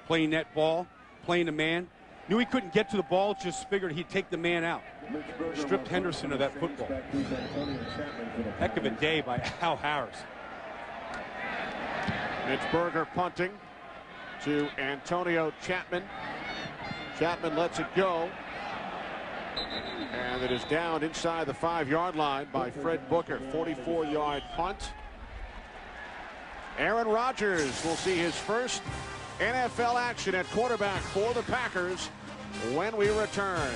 playing that ball, playing the man. Knew he couldn't get to the ball, just figured he'd take the man out. Stripped Henderson of that football. Heck of a day by Al Harris. Mitch Berger punting to Antonio Chapman. Chapman lets it go. And it is down inside the 5-yard line by Fred Booker. 44-yard punt. Aaron Rodgers will see his first NFL action at quarterback for the Packers when we return.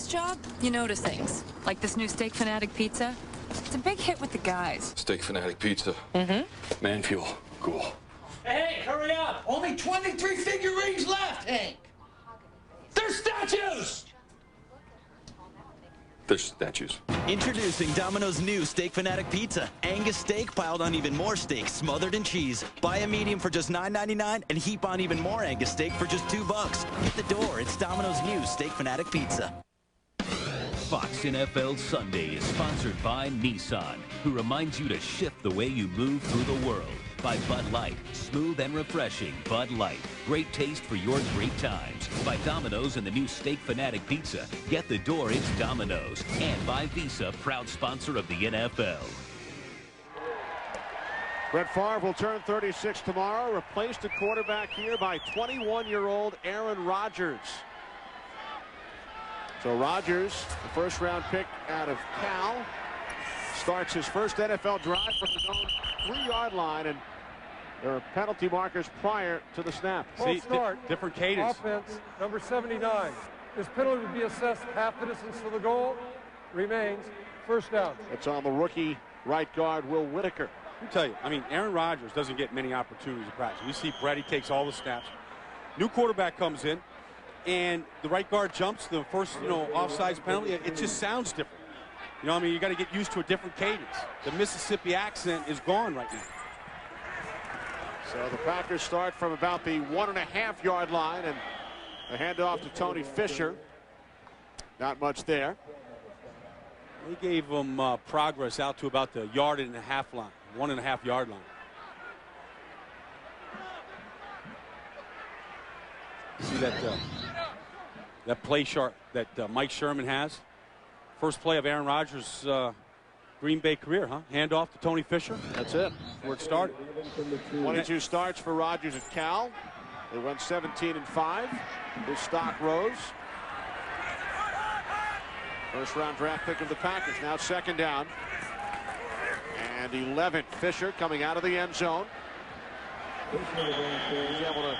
job, you notice things. Like this new Steak Fanatic pizza. It's a big hit with the guys. Steak Fanatic pizza. Mm-hmm. Man fuel. Cool. Hey, hurry up! Only 23 figurines left, Hank! They're statues! There's statues. Introducing Domino's new Steak Fanatic Pizza. Angus steak piled on even more steak, smothered in cheese. Buy a medium for just $9.99 and heap on even more Angus steak for just $2. Hit the door. It's Domino's new Steak Fanatic Pizza. Fox NFL Sunday is sponsored by Nissan, who reminds you to shift the way you move through the world. By Bud Light, smooth and refreshing Bud Light. Great taste for your great times. By Domino's and the new Steak Fanatic Pizza. Get the door, it's Domino's. And by Visa, proud sponsor of the NFL. Brett Favre will turn 36 tomorrow, replaced at quarterback here by 21-year-old Aaron Rodgers. So Rodgers, the first-round pick out of Cal, starts his first NFL drive from his own 3-yard line, and there are penalty markers prior to the snap. See, different cadence. Offense, number 79. This penalty would be assessed half the distance to the goal. Remains first down. It's on the rookie right guard, Will Whitaker. Let me tell you, I mean, Aaron Rodgers doesn't get many opportunities to practice. We see Brett, he takes all the snaps. New quarterback comes in, and the right guard jumps the first, offsides penalty. It just sounds different. I mean, you got to get used to a different cadence. The Mississippi accent is gone right now. So the Packers start from about the 1.5-yard line, and the handoff to Tony Fisher. Not much there. They gave him progress out to about the 1.5 line, 1.5-yard line. See that play chart that Mike Sherman has? First play of Aaron Rodgers' Green Bay career, huh? Handoff to Tony Fisher. That's it. Where it started. 22 starts for Rodgers at Cal. They went 17-5. His stock rose. First-round draft pick of the Packers. Now second down. And 11. Fisher coming out of the end zone. He's able to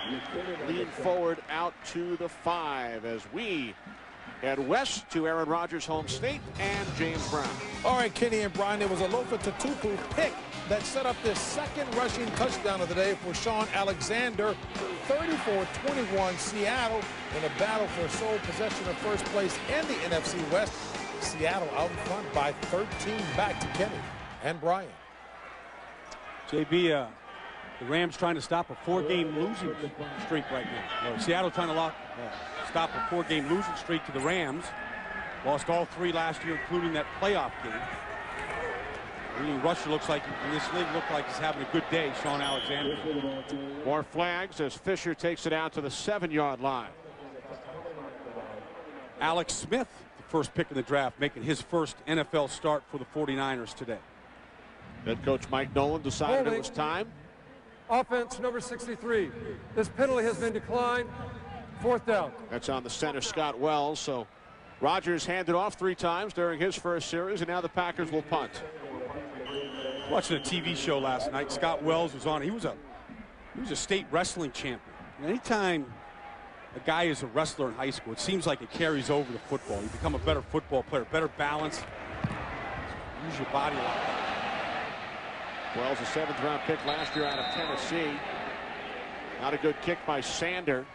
lean forward out to the 5 as we head west to Aaron Rodgers' home state and James Brown. All right, Kenny and Brian, there was a Lofa Tatupu pick that set up this second rushing touchdown of the day for Sean Alexander. 34-21 Seattle in a battle for sole possession of first place in the NFC West. Seattle out in front by 13 back to Kenny and Brian. JB, the Rams trying to stop a 4-game losing streak right now. Seattle trying to stop a 4-game losing streak to the Rams. Lost all 3 last year, including that playoff game. Really, Russia looks like, in this league, he's having a good day, Sean Alexander. More flags as Fisher takes it out to the 7-yard line. Alex Smith, the first pick in the draft, making his first NFL start for the 49ers today. Head coach Mike Nolan decided it was time. Offense number 63. This penalty has been declined. 4th down. That's on the center, Scott Wells. So Rodgers handed off 3 times during his first series, and now the Packers will punt. Watching a TV show last night, Scott Wells was on. He was a state wrestling champion. And anytime a guy is a wrestler in high school, it seems like it carries over to football. You become a better football player, better balance. Use your body a lot. Wells, a 7th-round pick last year out of Tennessee. Not a good kick by Sander.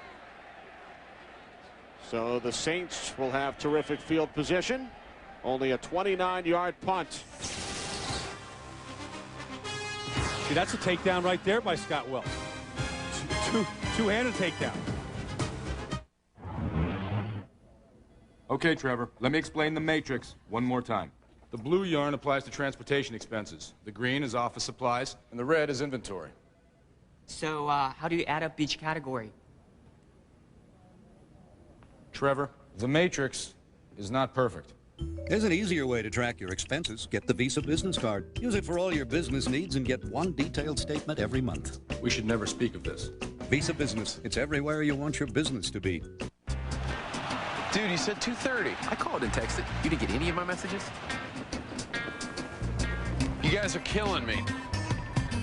So the Saints will have terrific field position. Only a 29-yard punt. See, that's a takedown right there by Scott Wells. Two-handed takedown. Okay, Trevor, let me explain the matrix one more time. The blue yarn applies to transportation expenses. The green is office supplies, and the red is inventory. So, how do you add up each category? Trevor, the matrix is not perfect. There's an easier way to track your expenses. Get the Visa Business Card. Use it for all your business needs and get one detailed statement every month. We should never speak of this. Visa Business. It's everywhere you want your business to be. Dude, you said 2:30. I called and texted. You didn't get any of my messages? You guys are killing me.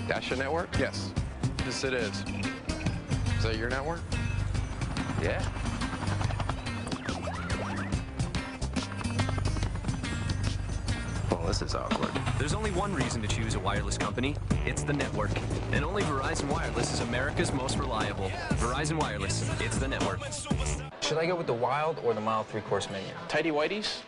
That's your network? Yes. Yes, it is. Is that your network? Yeah. this is awkward. There's only one reason to choose a wireless company. It's the network. And only Verizon Wireless is America's most reliable. Verizon Wireless, it's the network. Should I go with the wild or the mild three-course menu? Tidy whiteys?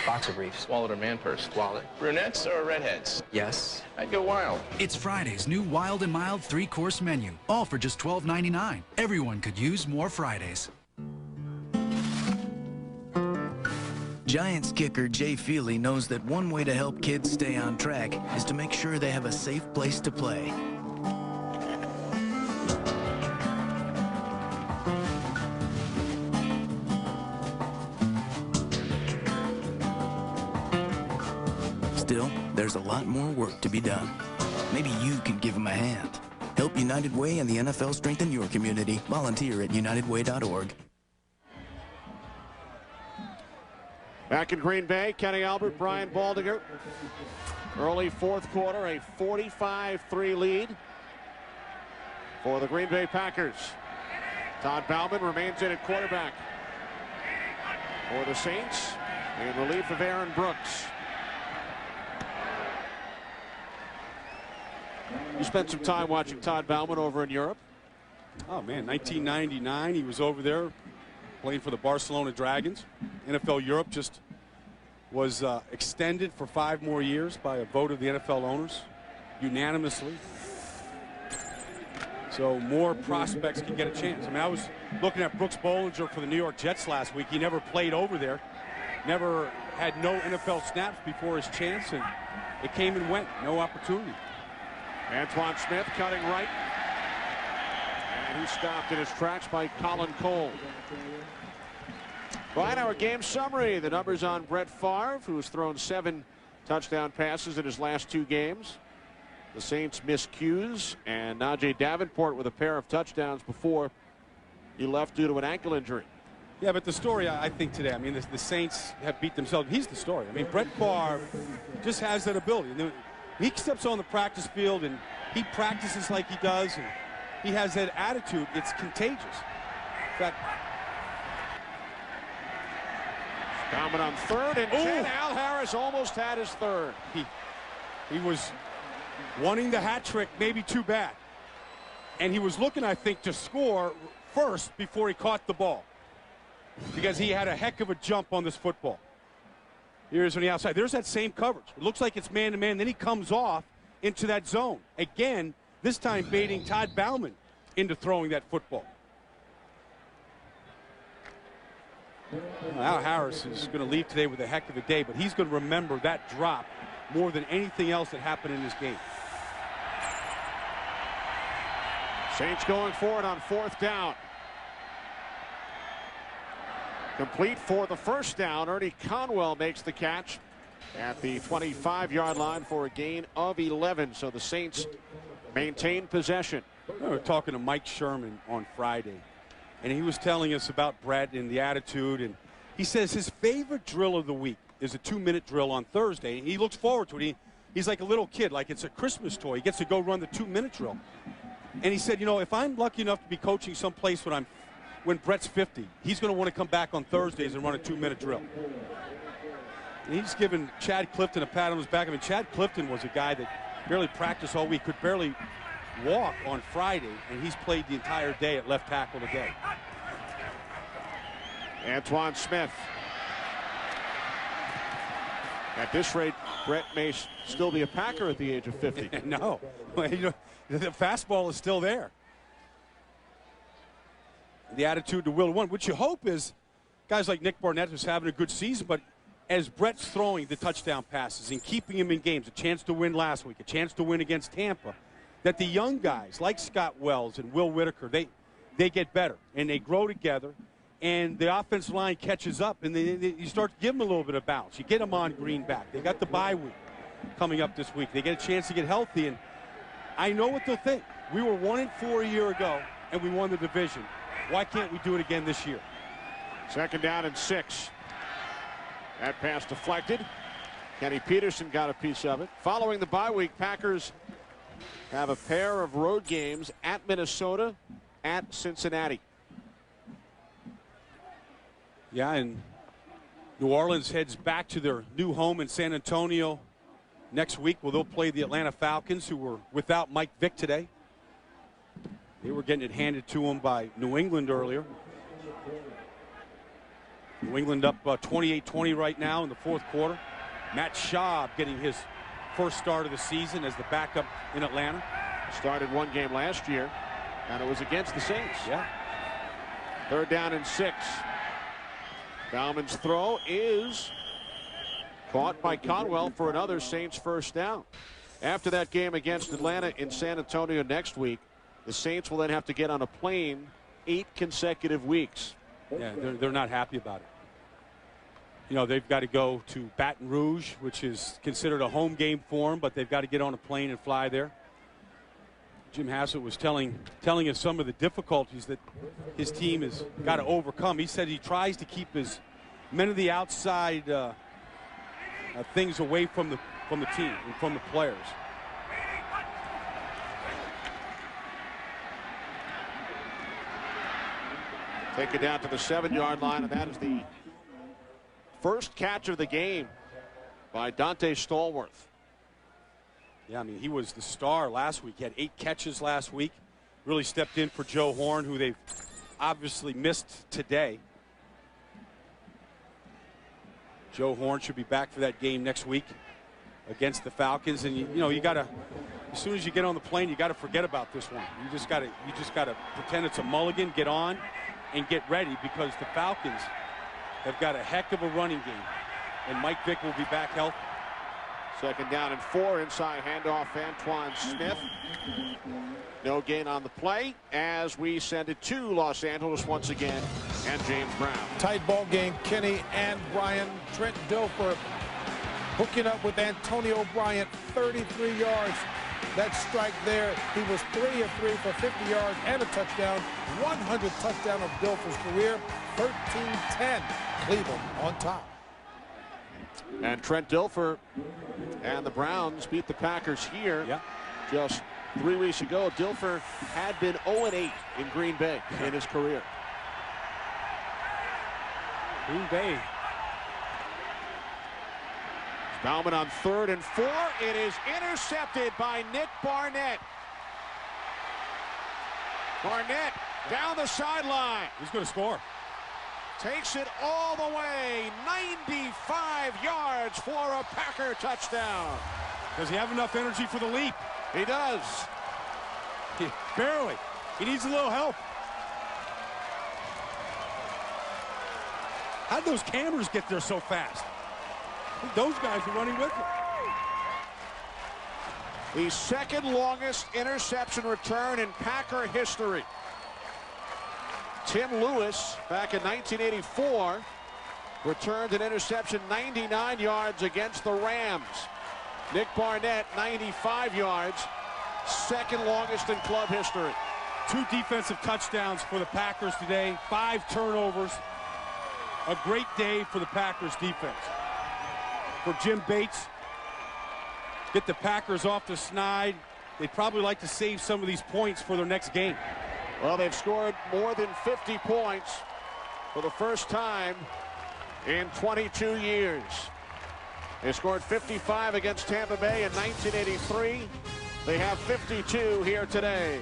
Boxer briefs. Wallet or man purse? Wallet. Brunettes or redheads? Yes. I'd go wild. It's Friday's new Wild and Mild three-course menu, all for just $12.99. Everyone could use more Fridays. Giants kicker Jay Feely knows that one way to help kids stay on track is to make sure they have a safe place to play. Still, there's a lot more work to be done. Maybe you can give them a hand. Help United Way and the NFL strengthen your community. Volunteer at unitedway.org. Back in Green Bay, Kenny Albert, Brian Baldinger. Early fourth quarter, a 45-3 lead for the Green Bay Packers. Todd Bauman remains in at quarterback for the Saints in relief of Aaron Brooks. You spent some time watching Todd Bauman over in Europe. Oh, man, 1999, he was over there playing for the Barcelona Dragons. NFL Europe just was extended for 5 more years by a vote of the NFL owners, unanimously. So more prospects can get a chance. I mean, I was looking at Brooks Bollinger for the New York Jets last week. He never played over there, never had no NFL snaps before his chance, and it came and went, no opportunity. Antoine Smith cutting right. And he's stopped in his tracks by Colin Cole. Brian, our game summary. The numbers on Brett Favre, who's thrown 7 touchdown passes in his last 2 games. The Saints miscues, and Najee Davenport with a pair of touchdowns before he left due to an ankle injury. Yeah, but the story, I think, today, I mean, the Saints have beat themselves. He's the story. I mean, Brett Favre just has that ability. He steps on the practice field, and he practices like he does, and he has that attitude. It's contagious. In fact, Bauman on third, and Al Harris almost had his third. He was wanting the hat trick, maybe too bad. And he was looking, I think, to score first before he caught the ball, because he had a heck of a jump on this football. Here's on the outside. There's that same coverage. It looks like it's man-to-man. Then he comes off into that zone. Again, this time baiting Todd Bauman into throwing that football. Al Harris is going to leave today with a heck of a day, but he's going to remember that drop more than anything else that happened in this game. Saints going for it on 4th down. Complete for the first down. Ernie Conwell makes the catch at the 25-yard line for a gain of 11. So the Saints maintain possession. We were talking to Mike Sherman on Friday, and he was telling us about Brett and the attitude. And he says his favorite drill of the week is a 2-minute drill on Thursday. And he looks forward to it. He's like a little kid, like it's a Christmas toy. He gets to go run the 2-minute drill. And he said, you know, if I'm lucky enough to be coaching someplace when Brett's 50, he's going to want to come back on Thursdays and run a 2-minute drill. And he's given Chad Clifton a pat on his back. I mean, Chad Clifton was a guy that barely practiced all week, could barely walk on Friday, and he's played the entire day at left tackle today. Antoine Smith. At this rate, Brett may still be a Packer at the age of 50. No. The fastball is still there. The attitude to will one, which you hope is guys like Nick Barnett who's having a good season, but as Brett's throwing the touchdown passes and keeping him in games, a chance to win last week, a chance to win against Tampa, that the young guys like Scott Wells and Will Whitaker, they get better and they grow together, and the offensive line catches up, and you start to give them a little bit of bounce. You get them on greenback. They got the bye week coming up this week. They get a chance to get healthy, and I know what they'll think. We were 1-4 a year ago, and we won the division. Why can't we do it again this year? 2nd down and 6. That pass deflected. Kenny Peterson got a piece of it. Following the bye week, Packers have a pair of road games at Minnesota, at Cincinnati. Yeah, and New Orleans heads back to their new home in San Antonio next week. Well, they'll play the Atlanta Falcons, who were without Mike Vick today. They were getting it handed to them by New England earlier. New England up 28-20 right now in the fourth quarter. Matt Schaub getting his first start of the season as the backup in Atlanta. Started one game last year, and it was against the Saints. Yeah. 3rd down and 6. Bauman's throw is caught by Conwell for another Saints first down. After that game against Atlanta in San Antonio next week, the Saints will then have to get on a plane 8 consecutive weeks. Yeah, they're not happy about it. You know, they've got to go to Baton Rouge, which is considered a home game for them, but they've got to get on a plane and fly there. Jim Hassett was telling us some of the difficulties that his team has got to overcome. He said he tries to keep as many of the outside things away from the team and from the players. Take it down to the 7-yard line, and that is the first catch of the game by Dante Stallworth. Yeah, I mean, he was the star last week. He had 8 catches last week. Really stepped in for Joe Horn, who they've obviously missed today. Joe Horn should be back for that game next week against the Falcons. And you know, you got to, as soon as you get on the plane, you got to forget about this one. You just got to pretend it's a mulligan, get on, and get ready, because the Falcons have got a heck of a running game, and Mike Vick will be back healthy. 2nd down and 4, inside handoff, Antoine Smith. No gain on the play as we send it to Los Angeles once again, and James Brown. Tight ball game. Kenny and Bryan. Trent Dilfer hooking up with Antonio Bryant, 33 yards. That strike there, he was 3 of 3 for 50 yards and a touchdown. 100th touchdown of Dilfer's career. 13-10. Cleveland on top. And Trent Dilfer and the Browns beat the Packers here. Yeah. Just 3 weeks ago. Dilfer had been 0-8 in Green Bay in his career. Green Bay. Bauman on 3rd and 4. It is intercepted by Nick Barnett. Barnett down the sideline. He's going to score. Takes it all the way, 95 yards for a Packer touchdown. Does he have enough energy for the leap? He does. Barely. He needs a little help. How'd those cameras get there so fast? I think those guys are running with him. The 2nd longest interception return in Packer history. Tim Lewis, back in 1984, returned an interception 99 yards against the Rams. Nick Barnett, 95 yards, 2nd longest in club history. 2 defensive touchdowns for the Packers today, 5 turnovers. A great day for the Packers defense. For Jim Bates, get the Packers off the snide. They'd probably like to save some of these points for their next game. Well, they've scored more than 50 points for the first time in 22 years. They scored 55 against Tampa Bay in 1983. They have 52 here today.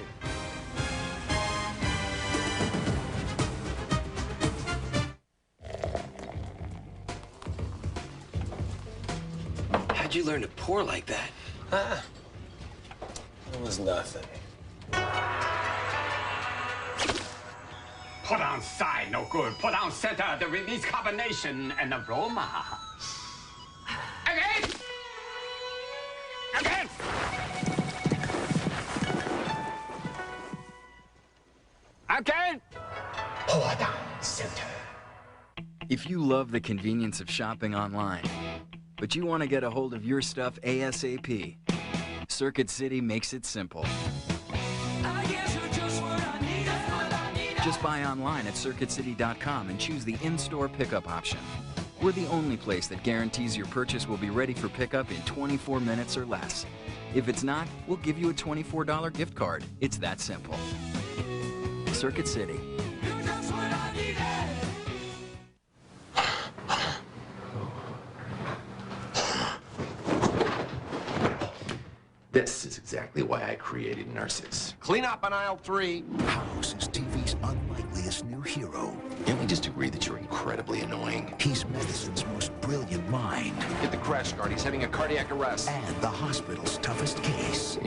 How'd you learn to pour like that? It was nothing. Put on side, no good. Put on center, the release combination and aroma. Again! Again! Again! Pour down center. If you love the convenience of shopping online, but you want to get a hold of your stuff ASAP, Circuit City makes it simple. Just buy online at CircuitCity.com and choose the in-store pickup option. We're the only place that guarantees your purchase will be ready for pickup in 24 minutes or less. If it's not, we'll give you a $24 gift card. It's that simple. Circuit City. This is exactly why I created Nurses. Clean up on aisle 3. House is TV's unlikeliest new hero. Can we just agree that you're incredibly annoying? He's medicine's most brilliant mind. Get the crash guard. He's having a cardiac arrest. And the hospital's toughest case.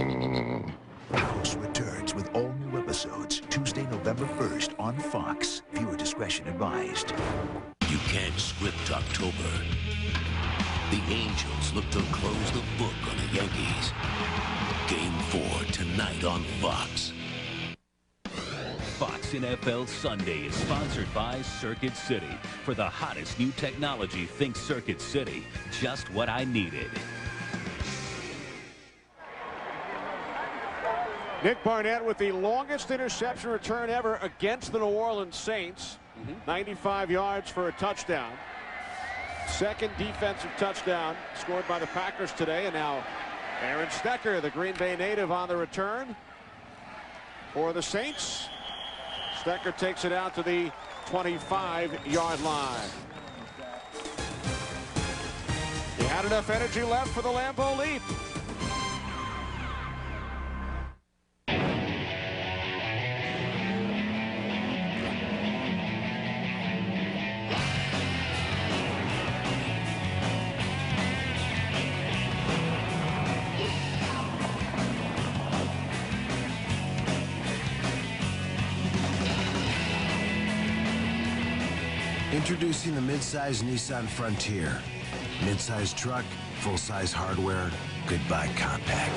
House returns with all new episodes Tuesday, November 1st on Fox. Viewer discretion advised. You can't script October. The Angels look to close the book on the Yankees. Game 4 tonight on Fox. Fox NFL Sunday is sponsored by Circuit City. For the hottest new technology, think Circuit City. Just what I needed. Nick Barnett with the longest interception return ever against the New Orleans Saints. 95 yards for a touchdown. Second defensive touchdown scored by the Packers today. And now Aaron Stecker, the Green Bay native, on the return for the Saints. Stecker takes it out to the 25-yard line. He had enough energy left for the Lambeau leap. Introducing the mid-size Nissan Frontier. Mid-size truck, full-size hardware, goodbye compact.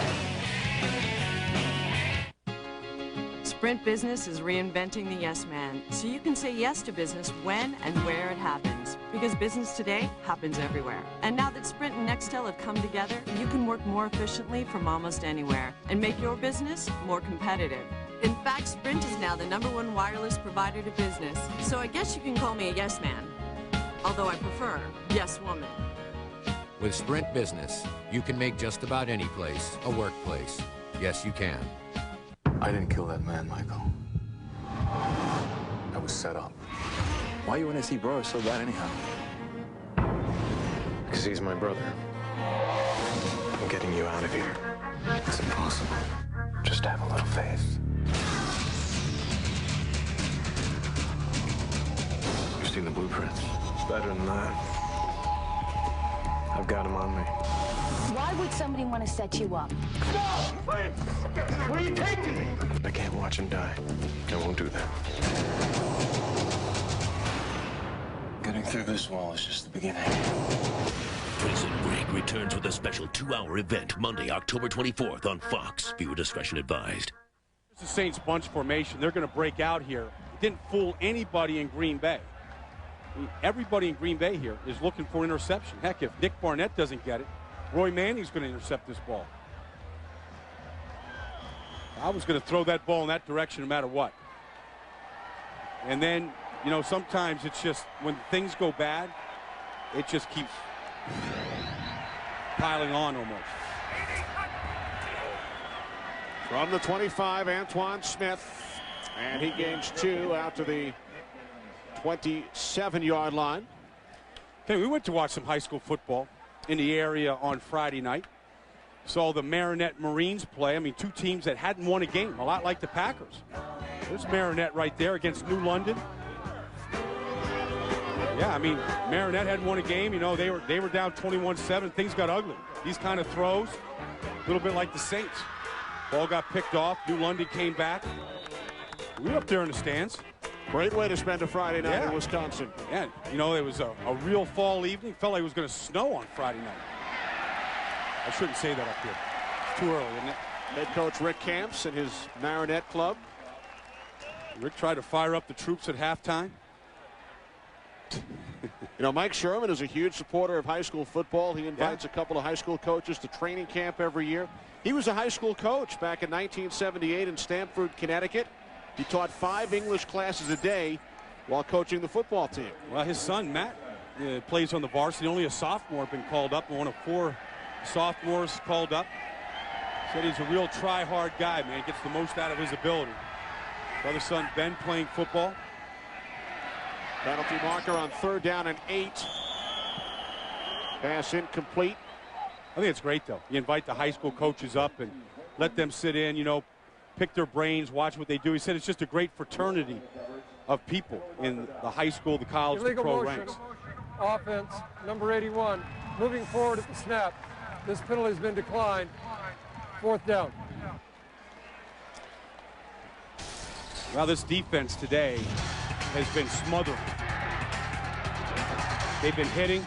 Sprint Business is reinventing the yes man, so you can say yes to business when and where it happens. Because business today happens everywhere. And now that Sprint and Nextel have come together, you can work more efficiently from almost anywhere and make your business more competitive. In fact, Sprint is now the #1 wireless provider to business, so I guess you can call me a yes man. Although I prefer yes woman. With Sprint Business, you can make just about any place a workplace. Yes, you can. I didn't kill that man, Michael. I was set up. Why you want to see bro so bad anyhow? Because he's my brother. I'm getting you out of here. It's impossible. Just have a little faith. You've seen the blueprints. Better than that. I've got him on me. Why would somebody want to set you up? No! Wait! Where are you taking me? I can't watch him die. I won't do that. Getting through this wall is just the beginning. Prison Break returns with a special 2-hour event Monday, October 24th on Fox. Viewer discretion advised. It's the Saints bunch formation. They're going to break out here. It didn't fool anybody in Green Bay. I mean, everybody in Green Bay here is looking for an interception. Heck, if Nick Barnett doesn't get it, Roy Manning's going to intercept this ball. I was going to throw that ball in that direction no matter what. And then, you know, sometimes it's just when things go bad, it just keeps piling on almost. From the 25, Antoine Smith. And he gains 2 out to the 27-yard line. Hey, we went to watch some high school football in the area on Friday night. Saw the Marinette Marines play. I mean, 2 teams that hadn't won a game, a lot like the Packers. There's Marinette right there against New London. Yeah, I mean, Marinette hadn't won a game. You know, they were down 21-7. Things got ugly. These kind of throws, a little bit like the Saints. Ball got picked off. New London came back. We were up there in the stands. Great way to spend a Friday night in Wisconsin. Yeah, you know, it was a real fall evening. Felt like it was going to snow on Friday night. I shouldn't say that up here. It's too early, isn't it? Head coach Rick Camps and his Marinette club. Rick tried to fire up the troops at halftime. You know, Mike Sherman is a huge supporter of high school football. He invites a couple of high school coaches to training camp every year. He was a high school coach back in 1978 in Stamford, Connecticut. He taught 5 English classes a day while coaching the football team. Well, his son, Matt, plays on the varsity. Only a sophomore been called up, one of 4 sophomores called up. Said he's a real try-hard guy, man. Gets the most out of his ability. His other son, Ben, playing football. Penalty marker on 3rd down and 8. Pass incomplete. I think it's great, though. You invite the high school coaches up and let them sit in, you know, pick their brains, watch what they do. He said it's just a great fraternity of people in the high school, the college, the Illegal pro motion. ranks. Offense, number 81, moving forward at the snap. This penalty has been declined. 4th down. Well, this defense today has been smothered. They've been hitting,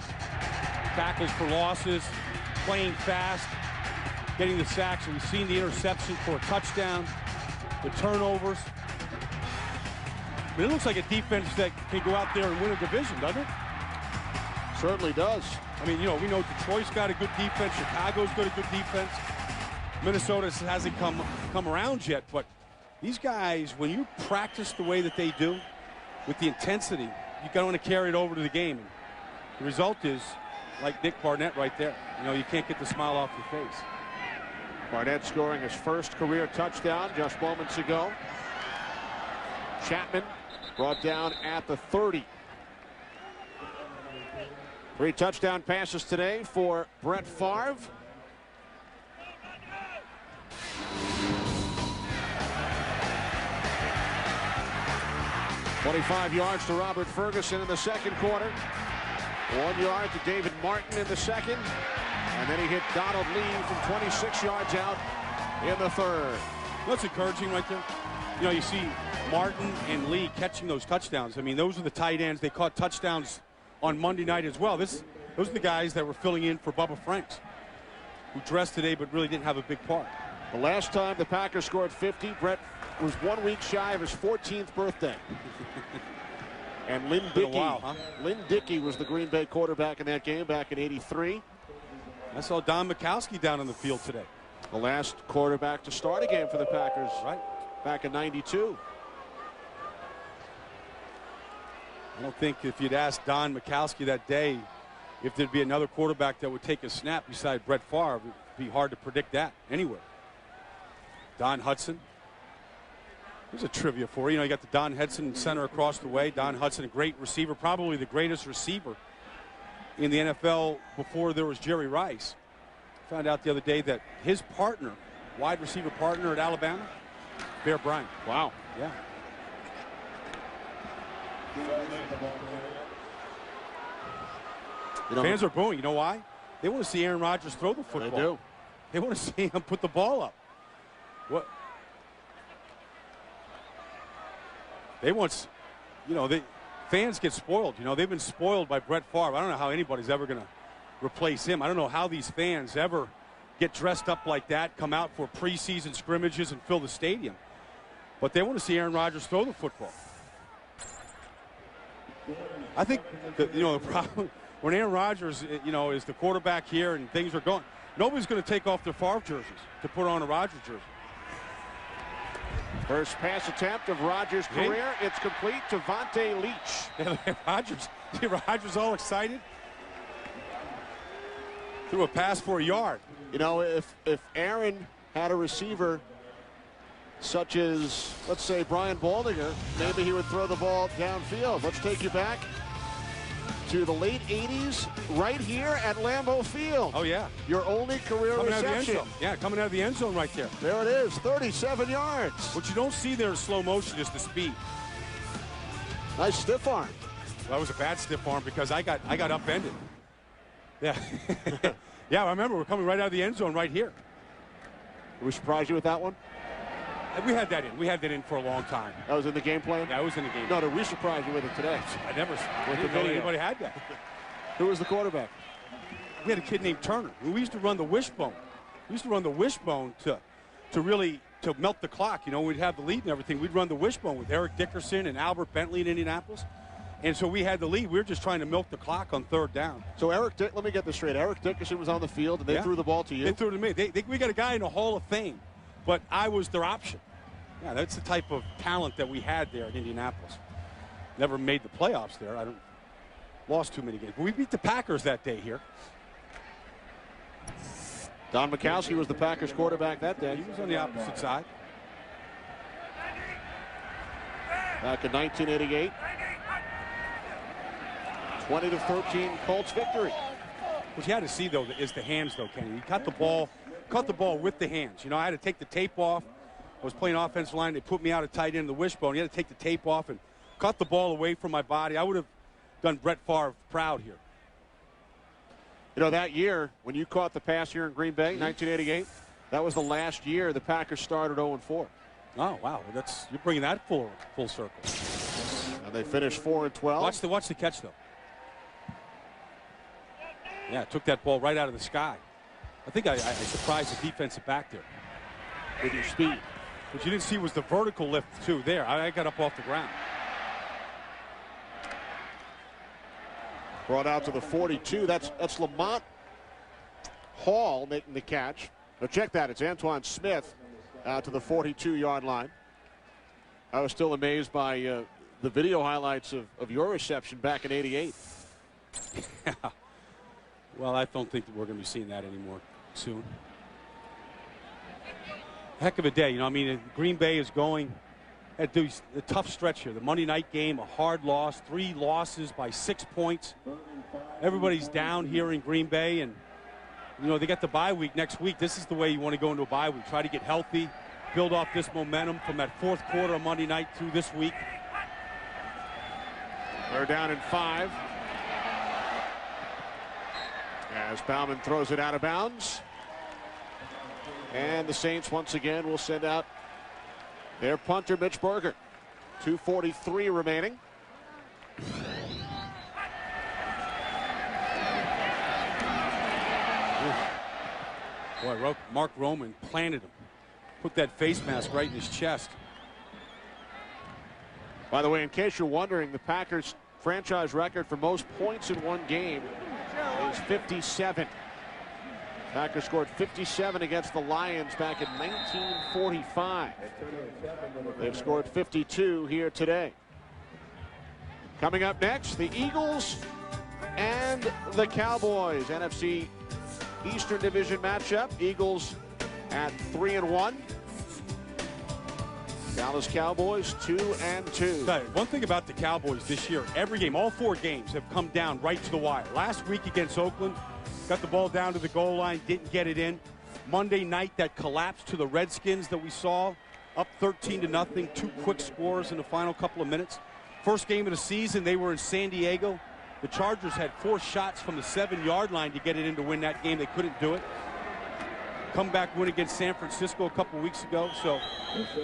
tackles for losses, playing fast, getting the sacks. We've seen the interception for a touchdown, the turnovers. But it looks like a defense that can go out there and win a division, doesn't it? Certainly does. I mean, you know, we know Detroit's got a good defense. Chicago's got a good defense. Minnesota hasn't come around yet, but these guys, when you practice the way that they do, with the intensity, you got to carry it over to the game. And the result is, like Nick Barnett right there. You know, you can't get the smile off your face. Barnett scoring his first career touchdown just moments ago. Chapman brought down at the 30. 3 touchdown passes today for Brett Favre. $25 yards to Robert Ferguson in the second quarter. 1 yard to David Martin in the second. And then he hit Donald Lee from 26 yards out in the third. That's encouraging right there. You know, you see Martin and Lee catching those touchdowns. I mean, those are the tight ends. They caught touchdowns on Monday night as well. Those are the guys that were filling in for Bubba Franks, who dressed today but really didn't have a big part. The last time the Packers scored 50, Brett was 1 week shy of his 14th birthday. And Lynn Dickey was the Green Bay quarterback in that game back in '83. I saw Don Mikowski down on the field today. The last quarterback to start a game for the Packers back in '92. I don't think if you'd asked Don Mikowski that day if there'd be another quarterback that would take a snap beside Brett Favre, it'd be hard to predict that anywhere. Don Hudson. Here's a trivia for you. You know, you got the Don Hudson center across the way. Don Hudson, a great receiver, probably the greatest receiver in the NFL before there was Jerry Rice. Found out the other day that his partner, wide receiver partner at Alabama, Bear Bryant. Wow. Yeah. You know, fans are booing. You know why? They want to see Aaron Rodgers throw the football. They do. They want to see him put the ball up. What? They want, you know, fans get spoiled. You know, they've been spoiled by Brett Favre. I don't know how anybody's ever going to replace him. I don't know how these fans ever get dressed up like that, come out for preseason scrimmages and fill the stadium. But they want to see Aaron Rodgers throw the football. I think that, you know, the problem when Aaron Rodgers, you know, is the quarterback here and things are going, nobody's going to take off their Favre jerseys to put on a Rodgers jersey. First pass attempt of Rodgers' career. It's complete to Vontae Leach. Rodgers all excited. Threw a pass for a yard. You know, if Aaron had a receiver such as, let's say, Brian Baldinger, maybe he would throw the ball downfield. Let's take you back to the late 80s right here at Lambeau Field. Oh, yeah. Your only career coming reception. Out of the end zone. Yeah, coming out of the end zone right there. There it is, 37 yards. What you don't see there in slow motion is the speed. Nice stiff arm. Well, that was a bad stiff arm because I got upended. Yeah. Yeah, I remember we're coming right out of the end zone right here. Did we surprise you with that one? We had that in. We had that in for a long time. That was in the game plan? That was in the game plan. No, did we surprise you with it today? I didn't know anybody had that. Who was the quarterback? We had a kid named Turner. We used to run the wishbone. We used to run the wishbone to melt the clock. You know, we'd have the lead and everything. We'd run the wishbone with Eric Dickerson and Albert Bentley in Indianapolis. And so we had the lead. We were just trying to milk the clock on third down. So let me get this straight. Eric Dickerson was on the field, and they threw the ball to you? They threw it to me. We got a guy in the Hall of Fame, but I was their option. Yeah, that's the type of talent that we had there in Indianapolis. Never made the playoffs there. Lost too many games. But we beat the Packers that day here. Don Mikowski was the Packers quarterback that day. He was on the opposite side. Back in 1988. 20-13 Colts victory. What you had to see, though, is the hands, though, Kenny. He caught the ball with the hands. You know, I had to take the tape off. I was playing offensive line. They put me out at tight end of the wishbone. You had to take the tape off and cut the ball away from my body. I would have done Brett Favre proud here. You know, that year, when you caught the pass here in Green Bay, 1988, that was the last year the Packers started 0-4. Oh, wow. You're bringing that full circle. And they finished 4-12. Watch the catch, though. Yeah, took that ball right out of the sky. I think I surprised the defensive back there. With your speed. What you didn't see was the vertical lift, too, there. I got up off the ground. Brought out to the 42. That's Lamont Hall making the catch. Now check that. It's Antoine Smith out to the 42-yard line. I was still amazed by the video highlights of your reception back in '88. Yeah. Well, I don't think that we're going to be seeing that anymore soon. Heck of a day. You know, I mean, Green Bay is going at a tough stretch here. The Monday night game, a hard loss, 3 losses by 6 points. Everybody's down here in Green Bay, and, you know, they got the bye week next week. This is the way you want to go into a bye week. Try to get healthy, build off this momentum from that fourth quarter of Monday night through this week. They're down in 5. As Bauman throws it out of bounds. And the Saints once again will send out their punter, Mitch Berger. 2:43 remaining. Boy, Mark Roman planted him. Put that face mask right in his chest. By the way, in case you're wondering, the Packers' franchise record for most points in one game is 57. Packers scored 57 against the Lions back in 1945. They've scored 52 here today. Coming up next, the Eagles and the Cowboys. NFC Eastern Division matchup. Eagles at 3-1. Dallas Cowboys 2-2. One thing about the Cowboys this year, every game, all 4 games have come down right to the wire. Last week against Oakland, got the ball down to the goal line, didn't get it in. Monday night, that collapse to the Redskins that we saw, up 13-0, 2 quick scores in the final couple of minutes. First game of the season, they were in San Diego. The Chargers had 4 shots from the 7-yard line to get it in to win that game. They couldn't do it. Comeback win against San Francisco a couple weeks ago. So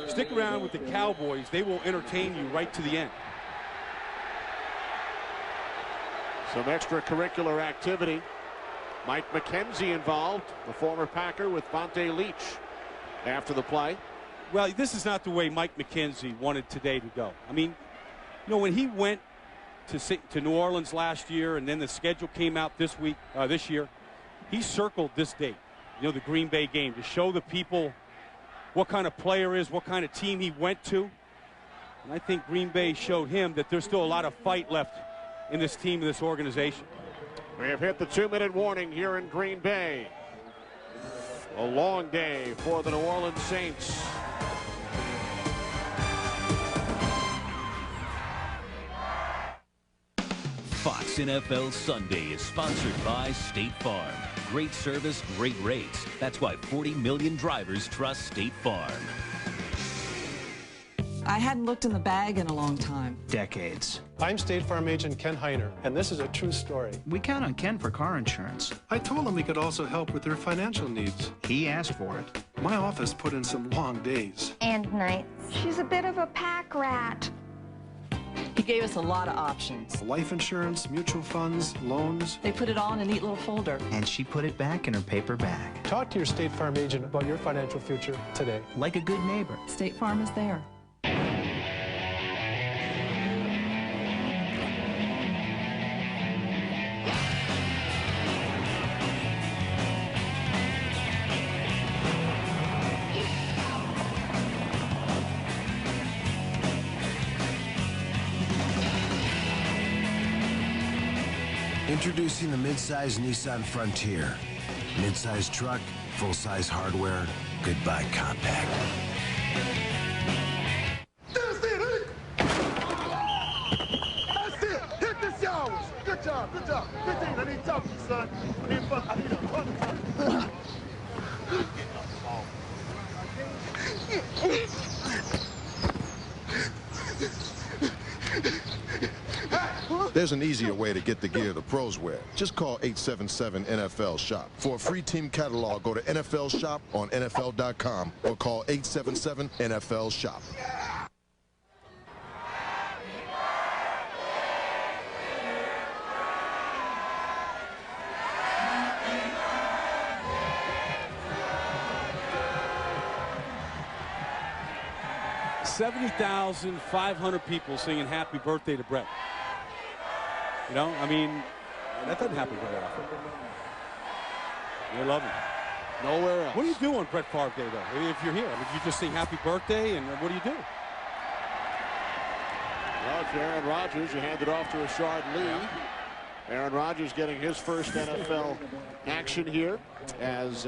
stick around with the Cowboys. They will entertain you right to the end. Some extracurricular activity. Mike McKenzie involved, the former Packer, with Vontae Leach after the play. Well, this is not the way Mike McKenzie wanted today to go. I mean, you know, when he went to New Orleans last year and then the schedule came out this year, he circled this date, you know, the Green Bay game, to show the people what kind of player is, what kind of team he went to. And I think Green Bay showed him that there's still a lot of fight left in this team, in this organization. We have hit the 2-minute warning here in Green Bay. A long day for the New Orleans Saints. Fox NFL Sunday is sponsored by State Farm. Great service, great rates. That's why 40 million drivers trust State Farm. I hadn't looked in the bag in a long time. Decades. I'm State Farm agent Ken Heiner, and this is a true story. We count on Ken for car insurance. I told him we could also help with their financial needs. He asked for it. My office put in some long days. And nights. She's a bit of a pack rat. He gave us a lot of options. Life insurance, mutual funds, loans. They put it all in a neat little folder. And she put it back in her paper bag. Talk to your State Farm agent about your financial future today. Like a good neighbor. State Farm is there. Introducing the mid-size Nissan Frontier. Mid-size truck, full-size hardware, goodbye compact. That's it! Hit the showers! Good Good job. Good job. 15. I need toughness, son. I need a fun. There's an easier way to get the gear the pros wear. Just call 877-NFL-SHOP. For a free team catalog, go to NFL Shop on NFL.com or call 877-NFL-SHOP. $70,500 people singing happy birthday to Brett. You know, I mean, that doesn't happen very often. They love him. Nowhere else. What do you do on Brett Favre Day, though, if you're here? I mean, you just sing happy birthday, and what do you do? Well, it's Aaron Rodgers. You hand it off to Rashard Lee. Yeah. Aaron Rodgers getting his first NFL action here as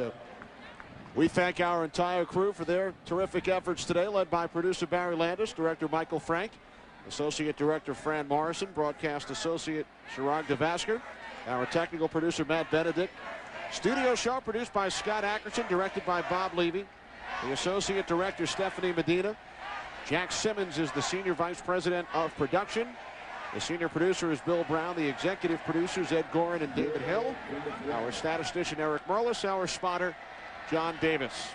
we thank our entire crew for their terrific efforts today, led by producer Barry Landis, director Michael Frank, associate director Fran Morrison, broadcast associate Chirag DeVasker, our technical producer Matt Benedict. Studio show produced by Scott Ackerson, directed by Bob Levy. The associate director Stephanie Medina. Jack Simmons is the senior vice president of production. The senior producer is Bill Brown. The executive producers Ed Gorin and David Hill. Our statistician Eric Merlis. Our spotter John Davis.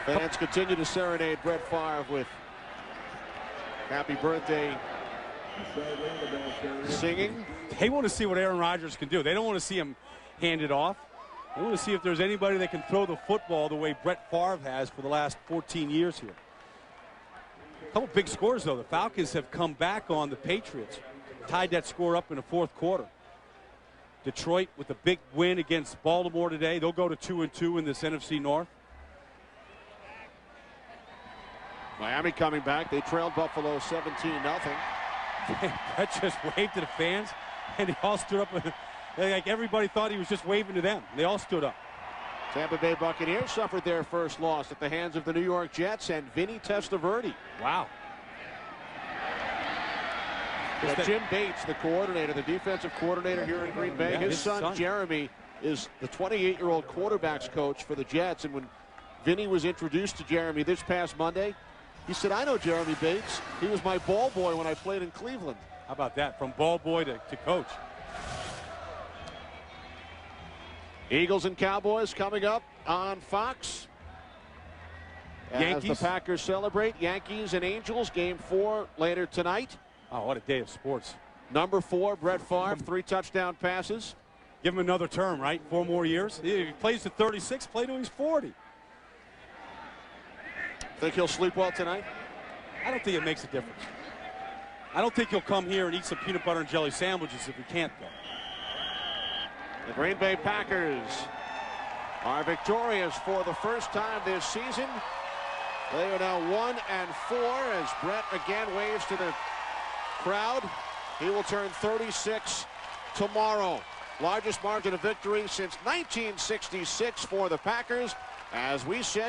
Fans continue to serenade Brett Favre with happy birthday singing. They want to see what Aaron Rodgers can do. They don't want to see him hand it off. They want to see if there's anybody that can throw the football the way Brett Favre has for the last 14 years here. A couple big scores, though. The Falcons have come back on the Patriots, tied that score up in the fourth quarter. Detroit with a big win against Baltimore today. They'll go to 2-2 in this NFC North. Miami coming back. They trailed Buffalo 17-0. Brett just waved to the fans, and they all stood up. Like everybody thought he was just waving to them. They all stood up. Tampa Bay Buccaneers suffered their first loss at the hands of the New York Jets and Vinny Testaverde. Wow. Jim Bates, the coordinator, the defensive coordinator here in Green Bay, his son Jeremy is the 28-year-old quarterbacks coach for the Jets. And when Vinny was introduced to Jeremy this past Monday, he said, I know Jeremy Bates. He was my ball boy when I played in Cleveland. How about that? From ball boy to coach. Eagles and Cowboys coming up on Fox. Yankees. As the Packers celebrate. Yankees and Angels, game 4 later tonight. Oh, what a day of sports. Number 4, Brett Favre, 3 touchdown passes. Give him another term, right? 4 more years. If he plays to 36, play till he's 40. Think he'll sleep well tonight? I don't think it makes a difference. I don't think he'll come here and eat some peanut butter and jelly sandwiches if he can't, though. The Green Bay Packers are victorious for the first time this season. They are now 1-4 as Brett again waves to the crowd. He will turn 36 tomorrow. Largest margin of victory since 1966 for the Packers. As we said,